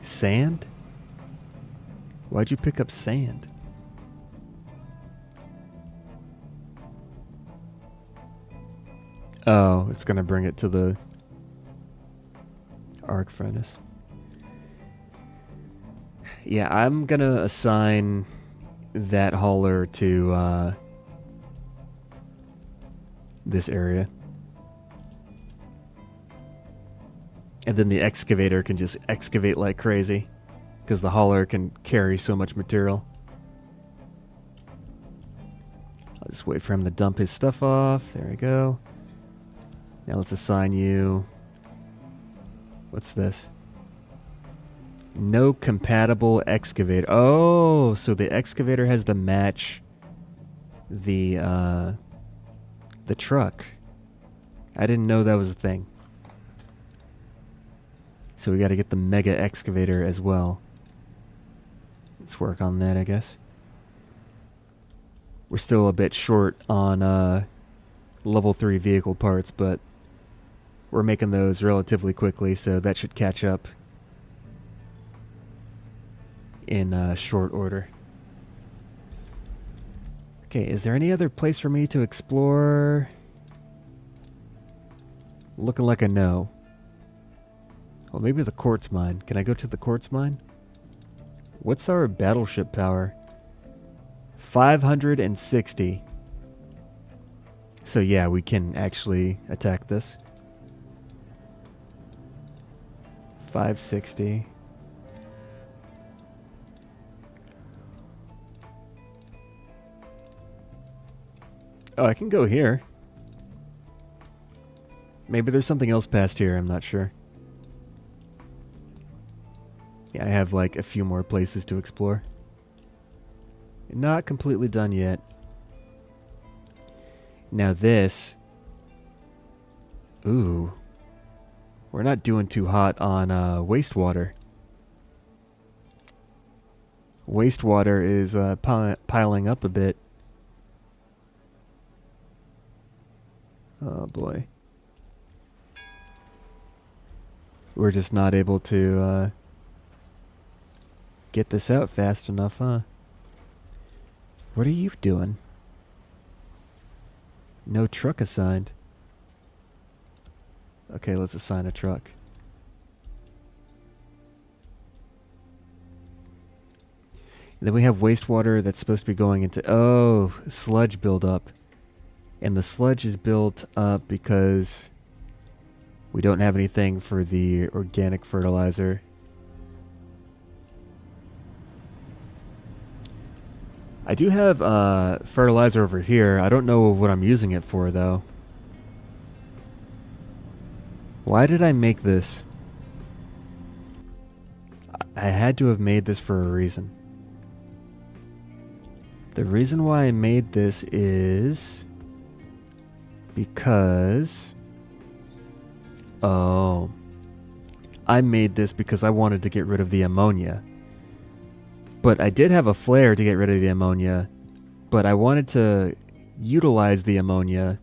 Sand? Why'd you pick up sand? Oh, it's gonna bring it to the arc furnace. Yeah, I'm gonna assign that hauler to this area. And then the excavator can just excavate like crazy, because the hauler can carry so much material. I'll just wait for him to dump his stuff off. There we go. Now let's assign you... What's this? No compatible excavator. Oh, so the excavator has to match the truck. I didn't know that was a thing. So we got to get the mega excavator as well. Let's work on that, I guess. We're still a bit short on level 3 vehicle parts, but we're making those relatively quickly, so that should catch up in short order. Okay, is there any other place for me to explore? Looking like a no. Well, maybe the quartz mine. Can I go to the quartz mine? What's our battleship power? 560. So yeah, we can actually attack this. 560. Oh, I can go here. Maybe there's something else past here, I'm not sure. Yeah, I have like a few more places to explore. Not completely done yet. Now this... Ooh. We're not doing too hot on wastewater. Wastewater is piling up a bit. Oh boy. We're just not able to get this out fast enough, huh? What are you doing? No truck assigned. Okay, let's assign a truck. And then we have wastewater that's supposed to be going into... Oh, sludge buildup. And the sludge is built up because we don't have anything for the organic fertilizer. I do have fertilizer over here. I don't know what I'm using it for, though. Why did I make this? I had to have made this for a reason. The reason why I made this is because... Oh. I made this because I wanted to get rid of the ammonia. But I did have a flare to get rid of the ammonia, but I wanted to utilize the ammonia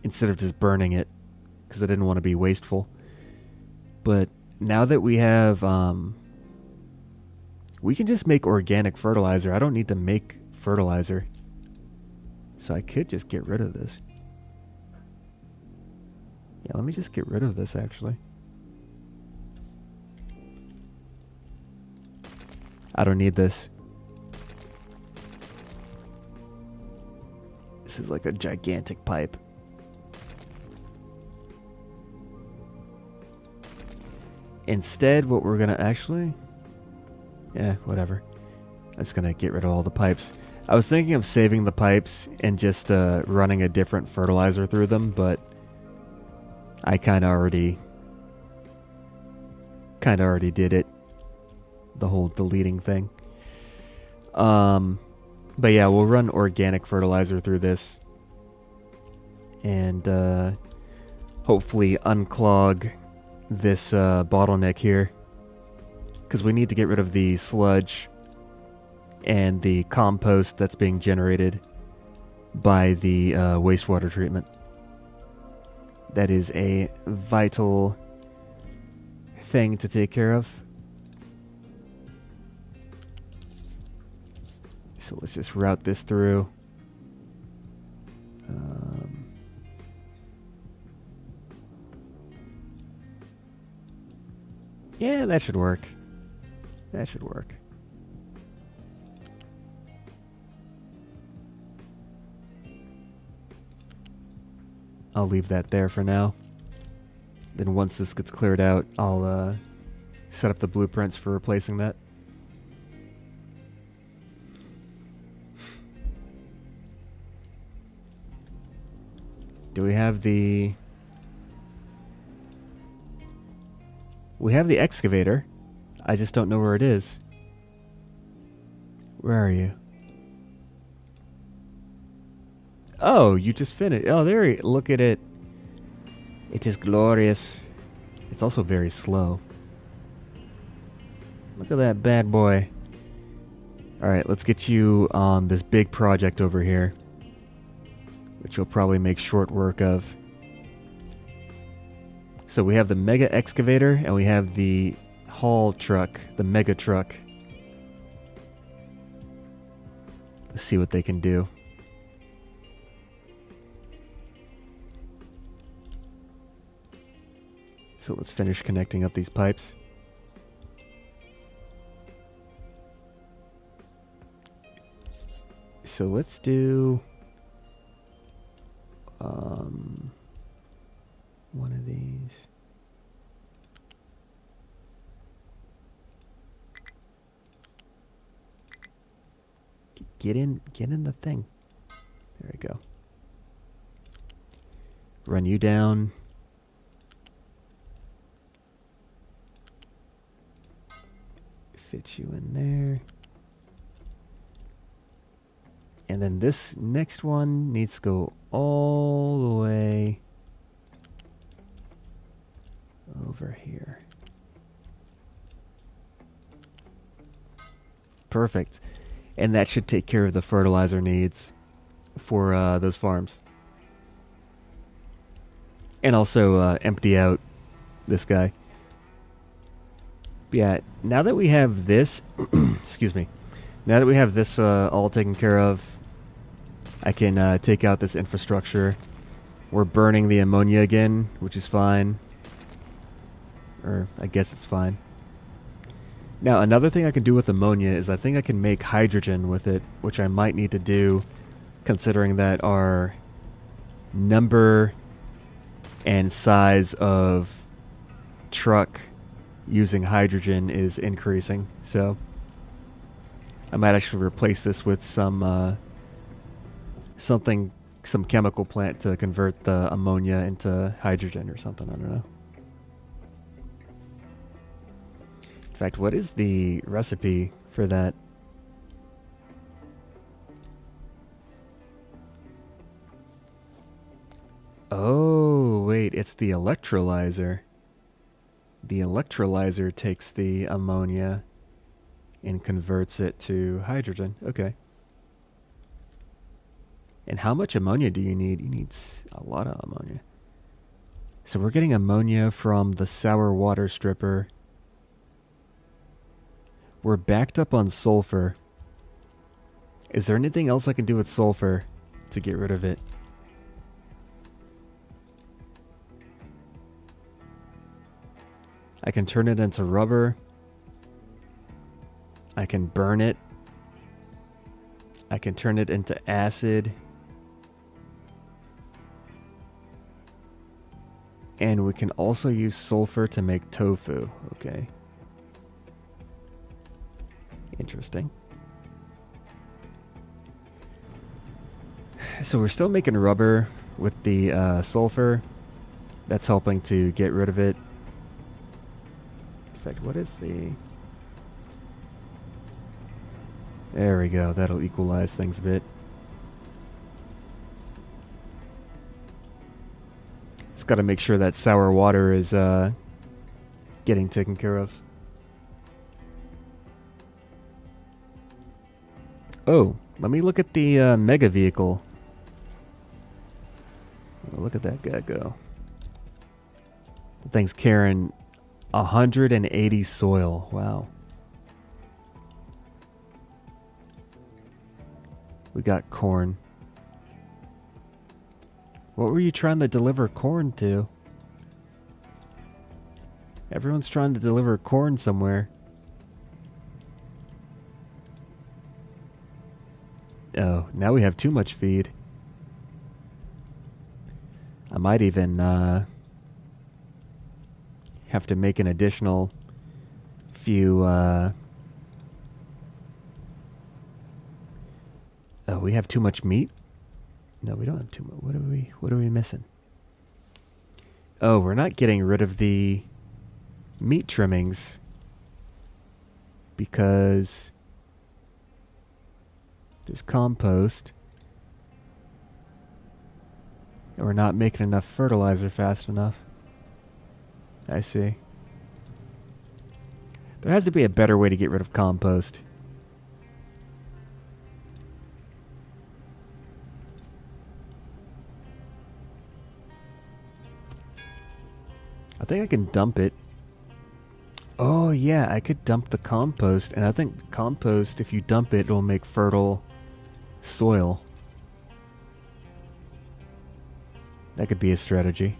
instead of just burning it, because I didn't want to be wasteful. But now that we have, we can just make organic fertilizer. I don't need to make fertilizer. So I could just get rid of this. Yeah, let me just get rid of this, actually. I don't need this. This is like a gigantic pipe. Instead, what we're gonna actually... Yeah, whatever. I'm just gonna get rid of all the pipes. I was thinking of saving the pipes and just running a different fertilizer through them, but I kind of already did it. The whole deleting thing. But yeah, we'll run organic fertilizer through this. And hopefully unclog this bottleneck here. Because we need to get rid of the sludge and the compost that's being generated by the wastewater treatment. That is a vital thing to take care of. So let's just route this through. Yeah, that should work. That should work. I'll leave that there for now. Then once this gets cleared out, I'll set up the blueprints for replacing that. Do we have the... We have the excavator. I just don't know where it is. Where are you? Oh, you just finished. Oh, there you... Look at it. It is glorious. It's also very slow. Look at that bad boy. Alright, let's get you on this big project over here, which you'll probably make short work of. So we have the mega excavator and we have the haul truck, the mega truck. Let's see what they can do. So let's finish connecting up these pipes. So let's do one of these. Get in the thing. There we go. Run you down. Fit you in there. And then this next one needs to go all the way over here. Perfect. And that should take care of the fertilizer needs for those farms. And also empty out this guy. But yeah, now that we have this, excuse me, now that we have this all taken care of, I can take out this infrastructure. We're burning the ammonia again, which is fine. Or I guess it's fine. Now, another thing I can do with ammonia is I think I can make hydrogen with it, which I might need to do, considering that our number and size of truck using hydrogen is increasing. So I might actually replace this with some some chemical plant to convert the ammonia into hydrogen or something. I don't know. In fact, what is the recipe for that? Oh, wait, it's the electrolyzer. The electrolyzer takes the ammonia and converts it to hydrogen. Okay. And how much ammonia do you need? You need a lot of ammonia. So we're getting ammonia from the sour water stripper. We're backed up on sulfur. Is there anything else I can do with sulfur to get rid of it? I can turn it into rubber. I can burn it. I can turn it into acid. And we can also use sulfur to make tofu. Okay. Interesting. So we're still making rubber with the sulfur. That's helping to get rid of it. In fact, what is the... There we go. That'll equalize things a bit. Just got to make sure that sour water is getting taken care of. Oh, let me look at the mega vehicle. Look at that guy go. The thing's carrying 180 soil. Wow. We got corn. What were you trying to deliver corn to? Everyone's trying to deliver corn somewhere. Oh, now we have too much feed. I might even have to make an additional few... Oh, we have too much meat? No, we don't have too much. What are we missing? Oh, we're not getting rid of the meat trimmings because there's compost. And we're not making enough fertilizer fast enough. I see. There has to be a better way to get rid of compost. I think I can dump it. Oh yeah, I could dump the compost, and I think compost, if you dump it, it'll make fertile soil. That could be a strategy.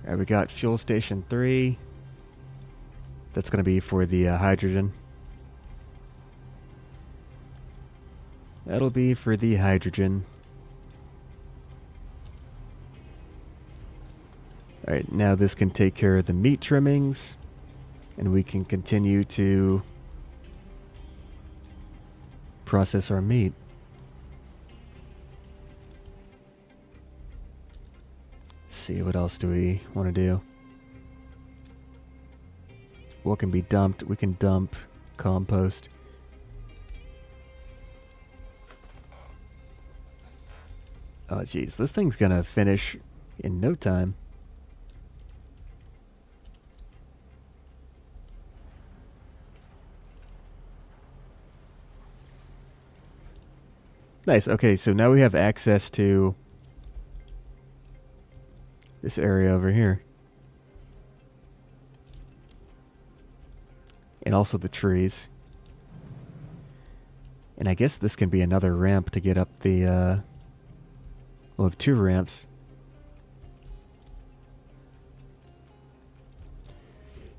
Alright, we got fuel station 3. That's going to be for the hydrogen. That'll be for the hydrogen. Alright, now this can take care of the meat trimmings. And we can continue to process our meat. Let's see, what else do we want to do? What can be dumped? We can dump compost. Oh jeez, this thing's gonna finish in no time. Nice, okay, so now we have access to this area over here. And also the trees. And I guess this can be another ramp to get up the, we'll have 2 ramps.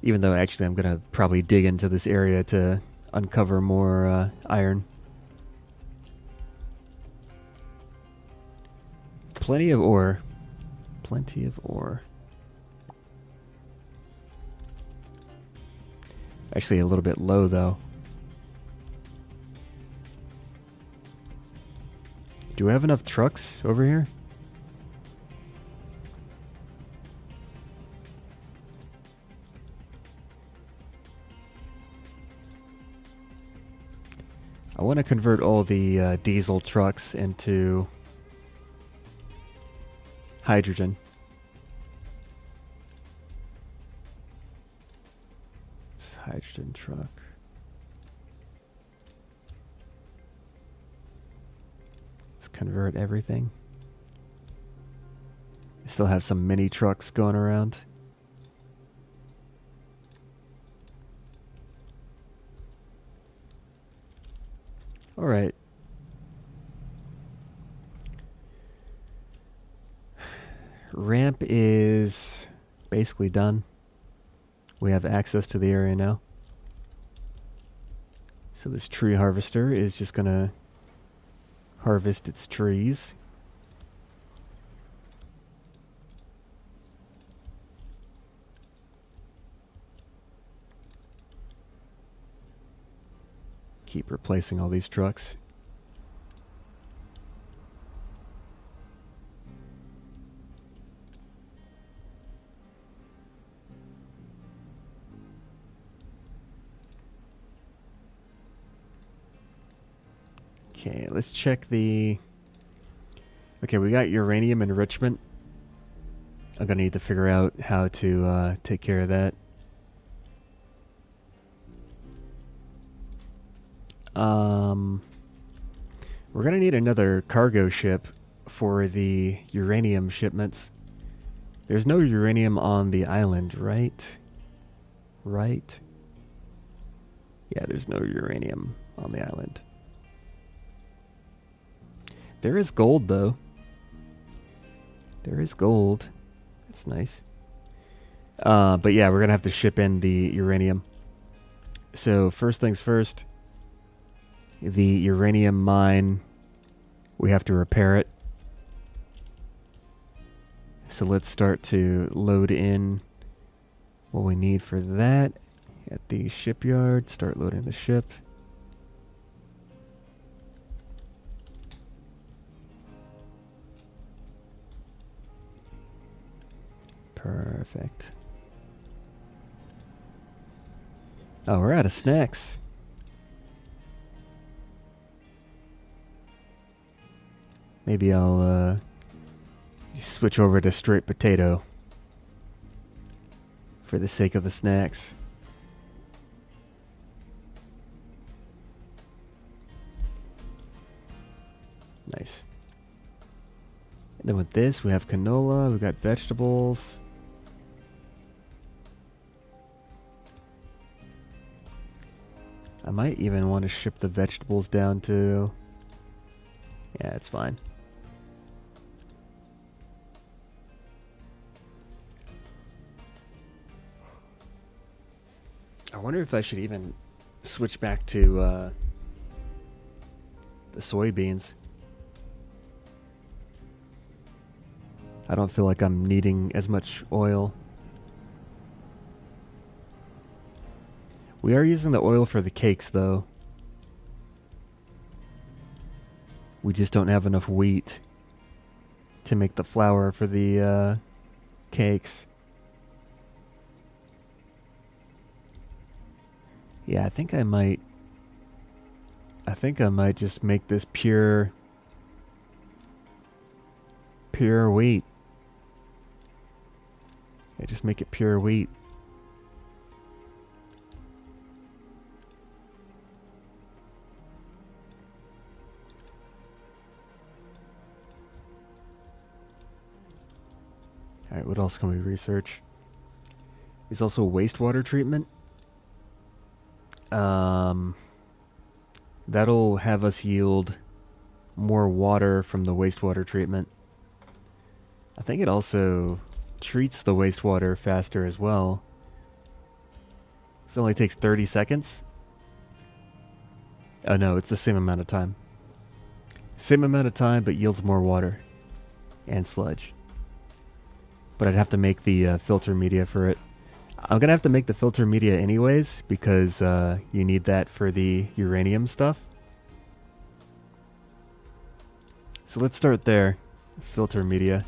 Even though actually I'm gonna probably dig into this area to uncover more iron. Plenty of ore. Plenty of ore. Actually a little bit low though. Do we have enough trucks over here? I want to convert all the diesel trucks into hydrogen. This hydrogen truck. Let's convert everything. I still have some mini trucks going around. All right. Ramp is basically done. We have access to the area now. So this tree harvester is just gonna harvest its trees. Keep replacing all these trucks. Okay, let's check the... Okay, we got uranium enrichment. I'm gonna need to figure out how to take care of that. We're gonna need another cargo ship for the uranium shipments. There's no uranium on the island, right? Right? Yeah, there's no uranium on the island. There is gold, though. There is gold. That's nice. But yeah, we're gonna have to ship in the uranium. So first things first, the uranium mine, we have to repair it. So let's start to load in what we need for that at the shipyard. Start loading the ship. Perfect. Oh, we're out of snacks. Maybe I'll switch over to straight potato for the sake of the snacks. Nice. And then with this, we have canola, we've got vegetables. I might even want to ship the vegetables down to... Yeah, it's fine. I wonder if I should even switch back to the soybeans. I don't feel like I'm needing as much oil. We are using the oil for the cakes, though. We just don't have enough wheat to make the flour for the cakes. Yeah, I think I might just make this pure wheat. Yeah, just make it pure wheat. Alright, what else can we research? There's also wastewater treatment. That'll have us yield more water from the wastewater treatment. I think it also treats the wastewater faster as well. This only takes 30 seconds. Oh no, it's the same amount of time. Same amount of time, but yields more water and sludge. But I'd have to make the filter media for it. I'm going to have to make the filter media anyways, because you need that for the uranium stuff. So let's start there. Filter media.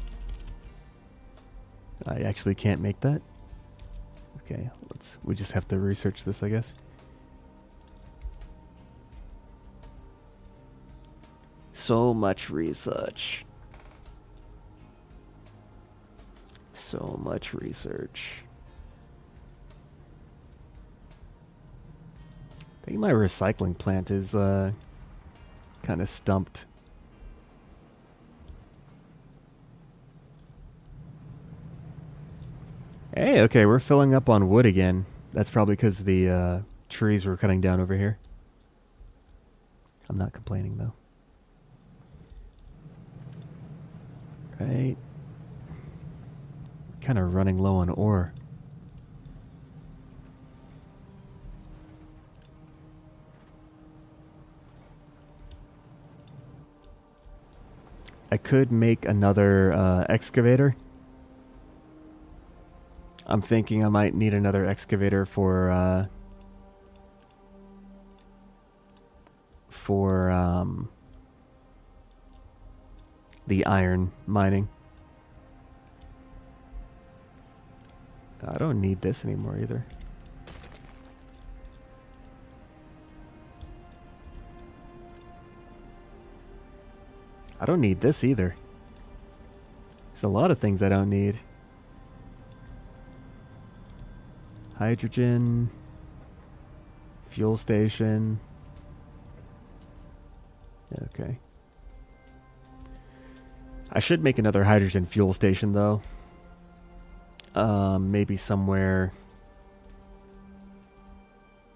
I actually can't make that. Okay, we just have to research this, I guess. So much research. So much research. I think my recycling plant is kind of stumped. Hey, okay, we're filling up on wood again. That's probably because the trees we're cutting down over here. I'm not complaining, though. Right. Kind of running low on ore. I could make another excavator. I'm thinking I might need another excavator for the iron mining. I don't need this anymore either. I don't need this either. There's a lot of things I don't need. Hydrogen, fuel station. Okay. I should make another hydrogen fuel station though. Maybe somewhere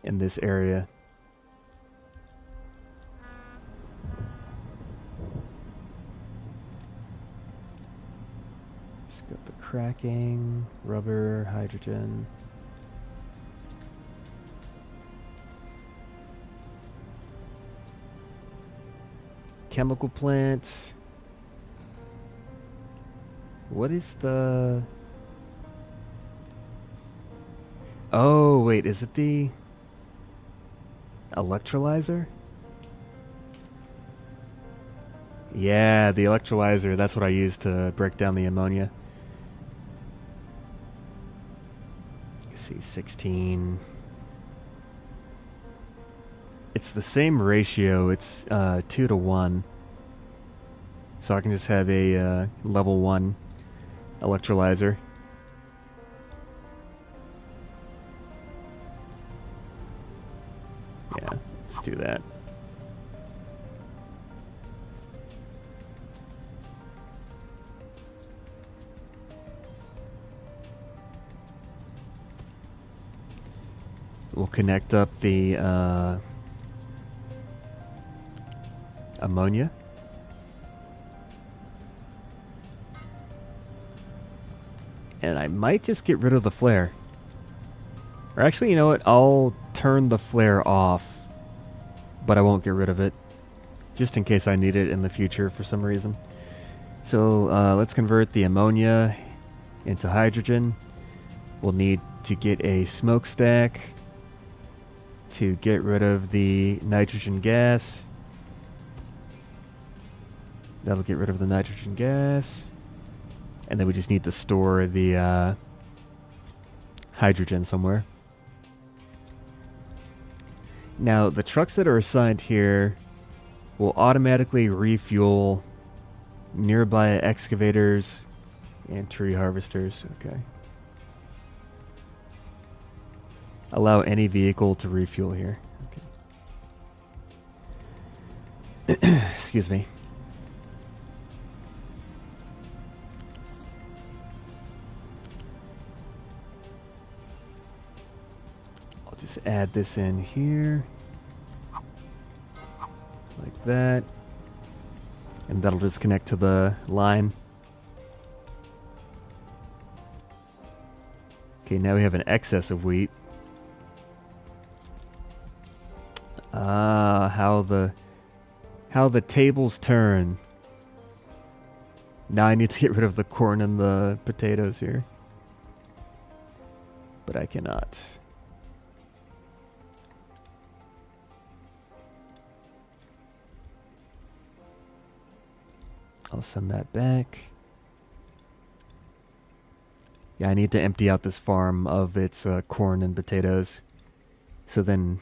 in this area. Just got the cracking, rubber, hydrogen. Chemical plant. What is the... Oh, wait, is it the electrolyzer? Yeah, the electrolyzer. That's what I use to break down the ammonia. Let's see, 16. It's the same ratio. It's 2 to 1. So I can just have a level 1 electrolyzer. Yeah, let's do that. We'll connect up the ammonia. And I might just get rid of the flare. Or actually, you know what? I'll turn the flare off, but I won't get rid of it, just in case I need it in the future for some reason. So let's convert the ammonia into hydrogen. We'll need to get a smokestack to get rid of the nitrogen gas. That'll get rid of the nitrogen gas. And then we just need to store the hydrogen somewhere. Now, the trucks that are assigned here will automatically refuel nearby excavators and tree harvesters. Okay. Allow any vehicle to refuel here. Okay. Excuse me. I'll just add this in here. Like that. And that'll just connect to the line. Okay, now we have an excess of wheat. Ah, how the tables turn. Now I need to get rid of the corn and the potatoes here. But I cannot. I'll send that back. Yeah, I need to empty out this farm of its corn and potatoes. So then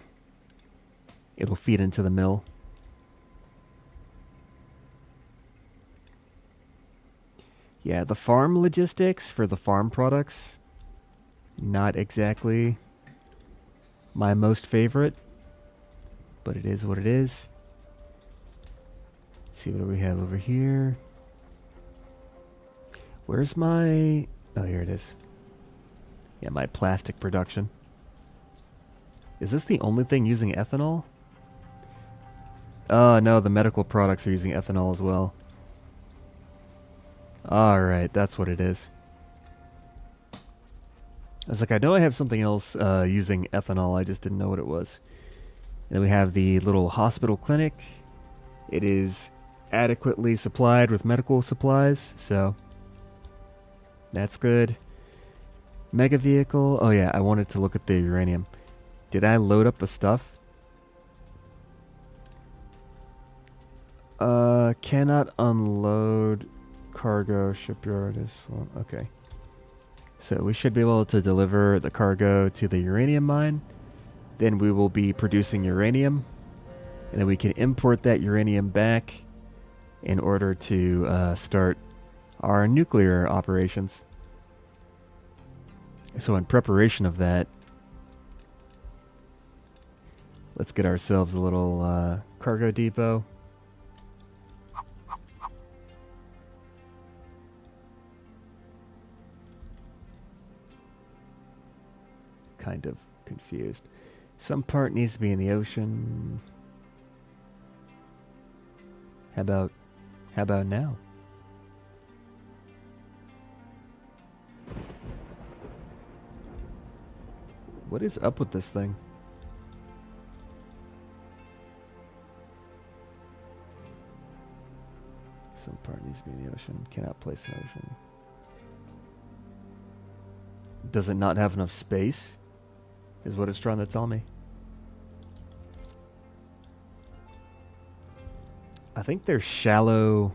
it'll feed into the mill. Yeah, the farm logistics for the farm products, not exactly my most favorite, but it is what it is. Let's see what we have over here. Where's my... Oh, here it is. Yeah, my plastic production. Is this the only thing using ethanol? Oh, no, the medical products are using ethanol as well. Alright, that's what it is. I was like, I know I have something else using ethanol, I just didn't know what it was. And then we have the little hospital clinic. It is adequately supplied with medical supplies, so that's good. Mega vehicle. Oh yeah, I wanted to look at the uranium. Did I load up the stuff? Cannot unload cargo shipyard as well. Okay. So we should be able to deliver the cargo to the uranium mine. Then we will be producing uranium. And then we can import that uranium back in order to start our nuclear operations. So in preparation of that, let's get ourselves a little cargo depot. Kind of confused. Some part needs to be in the ocean. How about now? What is up with this thing? Some part needs to be in the ocean. Cannot place in the ocean. Does it not have enough space? Is what it's trying to tell me. I think there's shallow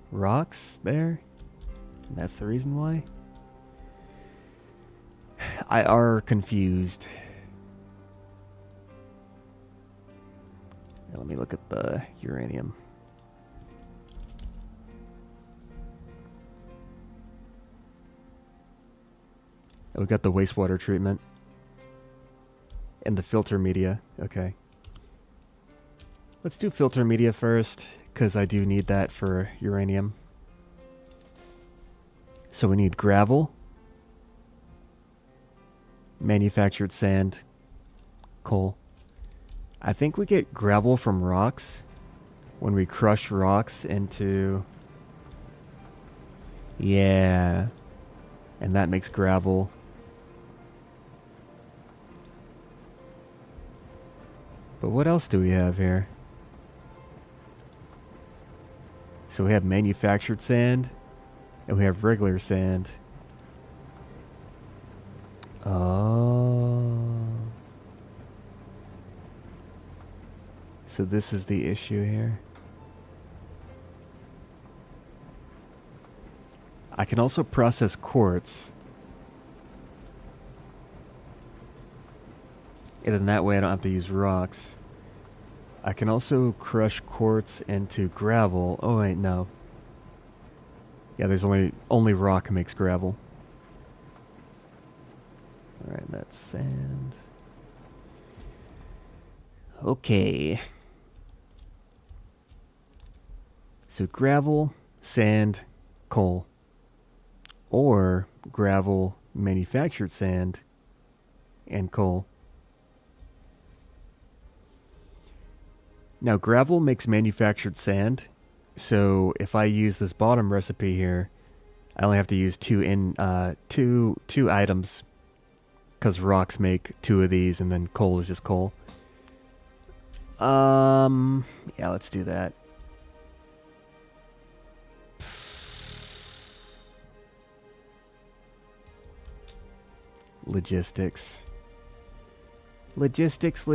rocks there. And that's the reason why. I are confused. Let me look at the uranium. We got the wastewater treatment. And the filter media. Okay. Let's do filter media first, because I do need that for uranium. So we need gravel, manufactured sand, coal. I think we get gravel from rocks when we crush rocks into... Yeah. And that makes gravel. But what else do we have here? So we have manufactured sand, and we have regular sand. Oh. So this is the issue here. I can also process quartz. And then that way I don't have to use rocks. I can also crush quartz into gravel. Oh wait, no. Yeah, there's only rock makes gravel. Alright, that's sand. Okay. So gravel, sand, coal. Or gravel, manufactured sand, and coal. Now gravel makes manufactured sand, so if I use this bottom recipe here, I only have to use two items, because rocks make 2 of these, and then coal is just coal. Yeah, let's do that. Logistics. Logistics.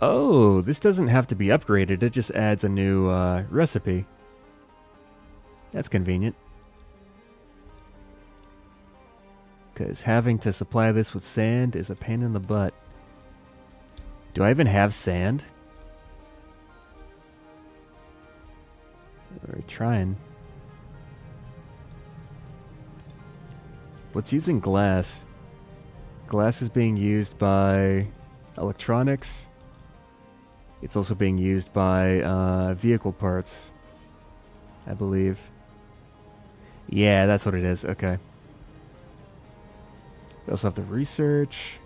Oh, this doesn't have to be upgraded. It just adds a new recipe. That's convenient. Because having to supply this with sand is a pain in the butt. Do I even have sand? We're trying. What's using glass? Glass is being used by electronics. It's also being used by vehicle parts, I believe. Yeah, that's what it is. Okay. We also have the research.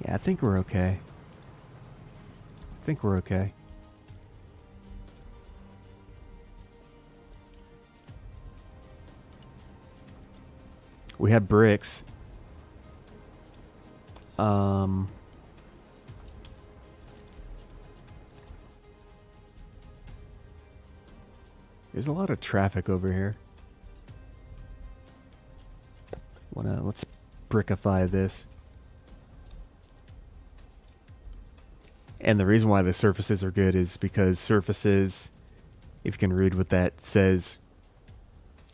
Yeah, I think we're okay. We have bricks. There's a lot of traffic over here. Let's brickify this. And the reason why the surfaces are good is because surfaces, if you can read what that says,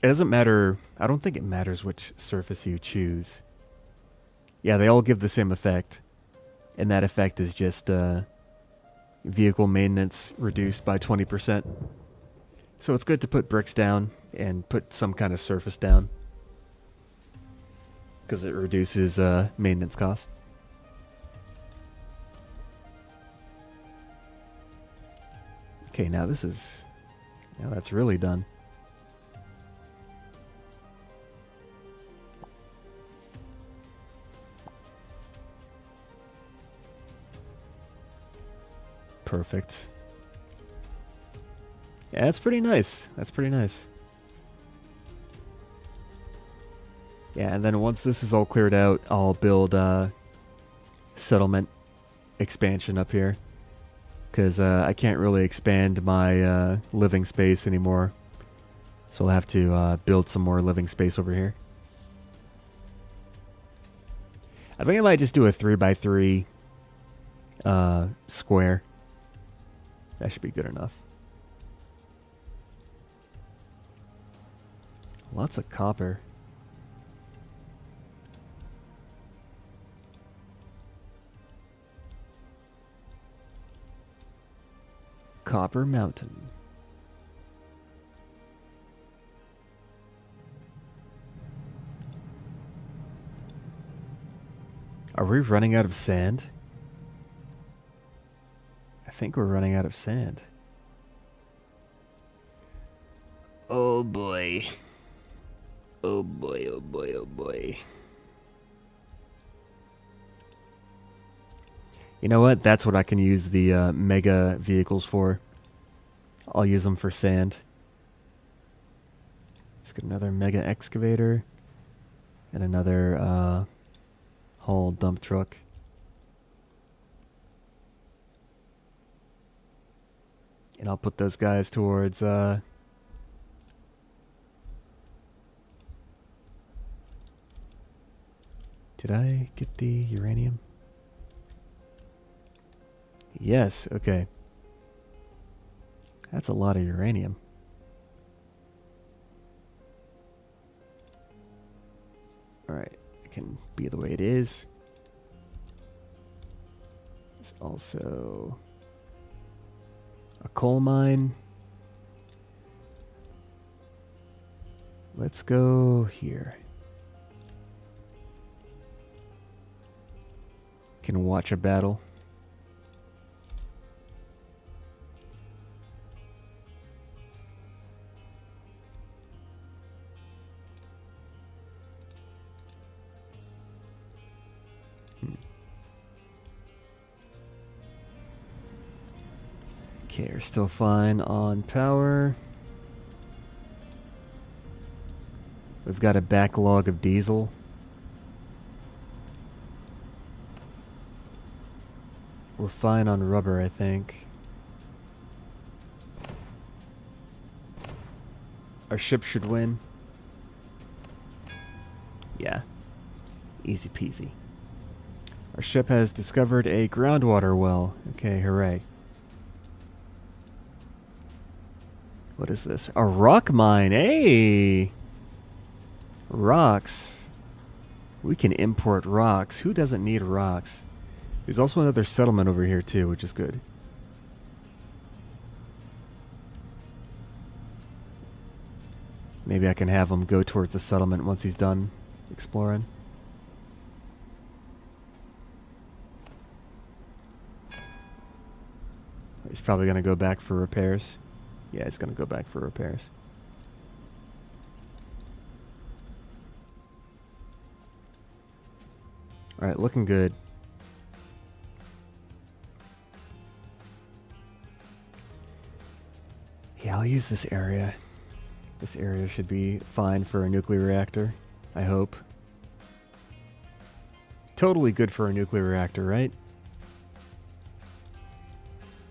it doesn't matter. I don't think it matters which surface you choose. Yeah, they all give the same effect. And that effect is just vehicle maintenance reduced by 20%. So it's good to put bricks down and put some kind of surface down, because it reduces maintenance costs. Okay, now that's really done. Perfect. Yeah, that's pretty nice. Yeah, and then once this is all cleared out, I'll build settlement expansion up here. Because I can't really expand my living space anymore. So I'll have to build some more living space over here. I think I might just do a 3x3 square. That should be good enough. Lots of copper. Copper Mountain. Are we running out of sand? I think we're running out of sand. Oh boy. Oh boy, oh boy, oh boy. You know what? That's what I can use the mega vehicles for. I'll use them for sand. Let's get another mega excavator. And another haul dump truck. And I'll put those guys towards Did I get the uranium? Yes, okay. That's a lot of uranium. Alright, it can be the way it is. There's also a coal mine. Let's go here. Can watch a battle. Okay, we're still fine on power. We've got a backlog of diesel. We're fine on rubber, I think. Our ship should win. Yeah. Easy peasy. Our ship has discovered a groundwater well. Okay, hooray. What is this? A rock mine. Hey! Rocks. We can import rocks. Who doesn't need rocks? There's also another settlement over here too, which is good. Maybe I can have him go towards the settlement once he's done exploring. He's probably going to go back for repairs. Yeah, he's going to go back for repairs. Alright, looking good. Yeah, I'll use this area. This area should be fine for a nuclear reactor, I hope. Totally good for a nuclear reactor, right?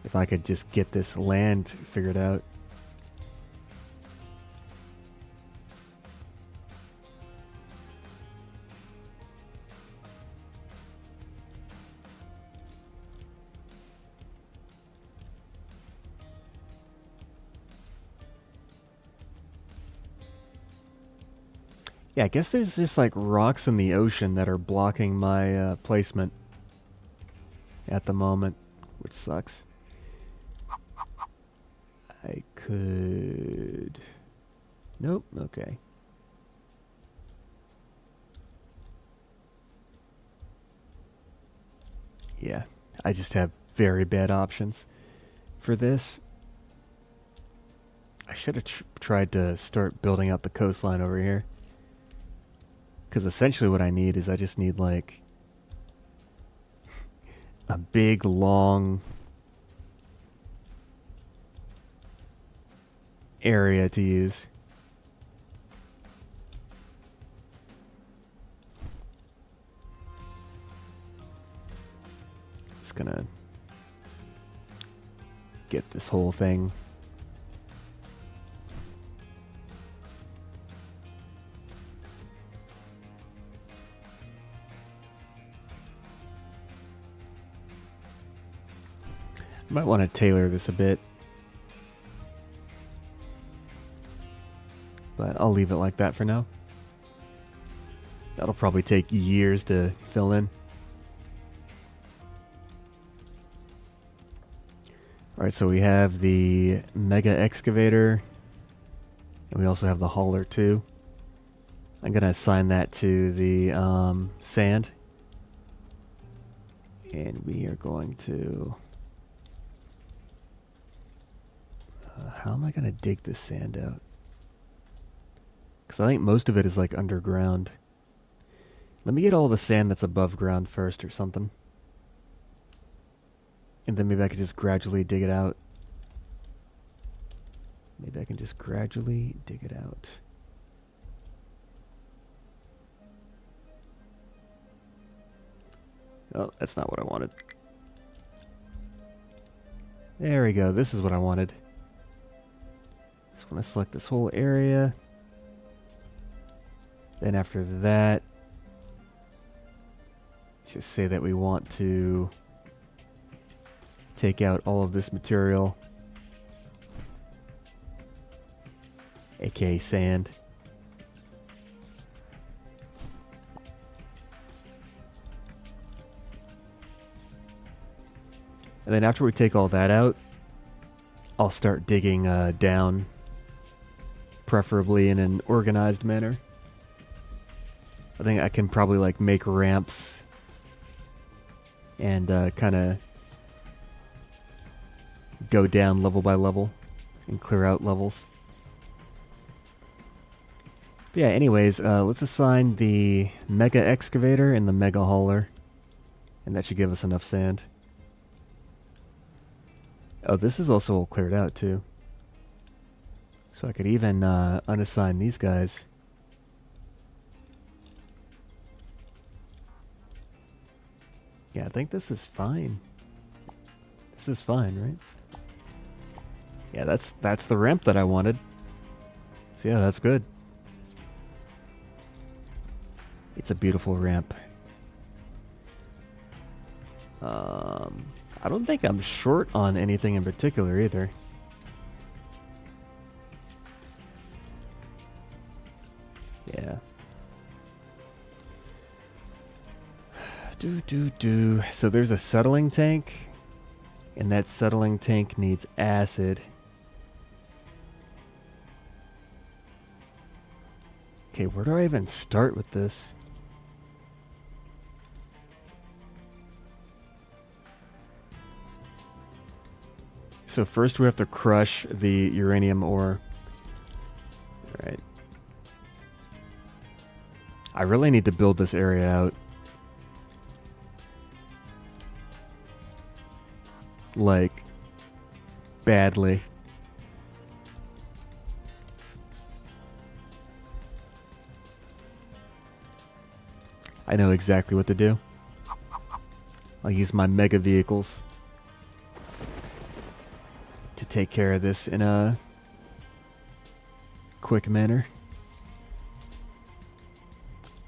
If I could just get this land figured out. Yeah, I guess there's just like rocks in the ocean that are blocking my placement at the moment, which sucks. I could... Nope, okay. Yeah, I just have very bad options for this. I should have tried to start building out the coastline over here. Because essentially what I need is I just need like a big long area to use. Just gonna get this whole thing. Might want to tailor this a bit. But I'll leave it like that for now. That'll probably take years to fill in. Alright, so we have the mega excavator. And we also have the hauler too. I'm going to assign that to the sand. And we are going to... how am I going to dig this sand out? Because I think most of it is like underground. Let me get all the sand that's above ground first or something. And then maybe I could just gradually dig it out. Maybe I can just gradually dig it out. Oh, that's not what I wanted. There we go. This is what I wanted. Just want to select this whole area. Then after that, just say that we want to take out all of this material, aka sand. And then after we take all that out, I'll start digging down, preferably in an organized manner. I think I can probably like make ramps and kind of go down level by level and clear out levels. But yeah, anyways, let's assign the mega excavator and the mega hauler, and that should give us enough sand. Oh, this is also all cleared out too. So I could even unassign these guys. Yeah, I think this is fine. This is fine, right? Yeah, that's the ramp that I wanted. So yeah, that's good. It's a beautiful ramp. I don't think I'm short on anything in particular either. Yeah. So there's a settling tank, and that settling tank needs acid. Okay, where do I even start with this? So first we have to crush the uranium ore. Alright. I really need to build this area out. Like, badly. I know exactly what to do. I'll use my mega vehicles to take care of this in a quick manner.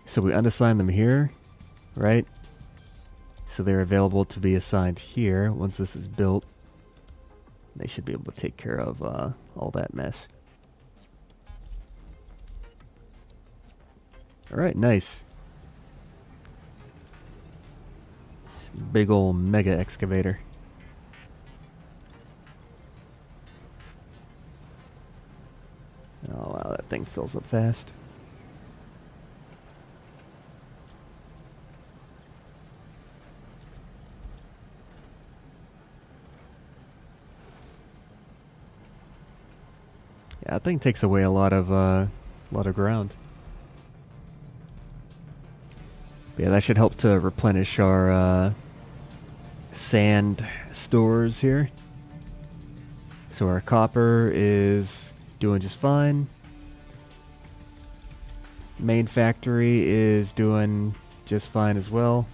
So we unassign them here, right? So they're available to be assigned here. Once this is built, they should be able to take care of all that mess. Alright, nice. Big ol' mega excavator. Oh wow, that thing fills up fast. Yeah, that thing takes away a lot of ground. But yeah, that should help to replenish our sand stores here. So our copper is doing just fine. Main factory is doing just fine as well.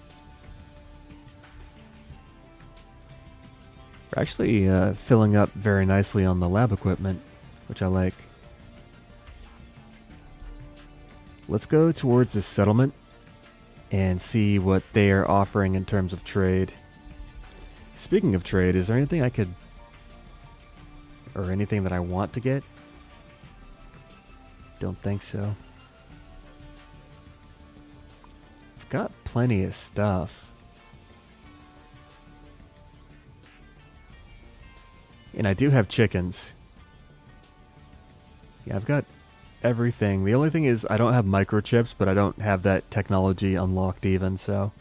We're actually filling up very nicely on the lab equipment, which I like. Let's go towards this settlement and see what they are offering in terms of trade. Speaking of trade, is there anything I could, or anything that I want to get? Don't think so. I've got plenty of stuff. And I do have chickens. Yeah, I've got everything. The only thing is I don't have microchips, but I don't have that technology unlocked even, so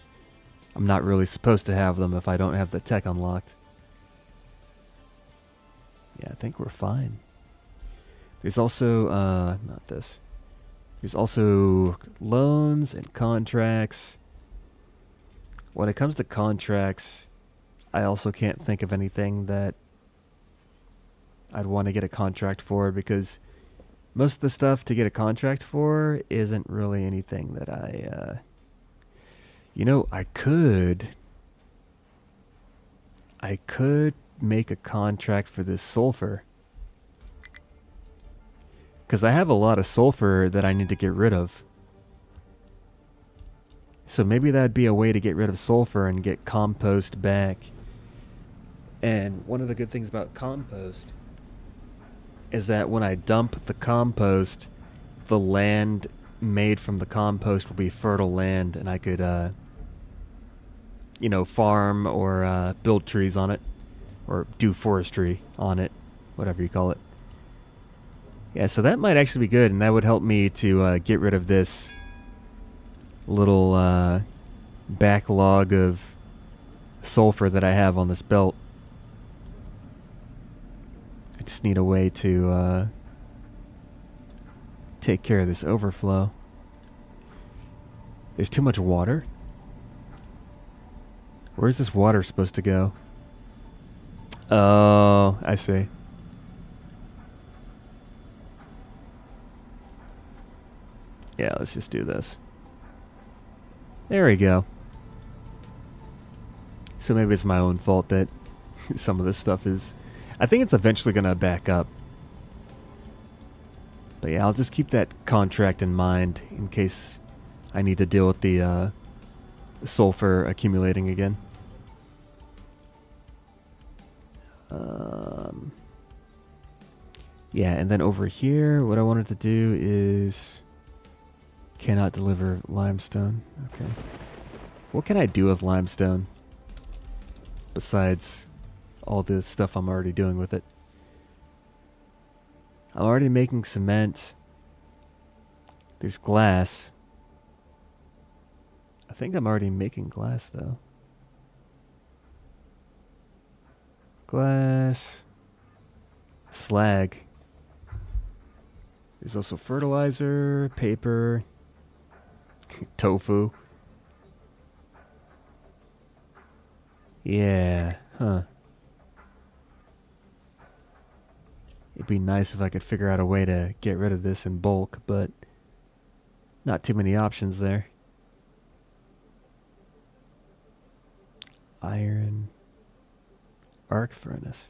I'm not really supposed to have them if I don't have the tech unlocked. Yeah, I think we're fine. There's also, not this. There's also loans and contracts. When it comes to contracts, I also can't think of anything that I'd want to get a contract for, because most of the stuff to get a contract for isn't really anything that I, you know, I could make a contract for this sulfur. Because I have a lot of sulfur that I need to get rid of. So maybe that'd be a way to get rid of sulfur and get compost back. And one of the good things about compost is that when I dump the compost, the land made from the compost will be fertile land, and I could, farm or build trees on it, or do forestry on it, whatever you call it. Yeah, so that might actually be good, and that would help me to get rid of this little backlog of sulfur that I have on this belt. I just need a way to take care of this overflow. There's too much water? Where's this water supposed to go? Oh, I see. Yeah, let's just do this. There we go. So maybe it's my own fault that some of this stuff is... I think it's eventually going to back up. But yeah, I'll just keep that contract in mind in case I need to deal with the sulfur accumulating again. Yeah, and then over here, what I wanted to do is... Cannot deliver limestone. Okay. What can I do with limestone? Besides all the stuff I'm already doing with it. I'm already making cement. There's glass. I think I'm already making glass, though. Glass. Slag. There's also fertilizer, paper, tofu. Yeah, huh. It'd be nice if I could figure out a way to get rid of this in bulk, but not too many options there. Iron arc furnace.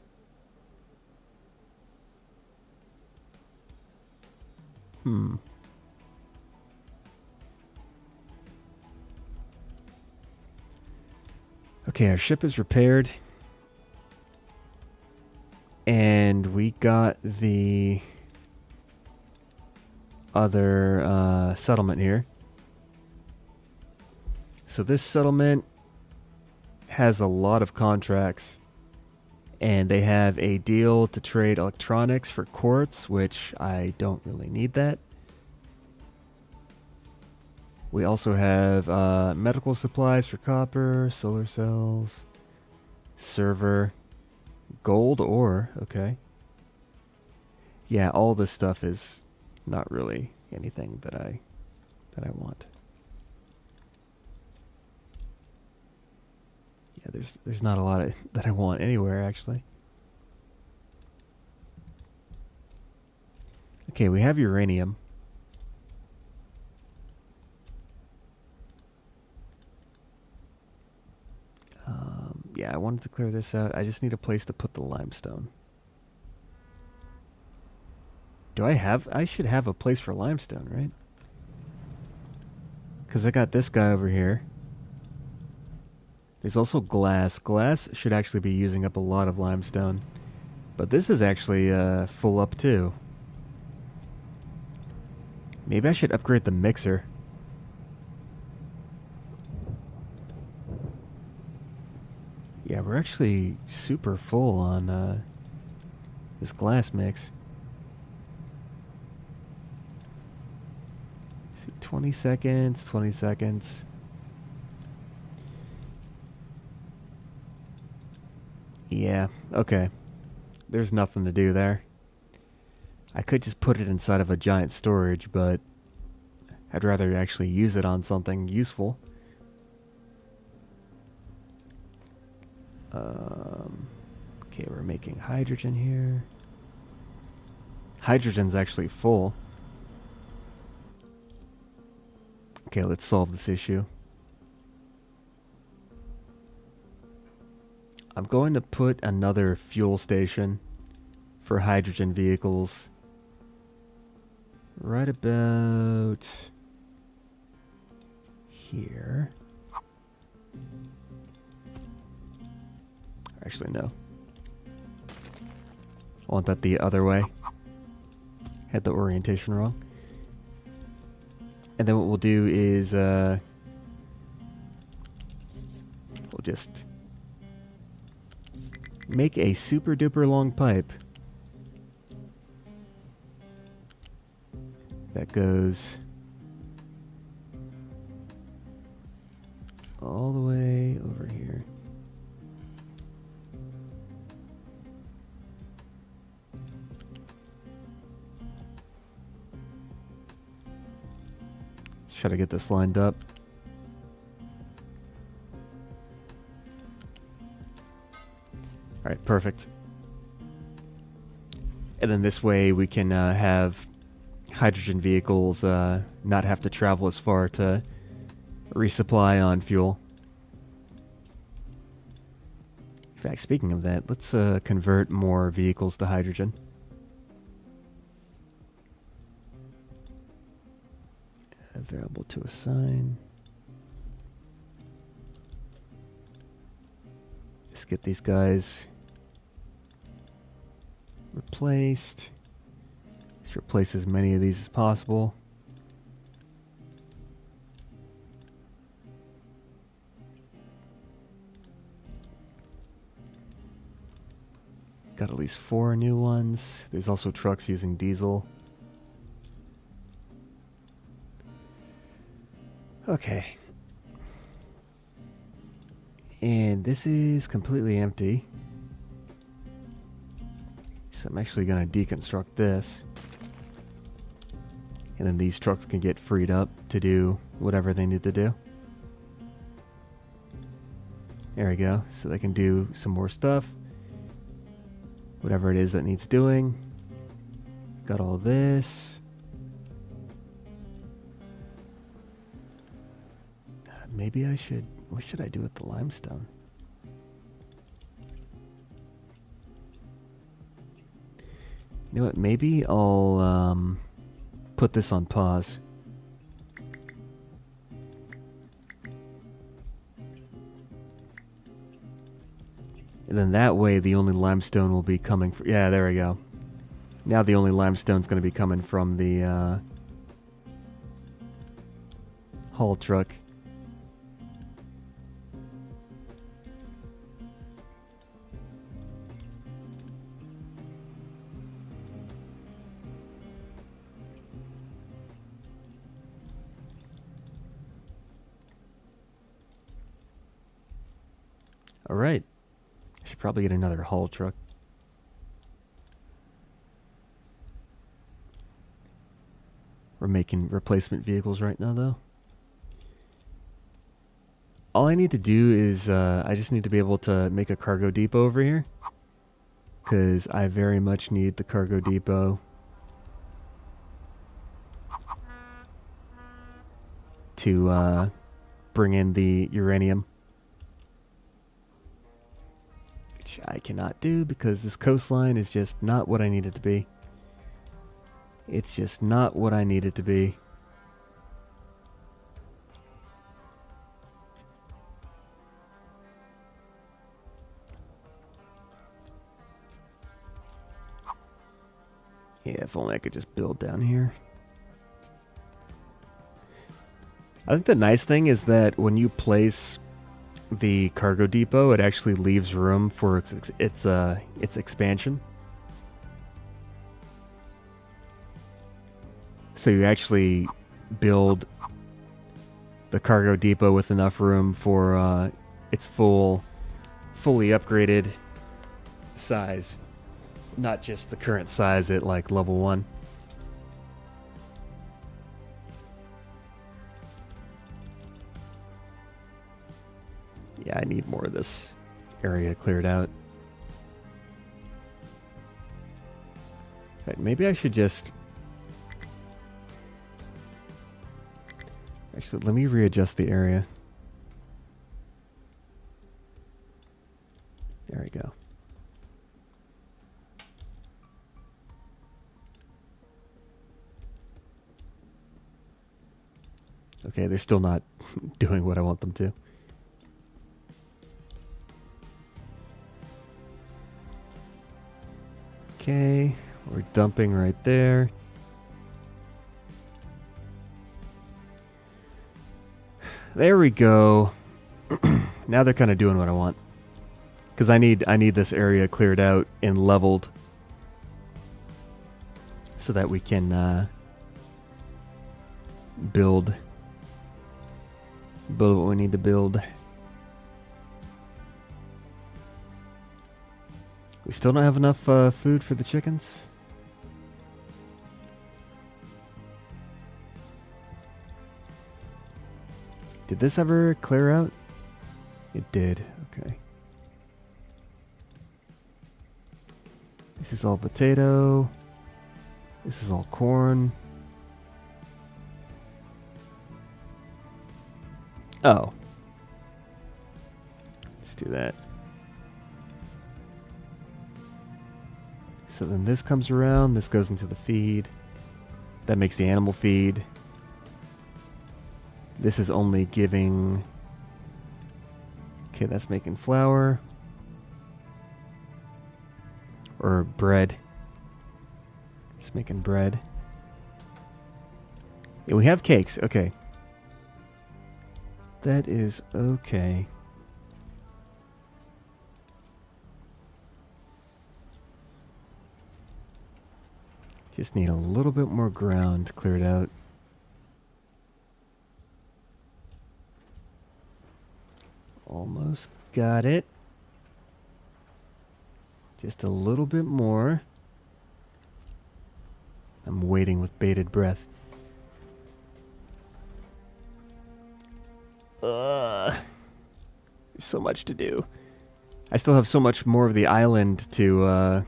Okay, our ship is repaired. And we got the other settlement here. So this settlement has a lot of contracts. And they have a deal to trade electronics for quartz, which I don't really need that. We also have medical supplies for copper, solar cells, server, gold ore, okay. Yeah, all this stuff is not really anything that I want. Yeah, there's not a lot of that I want anywhere, actually. Okay, we have uranium. Yeah, I wanted to clear this out. I just need a place to put the limestone. I should have a place for limestone, right? Because I got this guy over here. There's also glass. Glass should actually be using up a lot of limestone. But this is actually full up too. Maybe I should upgrade the mixer. Yeah, we're actually super full on this glass mix. See, 20 seconds, 20 seconds. Yeah, okay. There's nothing to do there. I could just put it inside of a giant storage, but I'd rather actually use it on something useful. Okay, we're making hydrogen here. Hydrogen's actually full. Okay, let's solve this issue. I'm going to put another fuel station for hydrogen vehicles right about here. Actually, no. I want that the other way. Had the orientation wrong. And then what we'll do is we'll just make a super duper long pipe that goes all the way over here. Let's try to get this lined up. All right, perfect. And then this way we can have hydrogen vehicles not have to travel as far to resupply on fuel. In fact, speaking of that, let's convert more vehicles to hydrogen. Available to assign. Let's get these guys replaced. Let's replace as many of these as possible. Got at least 4 new ones. There's also trucks using diesel. Okay. And this is completely empty. So I'm actually going to deconstruct this. And then these trucks can get freed up to do whatever they need to do. There we go. So they can do some more stuff. Whatever it is that needs doing. Got all this. Maybe I should... What should I do with the limestone? You know what? Maybe I'll put this on pause. And then that way the only limestone will be coming from... Yeah, there we go. Now the only limestone's going to be coming from the haul truck. All right. I should probably get another haul truck. We're making replacement vehicles right now, though. All I need to do is I just need to be able to make a cargo depot over here. Because I very much need the cargo depot to bring in the uranium. Which I cannot do because this coastline is just not what I need it to be. It's just not what I need it to be. Yeah, if only I could just build down here. I think the nice thing is that when you place the cargo depot, it actually leaves room for its expansion. So you actually build the cargo depot with enough room for its fully upgraded size, not just the current size at like level 1. Yeah, I need more of this area cleared out. Right, maybe I should just... Actually, let me readjust the area. There we go. Okay, they're still not doing what I want them to. Okay, we're dumping right there. There we go. Now they're kind of doing what I want. Because I need this area cleared out and leveled so that we can build what we need to build. We still don't have enough food for the chickens. Did this ever clear out? It did. Okay. This is all potato. This is all corn. Oh. Let's do that. So then this comes around. This goes into the feed. That makes the animal feed. This is only giving... Okay, that's making flour. Or bread. It's making bread. Yeah, we have cakes. Okay. That is okay. Just need a little bit more ground cleared out. Almost got it. Just a little bit more. I'm waiting with bated breath. There's so much to do. I still have so much more of the island to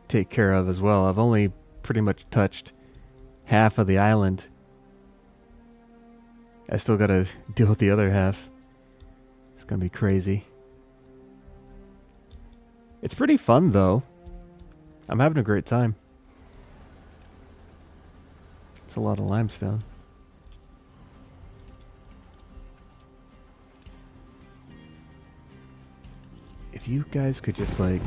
take care of as well. I've only pretty much touched half of the island. I still gotta deal with the other half. It's gonna be crazy. It's pretty fun though. I'm having a great time. It's a lot of limestone. If you guys could just like...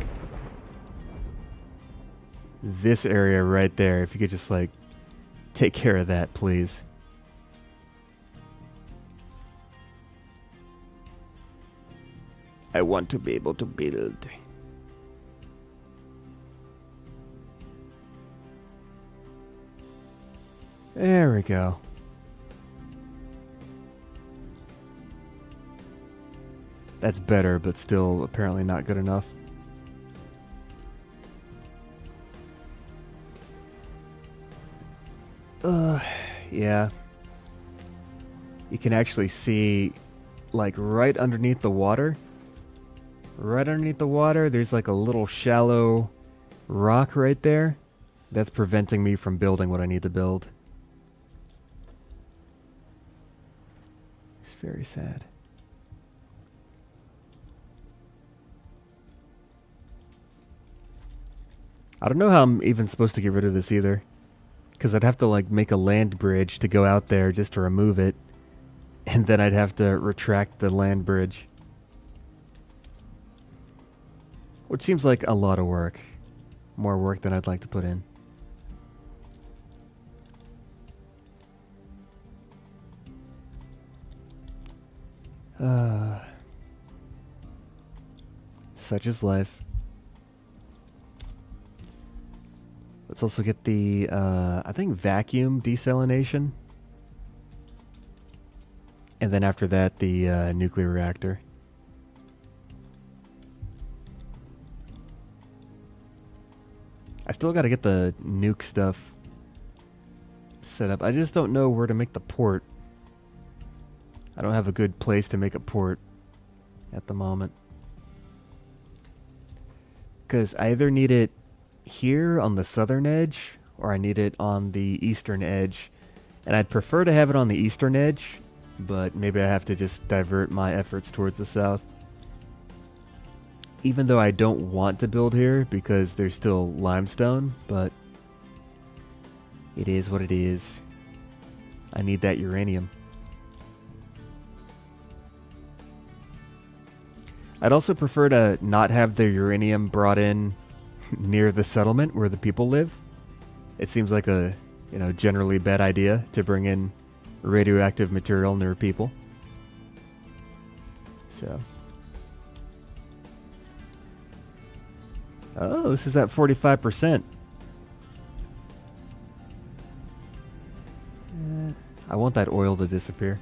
This area right there, if you could just like take care of that, please. I want to be able to build. There we go. That's better, but still apparently not good enough. Yeah. You can actually see, like, right underneath the water. Right underneath the water, there's like a little shallow rock right there. That's preventing me from building what I need to build. It's very sad. I don't know how I'm even supposed to get rid of this either. Because I'd have to like make a land bridge to go out there just to remove it. And then I'd have to retract the land bridge. Which seems like a lot of work. More work than I'd like to put in. Such is life. Let's also get the, I think, vacuum desalination. And then after that, the nuclear reactor. I still got to get the nuke stuff set up. I just don't know where to make the port. I don't have a good place to make a port at the moment. Because I either need it here on the southern edge, or I need it on the eastern edge. And I'd prefer to have it on the eastern edge, but maybe I have to just divert my efforts towards the south. Even though I don't want to build here because there's still limestone, but it is what it is. I need that uranium. I'd also prefer to not have the uranium brought in near the settlement where the people live. It seems like a, generally bad idea to bring in radioactive material near people. So. Oh, this is at 45%. I want that oil to disappear.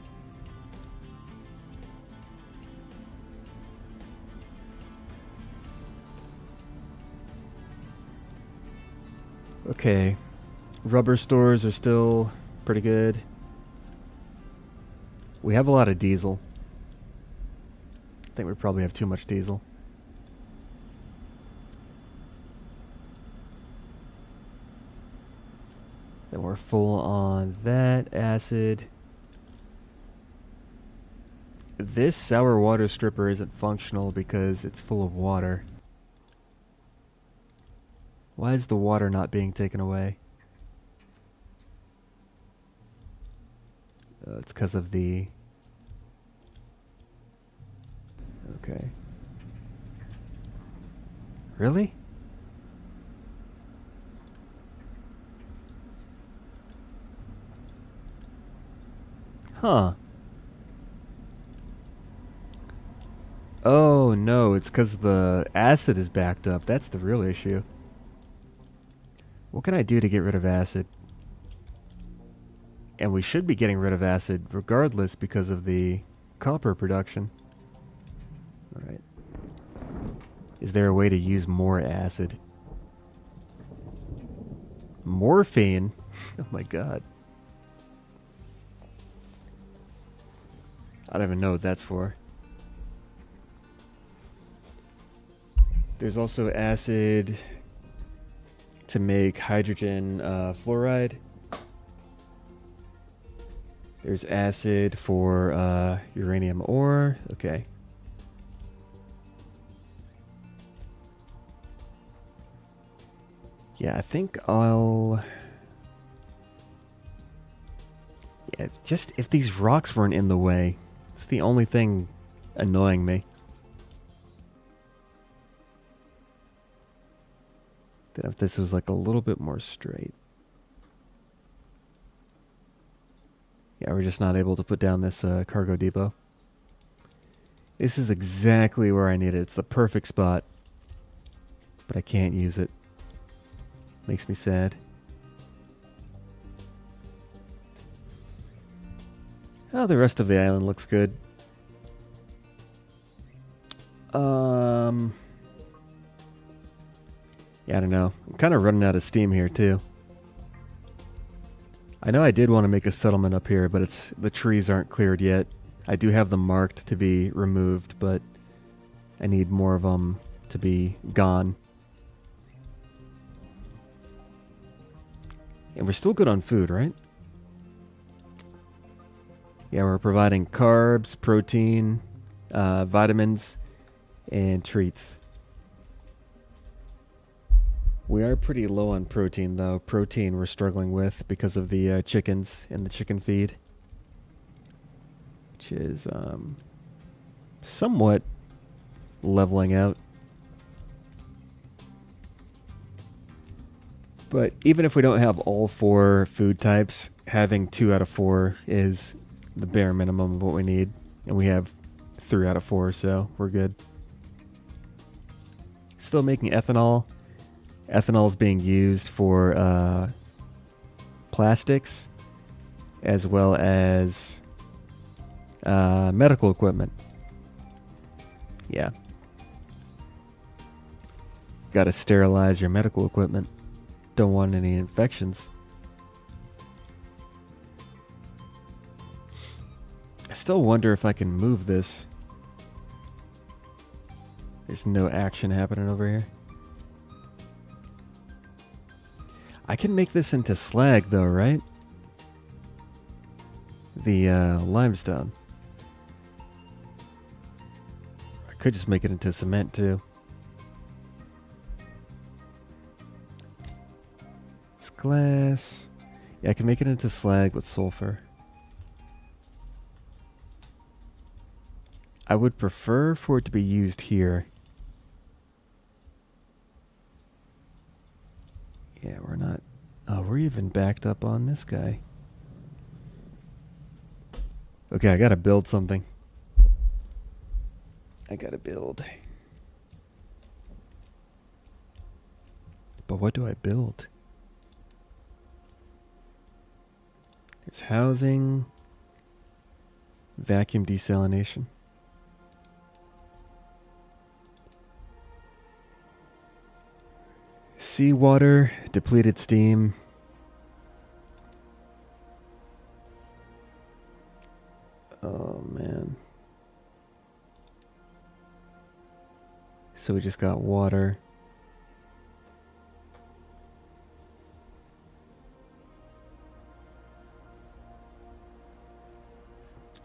Okay. Rubber stores are still pretty good. We have a lot of diesel. I think we probably have too much diesel. Then we're full on that acid. This sour water stripper isn't functional because it's full of water. Why is the water not being taken away? It's because of the... Okay. Really? Huh. Oh no, it's because the acid is backed up. That's the real issue. What can I do to get rid of acid? And we should be getting rid of acid regardless because of the copper production. Alright. Is there a way to use more acid? Morphine? Oh my god. I don't even know what that's for. There's also acid to make hydrogen fluoride. There's acid for uranium ore. Okay. Yeah, I think I'll... Yeah, just if these rocks weren't in the way. It's the only thing annoying me. That if this was like a little bit more straight. Yeah, we're just not able to put down this cargo depot. This is exactly where I need it. It's the perfect spot. But I can't use it. Makes me sad. Oh, the rest of the island looks good. Yeah, I don't know. I'm kind of running out of steam here, too. I know I did want to make a settlement up here, but the trees aren't cleared yet. I do have them marked to be removed, but I need more of them to be gone. And we're still good on food, right? Yeah, we're providing carbs, protein, vitamins, and treats. We are pretty low on protein, though. Protein we're struggling with because of the chickens and the chicken feed. Which is somewhat leveling out. But even if we don't have all 4 food types, having 2 out of 4 is the bare minimum of what we need. And we have 3 out of 4, so we're good. Still making ethanol. Ethanol is being used for plastics as well as medical equipment. Yeah. Gotta sterilize your medical equipment. Don't want any infections. I still wonder if I can move this. There's no action happening over here. I can make this into slag though, right? The limestone. I could just make it into cement too. It's glass. Yeah, I can make it into slag with sulfur. I would prefer for it to be used here. Yeah, we're not... Oh, we're even backed up on this guy. Okay, I gotta build something. I gotta build. But what do I build? There's housing. Vacuum desalination. Seawater, depleted steam. Oh, man. So we just got water.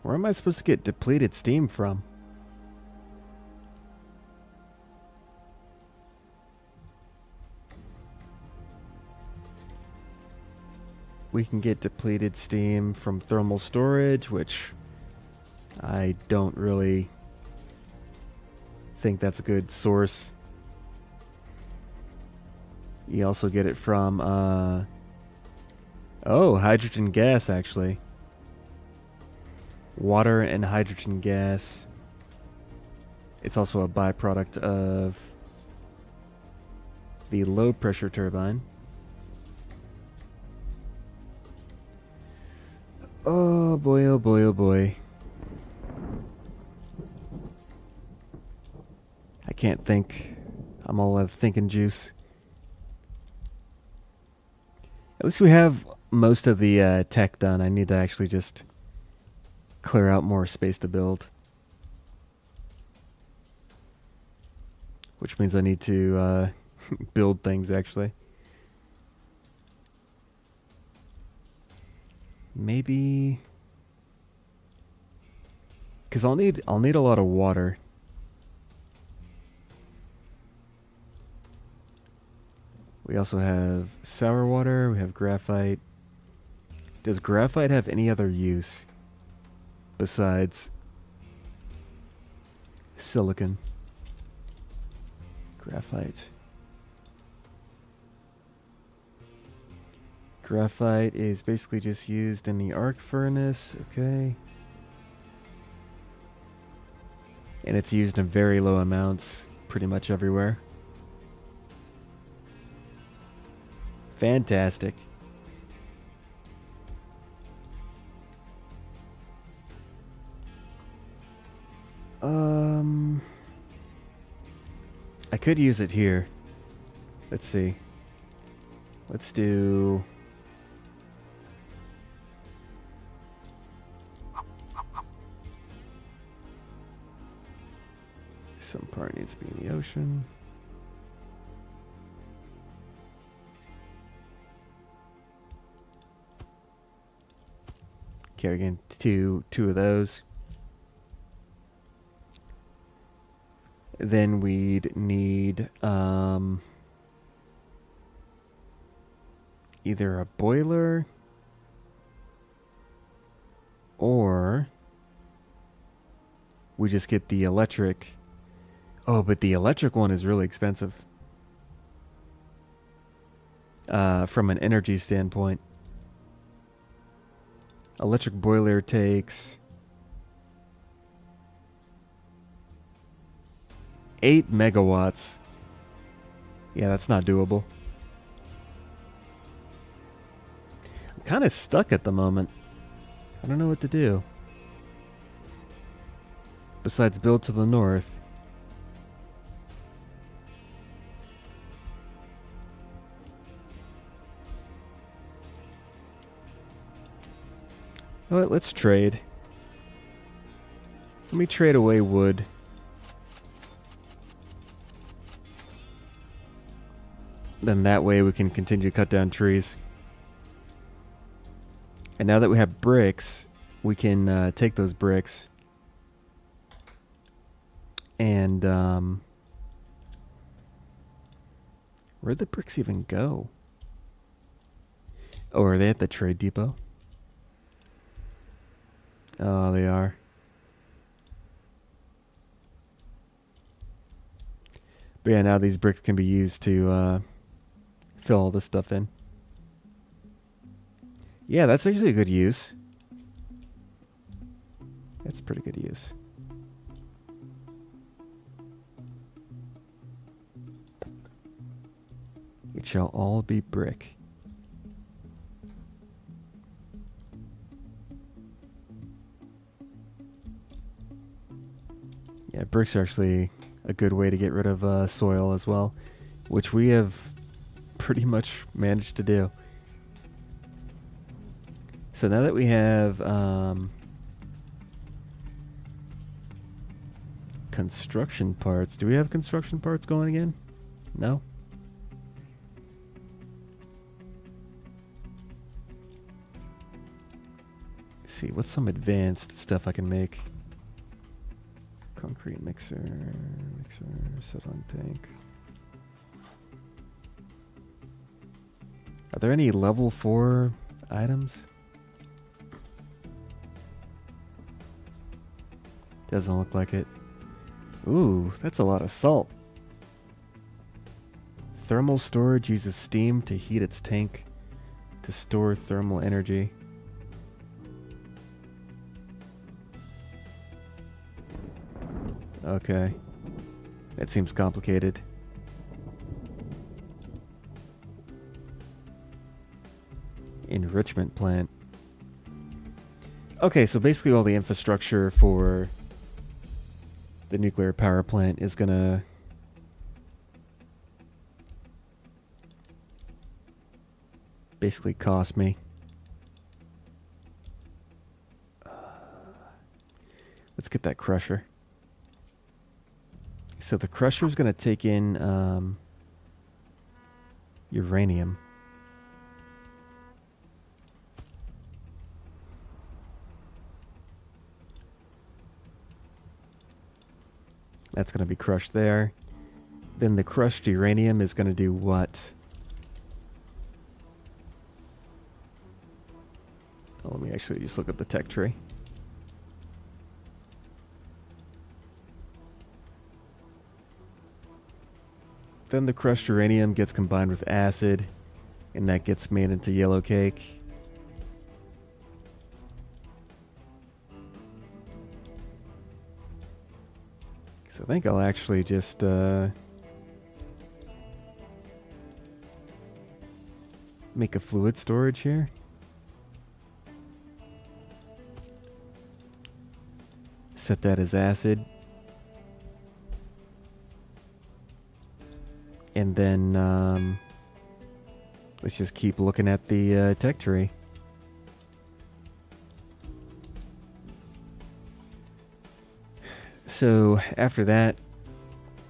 Where am I supposed to get depleted steam from? We can get depleted steam from thermal storage, which I don't really think that's a good source. You also get it from, oh, hydrogen gas, actually. Water and hydrogen gas. It's also a byproduct of the low pressure turbine. Oh boy, oh boy, oh boy. I can't think. I'm all out of thinking juice. At least we have most of the tech done. I need to actually just clear out more space to build. Which means I need to build things, actually. Maybe... Because I'll need a lot of water. We also have sour water, we have graphite. Does graphite have any other use besides silicon? Graphite. Graphite is basically just used in the arc furnace, okay. And it's used in very low amounts pretty much everywhere. Fantastic. I could use it here. Let's see. Let's do... Some part needs to be in the ocean. Okay, we're getting two of those. Then we'd need either a boiler or we just get the electric. Oh, but the electric one is really expensive from an energy standpoint. Electric boiler takes 8 megawatts. Yeah, that's not doable. I'm kind of stuck at the moment. I don't know what to do. Besides build to the north. You know what, let's trade. Let me trade away wood. Then that way we can continue to cut down trees. And now that we have bricks, we can take those bricks and where'd the bricks even go? Oh, are they at the trade depot? Oh, they are. But yeah, now these bricks can be used to fill all this stuff in. Yeah, that's actually a good use. That's a pretty good use. It shall all be brick. Yeah, bricks are actually a good way to get rid of soil as well, which we have pretty much managed to do. So now that we have construction parts, do we have construction parts going again? No? Let's see, what's some advanced stuff I can make? Concrete mixer, settling tank. Are there any level 4 items? Doesn't look like it. Ooh, that's a lot of salt. Thermal storage uses steam to heat its tank to store thermal energy. Okay. That seems complicated. Enrichment plant. Okay, so basically all the infrastructure for the nuclear power plant is gonna basically cost me. Let's get that crusher. So the crusher is going to take in uranium. That's going to be crushed there. Then the crushed uranium is going to do what? Oh, let me actually just look at the tech tree. Then the crushed uranium gets combined with acid, and that gets made into yellow cake. So I think I'll actually just make a fluid storage here. Set that as acid. And then let's just keep looking at the tech tree. So after that,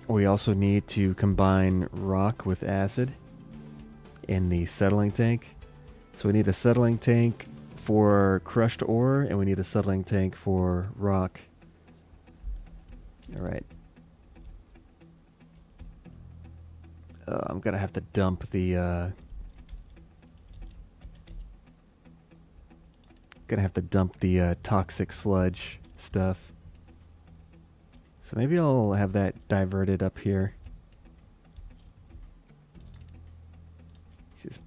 we also need to combine rock with acid in the settling tank. So we need a settling tank for crushed ore, and we need a settling tank for rock. All right. I'm gonna have to dump the toxic sludge stuff. So maybe I'll have that diverted up here. Just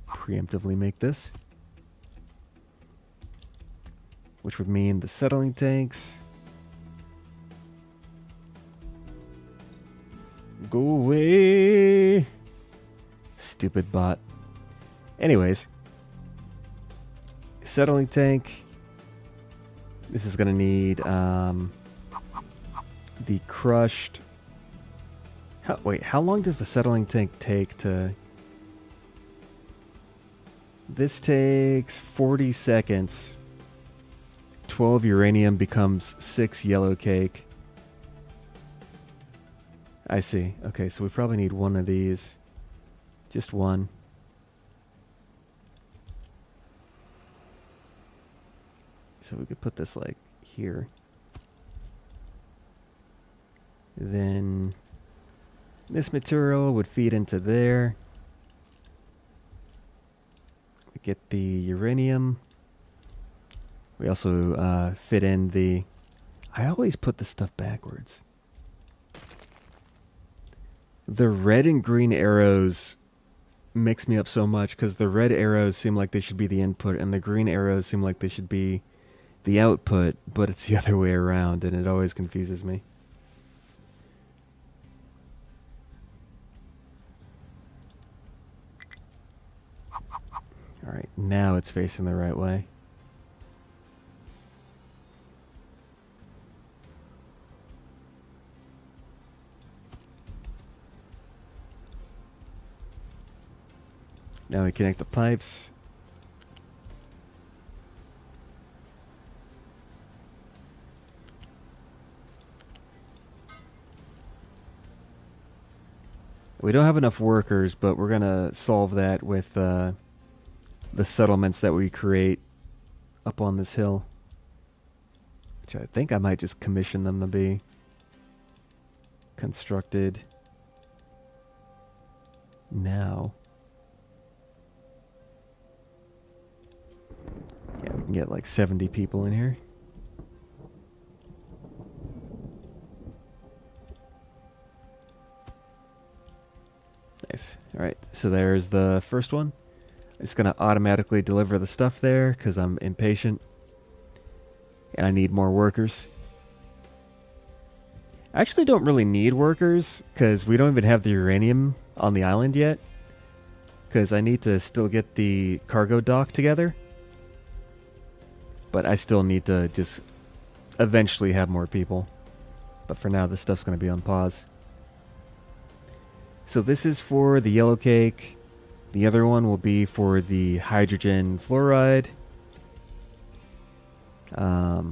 preemptively make this, which would mean the settling tanks go away. Stupid bot. Anyways, settling tank. This is gonna need the crushed. How long does the settling tank take to? This takes 40 seconds. 12 uranium becomes 6 yellow cake. I see. Okay, so we probably need one of these. Just one. So we could put this like here. Then this material would feed into there. We get the uranium. We also fit in the... I always put the stuff backwards. The red and green arrows mix me up so much because the red arrows seem like they should be the input and the green arrows seem like they should be the output, but it's the other way around and it always confuses me. Alright, now it's facing the right way. Now we connect the pipes. We don't have enough workers, but we're going to solve that with the settlements that we create up on this hill. Which I think I might just commission them to be constructed now. Yeah, we can get like 70 people in here. Nice. Alright, so there's the first one. It's going to automatically deliver the stuff there because I'm impatient. And I need more workers. I actually don't really need workers because we don't even have the uranium on the island yet. Because I need to still get the cargo dock together. But I still need to just eventually have more people. But for now, this stuff's going to be on pause. So this is for the yellow cake. The other one will be for the hydrogen fluoride. I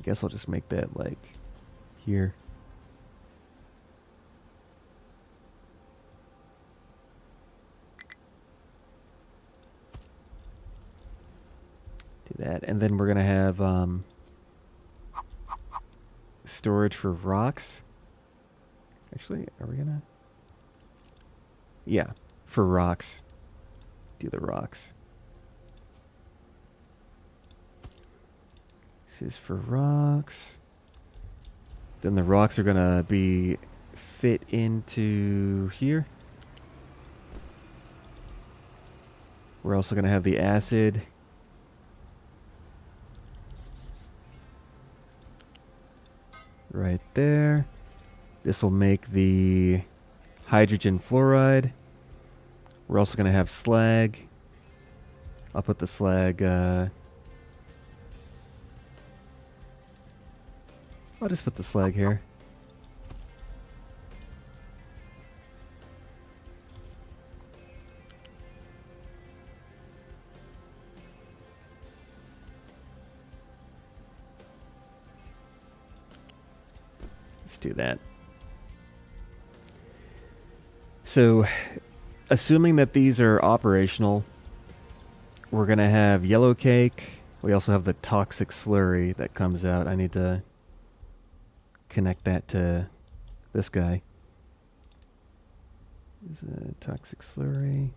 guess I'll just make that like here. Do that, and then we're gonna have storage for rocks. Actually, are we gonna? Yeah, for rocks. Do the rocks. This is for rocks. Then the rocks are gonna be fit into here. We're also gonna have the acid. Right there. This will make the hydrogen fluoride. We're also gonna have slag. I'll put the slag, I'll just put the slag here. Let's do that. So, assuming that these are operational, we're going to have yellow cake. We also have the toxic slurry that comes out. I need to connect that to this guy. Is a toxic slurry.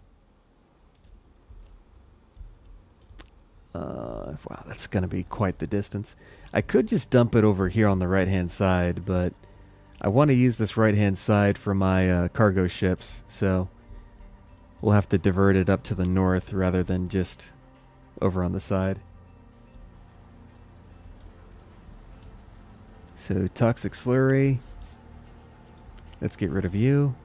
Wow, that's going to be quite the distance. I could just dump it over here on the right-hand side, but I want to use this right-hand side for my cargo ships, so we'll have to divert it up to the north rather than just over on the side. So, toxic slurry. Let's get rid of you.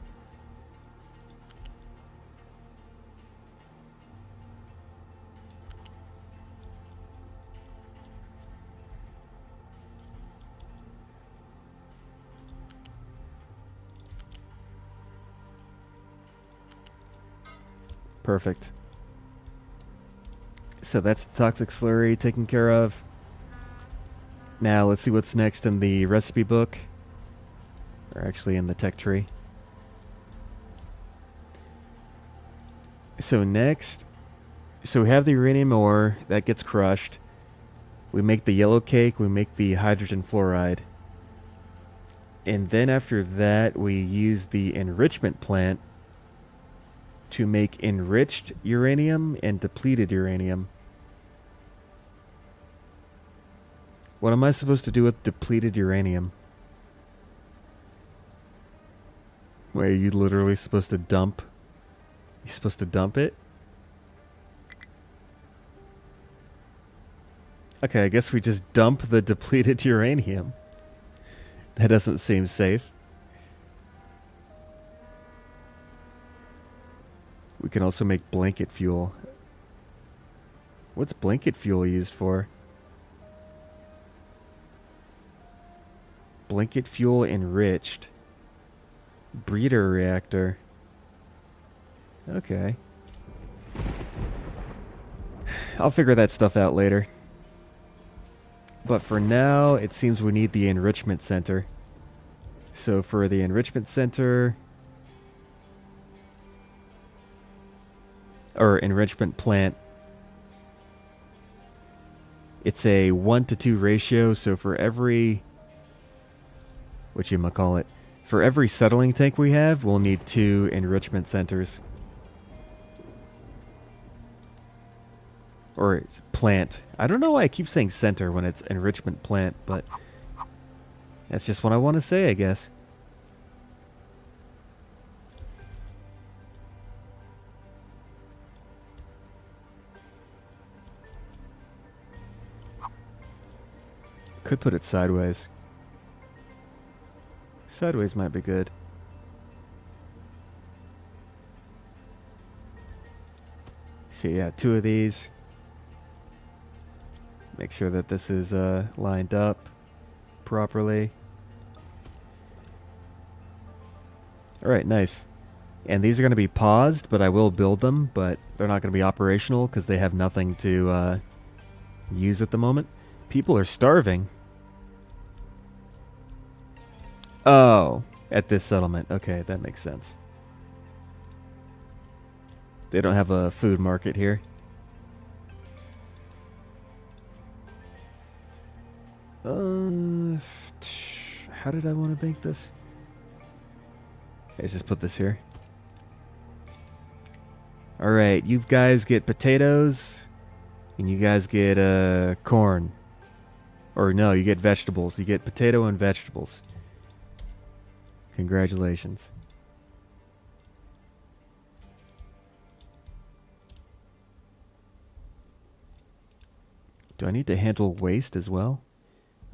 Perfect. So that's the toxic slurry taken care of. Now let's see what's next in the recipe book. Or actually in the tech tree. So next, so we have the uranium ore that gets crushed. We make the yellow cake, we make the hydrogen fluoride. And then after that, we use the enrichment plant to make enriched uranium and depleted uranium. What am I supposed to do with depleted uranium? Where are you literally supposed to dump? You're supposed to dump it? Okay, I guess we just dump the depleted uranium. That doesn't seem safe. We can also make blanket fuel. What's blanket fuel used for? Blanket fuel enriched. Breeder reactor. Okay. I'll figure that stuff out later. But for now, it seems we need the enrichment center. So for the enrichment center... or enrichment plant, it's a 1-to-2 ratio, so for every... whatchamacallit, for every settling tank we have, we'll need 2 enrichment centers. Or plant. I don't know why I keep saying center when it's enrichment plant, but that's just what I want to say, I guess. Could put it sideways. Sideways might be good. So yeah, 2 of these. Make sure that this is lined up properly. Alright, nice. And these are going to be paused, but I will build them, but they're not going to be operational because they have nothing to use at the moment. People are starving. Oh, at this settlement. Okay, that makes sense. They don't have a food market here. How did I want to make this? Let's just put this here. Alright, you guys get potatoes, and you guys get corn. Or no, you get vegetables. You get potato and vegetables. Congratulations. Do I need to handle waste as well?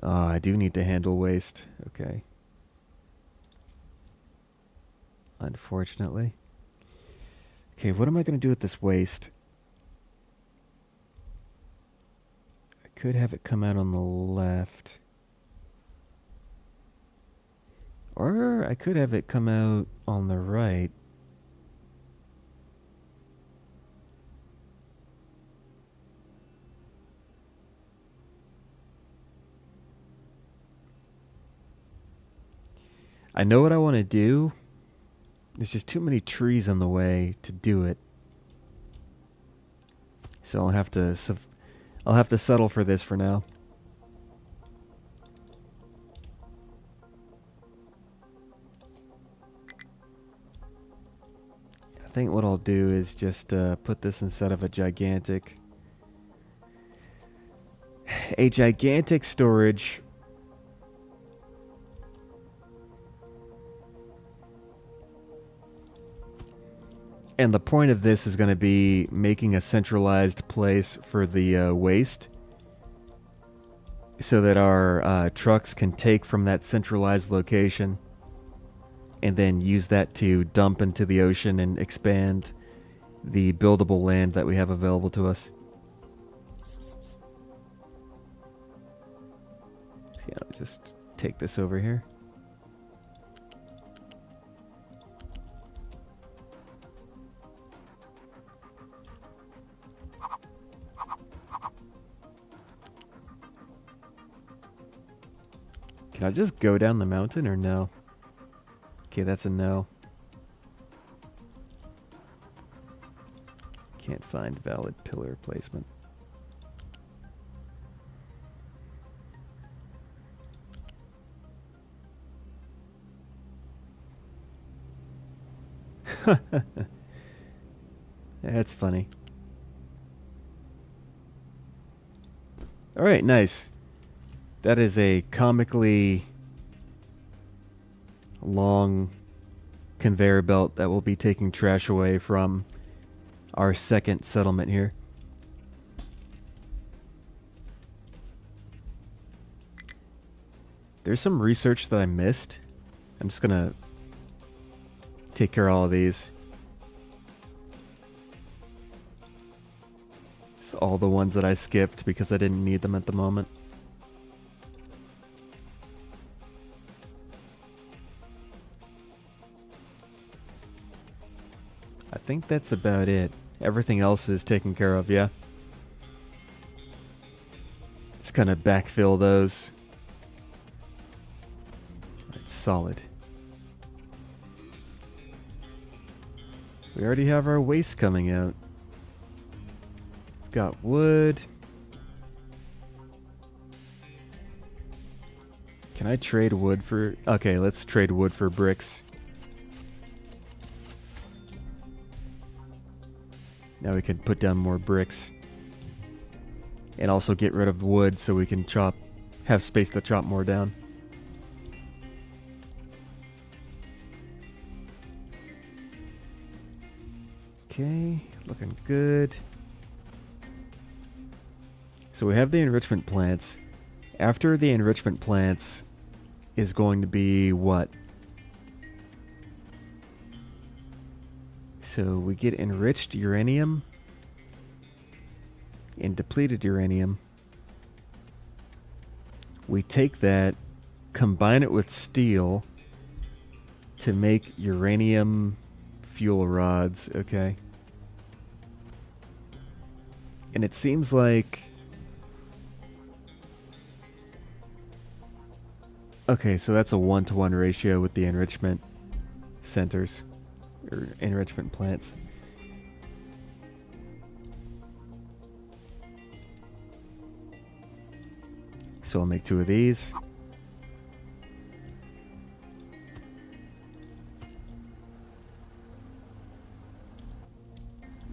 I do need to handle waste. Okay. Unfortunately. Okay, what am I going to do with this waste? I could have it come out on the left. Or I could have it come out on the right. I know what I want to do. There's just too many trees in the way to do it. So I'll have to settle for this for now. I think what I'll do is just put this instead of a gigantic storage. And the point of this is going to be making a centralized place for the waste so that our trucks can take from that centralized location and then use that to dump into the ocean and expand the buildable land that we have available to us. Yeah, let's just take this over here. Can I just go down the mountain or no? Okay, that's a no. Can't find valid pillar placement. That's funny. Alright, nice. That is a comically long conveyor belt that will be taking trash away from our second settlement here. There's some research that I missed. I'm just gonna take care of all of these. So all the ones that I skipped because I didn't need them at the moment. I think that's about it. Everything else is taken care of, yeah. Just kind of backfill those. It's solid. We already have our waste coming out. Got wood. Can I trade wood for... Okay, let's trade wood for bricks. Now we can put down more bricks. And also get rid of wood so we can have space to chop more down. Okay, looking good. So we have the enrichment plants. After the enrichment plants is going to be what? So we get enriched uranium and depleted uranium. We take that, combine it with steel to make uranium fuel rods, okay. And it seems like... Okay, so that's a 1-to-1 ratio with the enrichment centers, or enrichment plants. So I'll make 2 of these.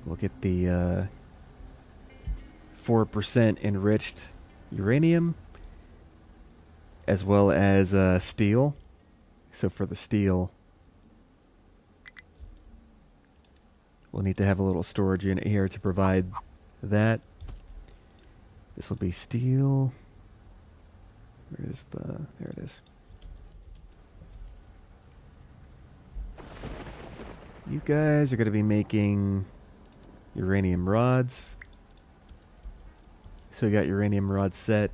We'll get the 4% enriched uranium, as well as steel. So for the steel, we'll need to have a little storage unit here to provide that. This will be steel. Where is there it is. You guys are going to be making uranium rods. So we got uranium rods set.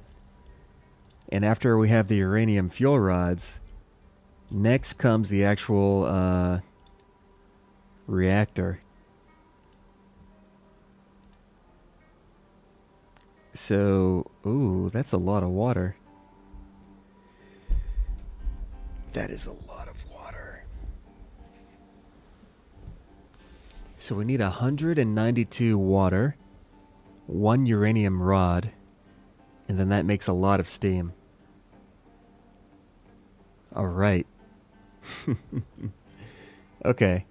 And after we have the uranium fuel rods, next comes the actual reactor. So, ooh, that's a lot of water. That is a lot of water. So we need 192 water, 1 uranium rod, and then that makes a lot of steam. All right. Okay.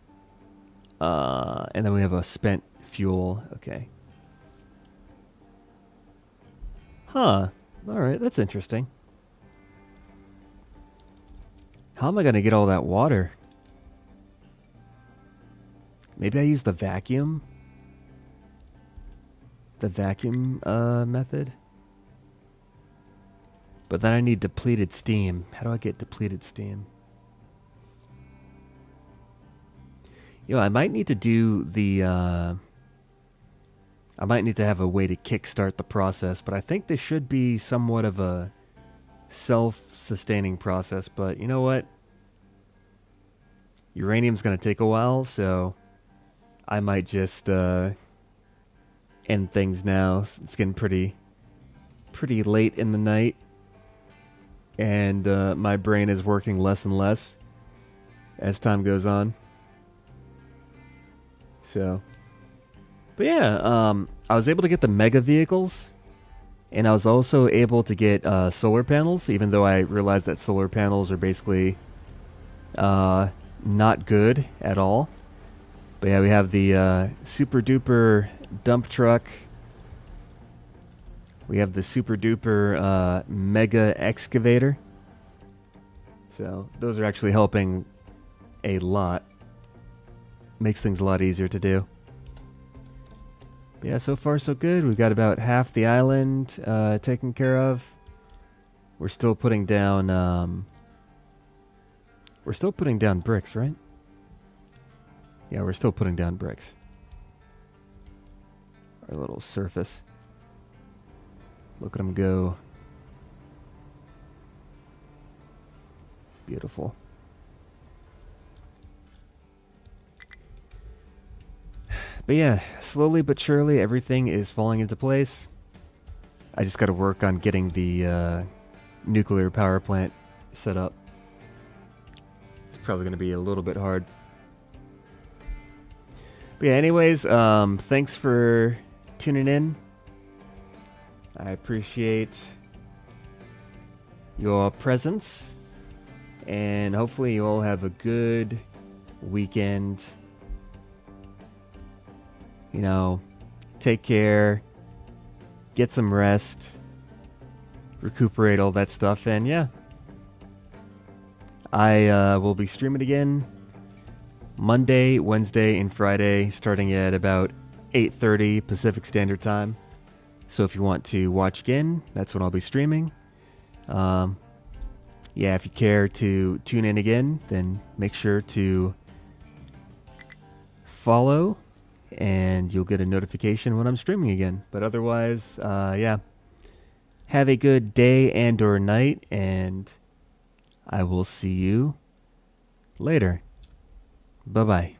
And then we have a spent fuel. Okay. Huh. All right, that's interesting. How am I going to get all that water? Maybe I use the vacuum? The vacuum method? But then I need depleted steam. How do I get depleted steam? You know, I might need to do the... I might need to have a way to kickstart the process, but I think this should be somewhat of a self-sustaining process. But you know what? Uranium's going to take a while, so I might just end things now. It's getting pretty late in the night, and my brain is working less and less as time goes on. So, but yeah, I was able to get the mega vehicles, and I was also able to get solar panels, even though I realized that solar panels are basically not good at all. But yeah, we have the super duper dump truck. We have the super duper mega excavator. So those are actually helping a lot. makes things a lot easier to do. But yeah, so far so good. We've got about half the island taken care of. We're still putting down bricks, right? Yeah, we're still putting down bricks. Our little surface. Look at them go. Beautiful. But yeah, slowly but surely everything is falling into place. I just got to work on getting the nuclear power plant set up. It's probably going to be a little bit hard. But yeah, anyways, thanks for tuning in. I appreciate your presence. And hopefully you all have a good weekend. You know, take care, get some rest, recuperate, all that stuff, and yeah. I will be streaming again Monday, Wednesday, and Friday, starting at about 8:30 Pacific Standard Time. So if you want to watch again, that's when I'll be streaming. Yeah, if you care to tune in again, then make sure to follow, and you'll get a notification when I'm streaming again. But otherwise, yeah, have a good day and or night, and I will see you later. Bye-bye.